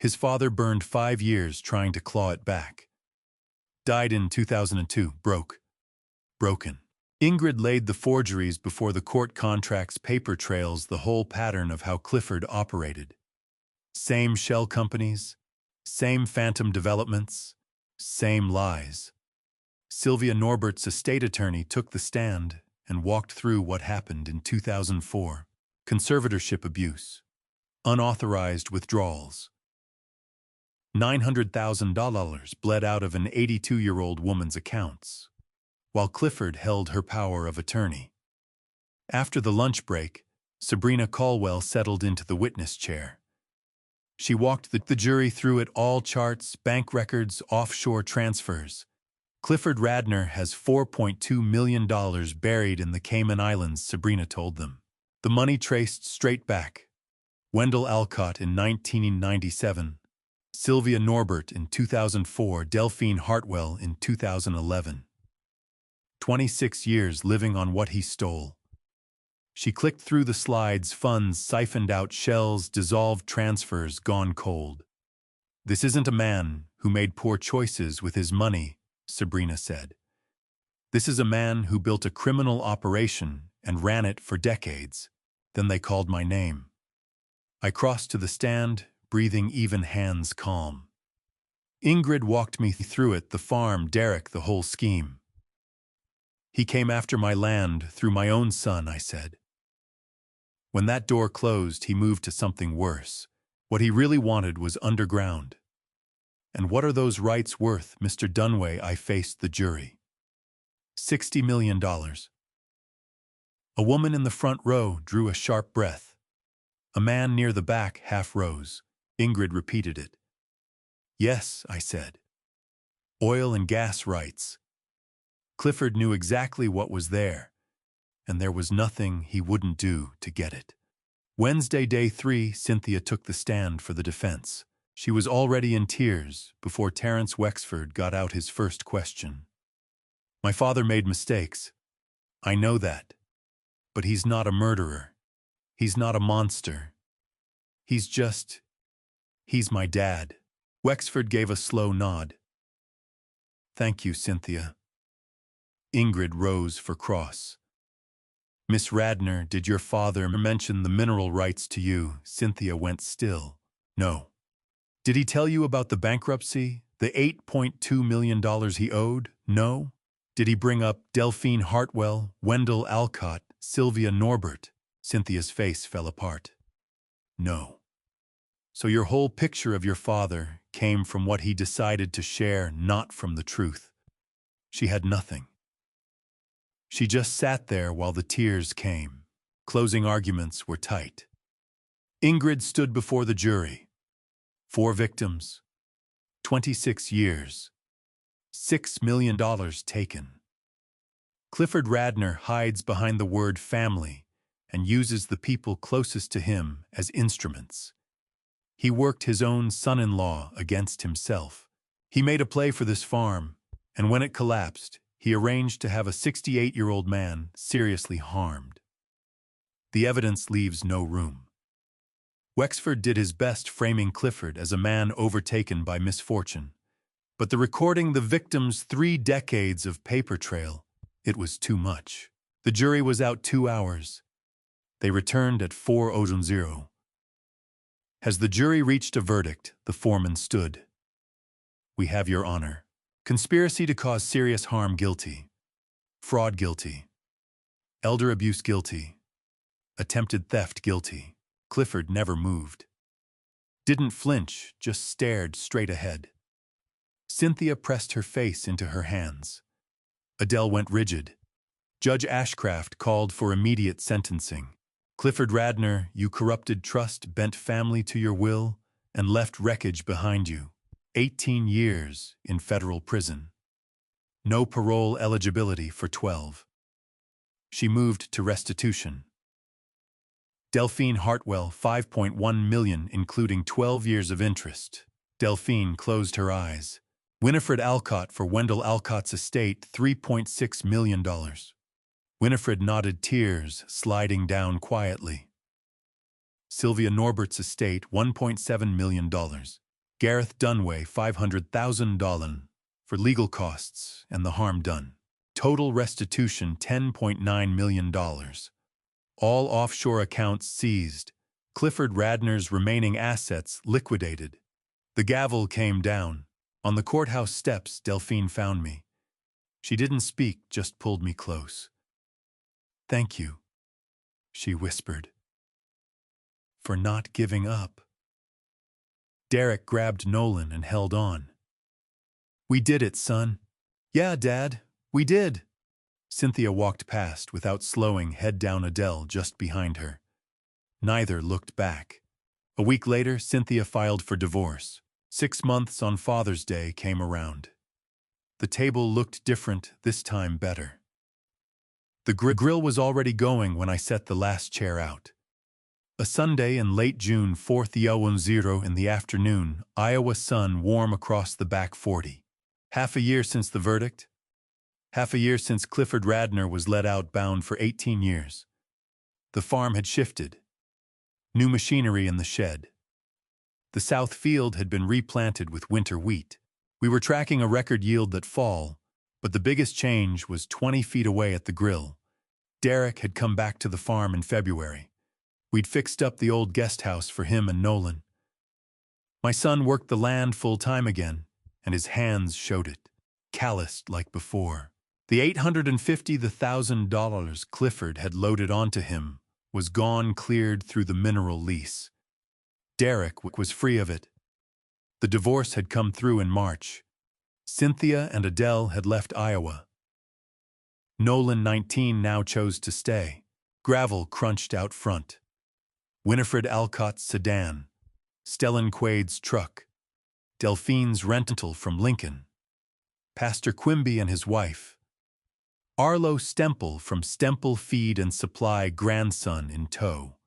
A: His father burned 5 years trying to claw it back. Died in 2002, broken. Ingrid laid the forgeries before the court. Contracts, paper trails, the whole pattern of how Clifford operated. Same shell companies, same phantom developments, same lies. Sylvia Norbert's estate attorney took the stand and walked through what happened in 2004. Conservatorship abuse. Unauthorized withdrawals. $900,000 bled out of an 82-year-old woman's accounts, while Clifford held her power of attorney. After the lunch break, Sabrina Caldwell settled into the witness chair. She walked the jury through it all: charts, bank records, offshore transfers. Clifford Radner has $4.2 million buried in the Cayman Islands, Sabrina told them. The money traced straight back. Wendell Alcott in 1997, Sylvia Norbert in 2004, Delphine Hartwell in 2011. 26 years living on what he stole. She clicked through the slides: funds siphoned out, shells dissolved, transfers gone cold. This isn't a man who made poor choices with his money, Sabrina said. This is a man who built a criminal operation and ran it for decades. Then they called my name. I crossed to the stand, breathing even, hands calm. Ingrid walked me through it: the farm, Derek, the whole scheme. He came after my land through my own son, I said. When that door closed, he moved to something worse. What he really wanted was underground. And what are those rights worth, Mr. Dunway? I faced the jury. $60 million. A woman in the front row drew a sharp breath. A man near the back half rose. Ingrid repeated it. Yes, I said. Oil and gas rights. Clifford knew exactly what was there, and there was nothing he wouldn't do to get it. Wednesday, day 3, Cynthia took the stand for the defense. She was already in tears before Terence Wexford got out his first question. My father made mistakes. I know that. But he's not a murderer. He's not a monster. He's my dad. Wexford gave a slow nod. Thank you, Cynthia. Ingrid rose for cross. Miss Radner, did your father mention the mineral rights to you? Cynthia went still. No. Did he tell you about the bankruptcy, the $8.2 million he owed? No. Did he bring up Delphine Hartwell, Wendell Alcott, Sylvia Norbert? Cynthia's face fell apart. No. So your whole picture of your father came from what he decided to share, not from the truth. She had nothing. She just sat there while the tears came. Closing arguments were tight. Ingrid stood before the jury. 4 victims, 26 years, $6 million taken. Clifford Radner hides behind the word family and uses the people closest to him as instruments. He worked his own son-in-law against himself. He made a play for this farm, and when it collapsed, he arranged to have a 68-year-old man seriously harmed. The evidence leaves no room. Wexford did his best framing Clifford as a man overtaken by misfortune, but the recording the victim's 3 decades of paper trail, it was too much. The jury was out 2 hours. They returned at 4:00. As the jury reached a verdict, the foreman stood. "We have your honor. Conspiracy to cause serious harm guilty. Fraud guilty. Elder abuse guilty. Attempted theft guilty." Clifford never moved. Didn't flinch, just stared straight ahead. Cynthia pressed her face into her hands. Adele went rigid. Judge Ashcraft called for immediate sentencing. "Clifford Radner, you corrupted trust, bent family to your will, and left wreckage behind you. 18 years in federal prison. No parole eligibility for 12. She moved to restitution. Delphine Hartwell, $5.1 million, including 12 years of interest. Delphine closed her eyes. Winifred Alcott for Wendell Alcott's estate, $3.6 million. Winifred nodded, tears sliding down quietly. Sylvia Norbert's estate, $1.7 million. Gareth Dunway, $500,000 for legal costs and the harm done. Total restitution, $10.9 million. All offshore accounts seized. Clifford Radner's remaining assets liquidated. The gavel came down. On the courthouse steps, Delphine found me. She didn't speak, just pulled me close. "Thank you," she whispered, "for not giving up." Derek grabbed Nolan and held on. "We did it, son." "Yeah, Dad, we did." Cynthia walked past without slowing, head down, Adele just behind her. Neither looked back. A week later, Cynthia filed for divorce. 6 months on Father's Day came around. The table looked different, this time better. The grill was already going when I set the last chair out. A Sunday in late June, 4:00 in the afternoon, Iowa sun warm across the back 40. Half a year since the verdict. Half a year since Clifford Radner was let out, bound for 18 years. The farm had shifted. New machinery in the shed. The south field had been replanted with winter wheat. We were tracking a record yield that fall, but the biggest change was 20 feet away at the grill. Derek had come back to the farm in February. We'd fixed up the old guest house for him and Nolan. My son worked the land full-time again, and his hands showed it, calloused like before. The $850,000 Clifford had loaded onto him was gone, cleared through the mineral lease. Derek was free of it. The divorce had come through in March. Cynthia and Adele had left Iowa. Nolan, 19, now chose to stay. Gravel crunched out front. Winifred Alcott's sedan. Stellan Quade's truck. Delphine's rental from Lincoln. Pastor Quimby and his wife. Arlo Stemple from Stemple Feed and Supply, grandson in tow.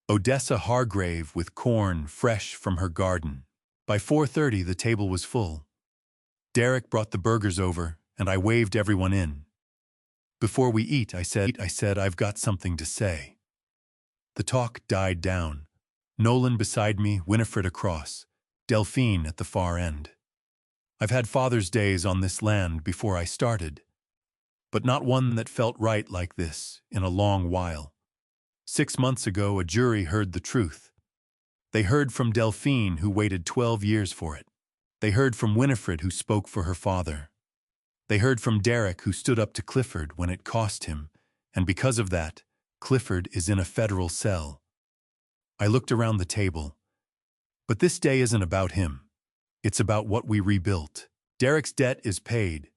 A: Odessa Hargrave with corn fresh from her garden. By 4:30 the table was full. Derek brought the burgers over, and I waved everyone in. "Before we eat," I said, "I've got something to say." The talk died down. Nolan beside me, Winifred across, Delphine at the far end. I've had Father's Days on this land before I started, but not one that felt right like this in a long while. 6 months ago, a jury heard the truth. They heard from Delphine, who waited 12 years for it. They heard from Winifred, who spoke for her father. They heard from Derek, who stood up to Clifford when it cost him, and because of that, Clifford is in a federal cell. I looked around the table. But this day isn't about him. It's about what we rebuilt. Derek's debt is paid.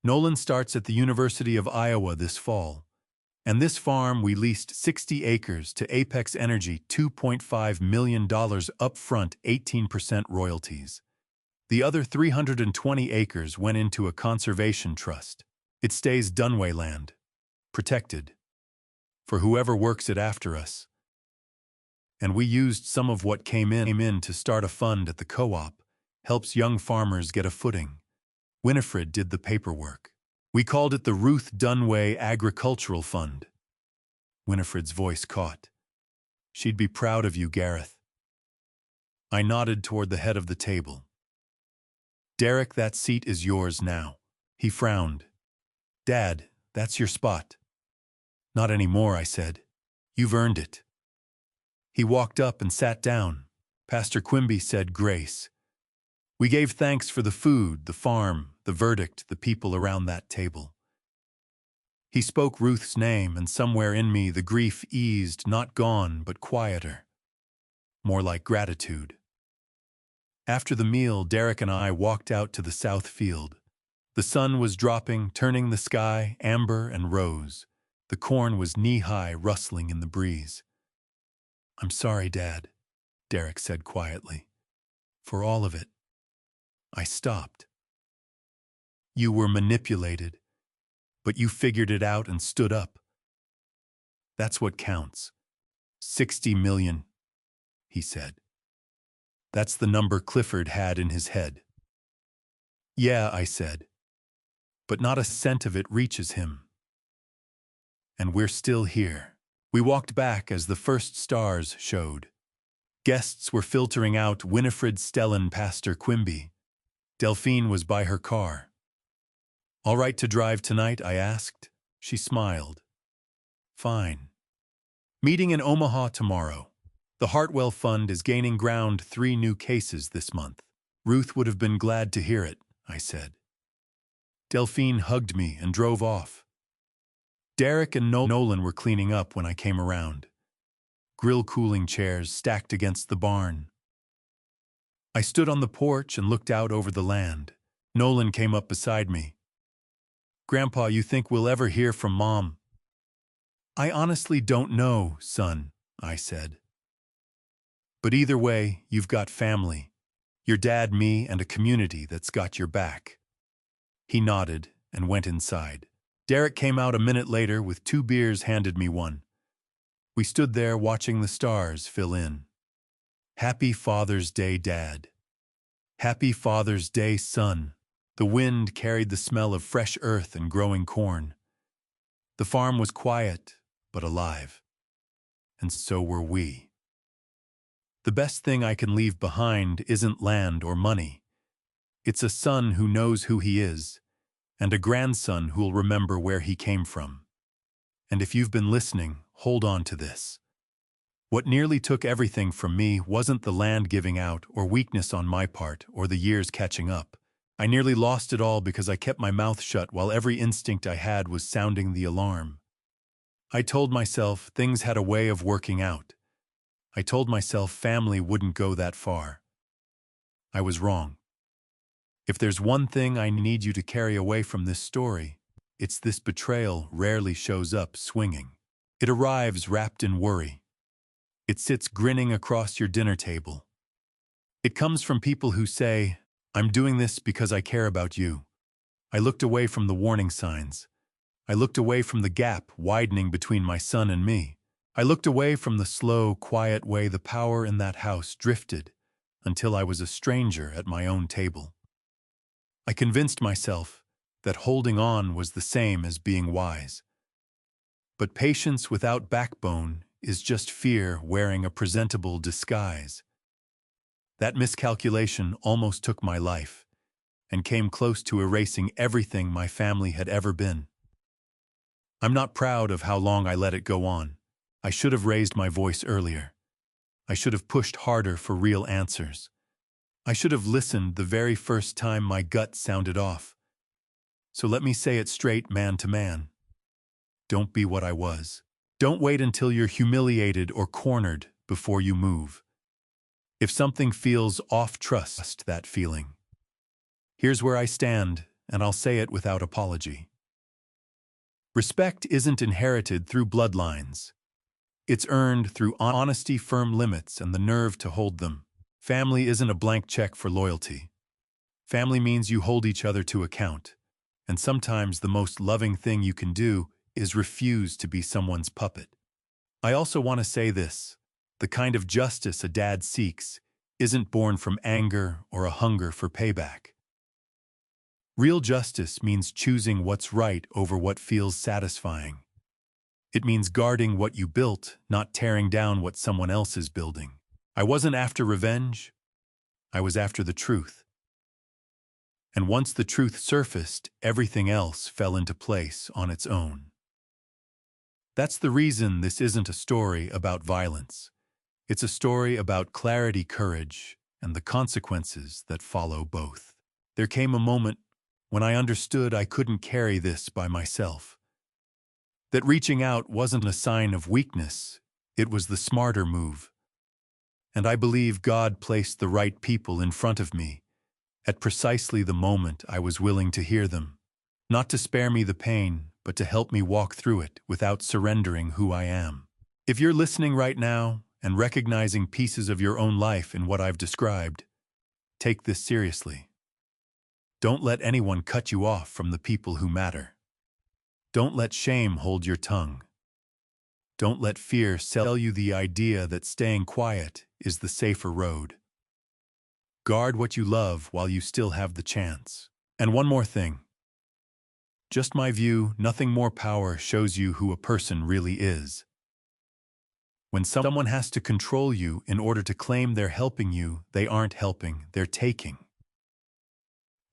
A: Nolan starts at the University of Iowa this fall. And this farm, we leased 60 acres to Apex Energy, $2.5 million upfront, 18% royalties. The other 320 acres went into a conservation trust. It stays Dunway land, protected, for whoever works it after us. And we used some of what came in to start a fund at the co-op, helps young farmers get a footing. Winifred did the paperwork. We called it the Ruth Dunway Agricultural Fund. Winifred's voice caught. She'd be proud of you, Gareth. I nodded toward the head of the table. Derek, that seat is yours now. He frowned. Dad, that's your spot. Not anymore, I said. You've earned it. He walked up and sat down. Pastor Quimby said grace. We gave thanks for the food, the farm, the verdict, the people around that table. He spoke Ruth's name, and somewhere in me the grief eased, not gone, but quieter. More like gratitude. After the meal, Derek and I walked out to the south field. The sun was dropping, turning the sky amber and rose. The corn was knee-high, rustling in the breeze. I'm sorry, Dad, Derek said quietly. For all of it. I stopped. You were manipulated, but you figured it out and stood up. That's what counts. 60 million, he said. That's the number Clifford had in his head. Yeah, I said. But not a cent of it reaches him. And we're still here. We walked back as the first stars showed. Guests were filtering out, Winifred, Stellan, Pastor Quimby. Delphine was by her car. All right to drive tonight, I asked. She smiled. Fine. Meeting in Omaha tomorrow. The Hartwell Fund is gaining ground, 3 new cases this month. Ruth would have been glad to hear it, I said. Delphine hugged me and drove off. Derek and Nolan were cleaning up when I came around. Grill cooling chairs stacked against the barn. I stood on the porch and looked out over the land. Nolan came up beside me. Grandpa, you think we'll ever hear from Mom? I honestly don't know, son, I said. But either way, you've got family. Your dad, me, and a community that's got your back. He nodded and went inside. Derek came out a minute later with 2 beers, handed me one. We stood there watching the stars fill in. Happy Father's Day, Dad. Happy Father's Day, son. The wind carried the smell of fresh earth and growing corn. The farm was quiet, but alive. And so were we. The best thing I can leave behind isn't land or money. It's a son who knows who he is, and a grandson who'll remember where he came from. And if you've been listening, hold on to this. What nearly took everything from me wasn't the land giving out or weakness on my part or the years catching up. I nearly lost it all because I kept my mouth shut while every instinct I had was sounding the alarm. I told myself things had a way of working out. I told myself family wouldn't go that far. I was wrong. If there's one thing I need you to carry away from this story, it's this: betrayal rarely shows up swinging. It arrives wrapped in worry. It sits grinning across your dinner table. It comes from people who say, I'm doing this because I care about you. I looked away from the warning signs. I looked away from the gap widening between my son and me. I looked away from the slow, quiet way the power in that house drifted until I was a stranger at my own table. I convinced myself that holding on was the same as being wise. But patience without backbone is just fear wearing a presentable disguise. That miscalculation almost took my life and came close to erasing everything my family had ever been. I'm not proud of how long I let it go on. I should have raised my voice earlier. I should have pushed harder for real answers. I should have listened the very first time my gut sounded off. So let me say it straight, man to man. Don't be what I was. Don't wait until you're humiliated or cornered before you move. If something feels off, trust that feeling. Here's where I stand, and I'll say it without apology. Respect isn't inherited through bloodlines. It's earned through honesty, firm limits, and the nerve to hold them. Family isn't a blank check for loyalty. Family means you hold each other to account. And sometimes the most loving thing you can do is refuse to be someone's puppet. I also want to say this: the kind of justice a dad seeks isn't born from anger or a hunger for payback. Real justice means choosing what's right over what feels satisfying. It means guarding what you built, not tearing down what someone else is building. I wasn't after revenge, I was after the truth. And once the truth surfaced, everything else fell into place on its own. That's the reason this isn't a story about violence. It's a story about clarity, courage, and the consequences that follow both. There came a moment when I understood I couldn't carry this by myself. That reaching out wasn't a sign of weakness, it was the smarter move. And I believe God placed the right people in front of me at precisely the moment I was willing to hear them, not to spare me the pain, but to help me walk through it without surrendering who I am. If you're listening right now and recognizing pieces of your own life in what I've described, take this seriously. Don't let anyone cut you off from the people who matter. Don't let shame hold your tongue. Don't let fear sell you the idea that staying quiet is the safer road. Guard what you love while you still have the chance. And one more thing. Just my view, nothing more power shows you who a person really is. When someone has to control you in order to claim they're helping you, they aren't helping, they're taking.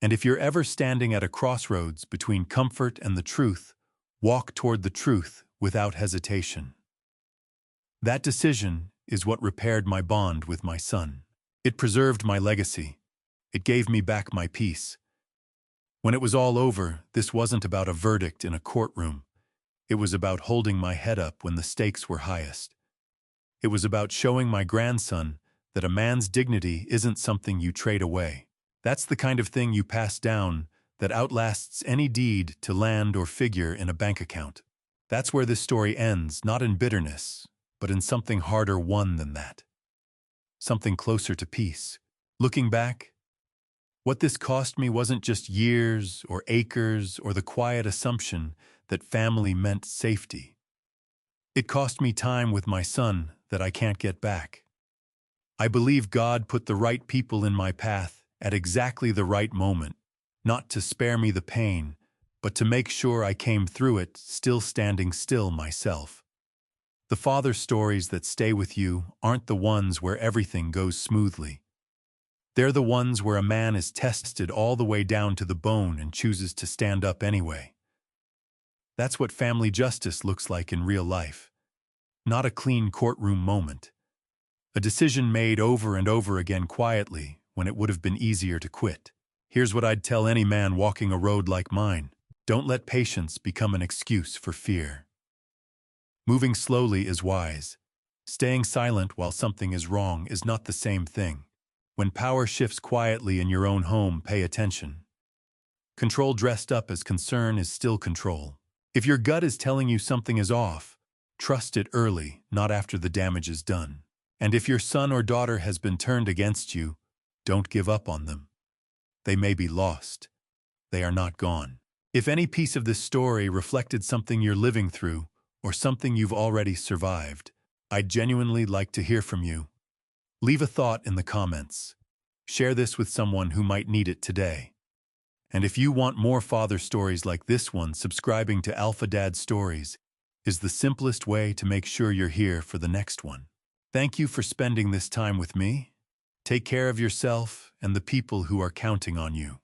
A: And if you're ever standing at a crossroads between comfort and the truth, walk toward the truth without hesitation. That decision is what repaired my bond with my son. It preserved my legacy. It gave me back my peace. When it was all over, this wasn't about a verdict in a courtroom. It was about holding my head up when the stakes were highest. It was about showing my grandson that a man's dignity isn't something you trade away. That's the kind of thing you pass down that outlasts any deed to land or figure in a bank account. That's where this story ends, not in bitterness, but in something harder won than that. Something closer to peace. Looking back, what this cost me wasn't just years or acres or the quiet assumption that family meant safety. It cost me time with my son that I can't get back. I believe God put the right people in my path at exactly the right moment, not to spare me the pain, but to make sure I came through it still standing still myself. The father stories that stay with you aren't the ones where everything goes smoothly. They're the ones where a man is tested all the way down to the bone and chooses to stand up anyway. That's what family justice looks like in real life. Not a clean courtroom moment. A decision made over and over again quietly when it would have been easier to quit. Here's what I'd tell any man walking a road like mine. Don't let patience become an excuse for fear. Moving slowly is wise. Staying silent while something is wrong is not the same thing. When power shifts quietly in your own home, pay attention. Control dressed up as concern is still control. If your gut is telling you something is off, trust it early, not after the damage is done. And if your son or daughter has been turned against you, don't give up on them. They may be lost. They are not gone. If any piece of this story reflected something you're living through, or something you've already survived, I'd genuinely like to hear from you. Leave a thought in the comments. Share this with someone who might need it today. And if you want more father stories like this one, subscribing to Alpha Dad Stories is the simplest way to make sure you're here for the next one. Thank you for spending this time with me. Take care of yourself and the people who are counting on you.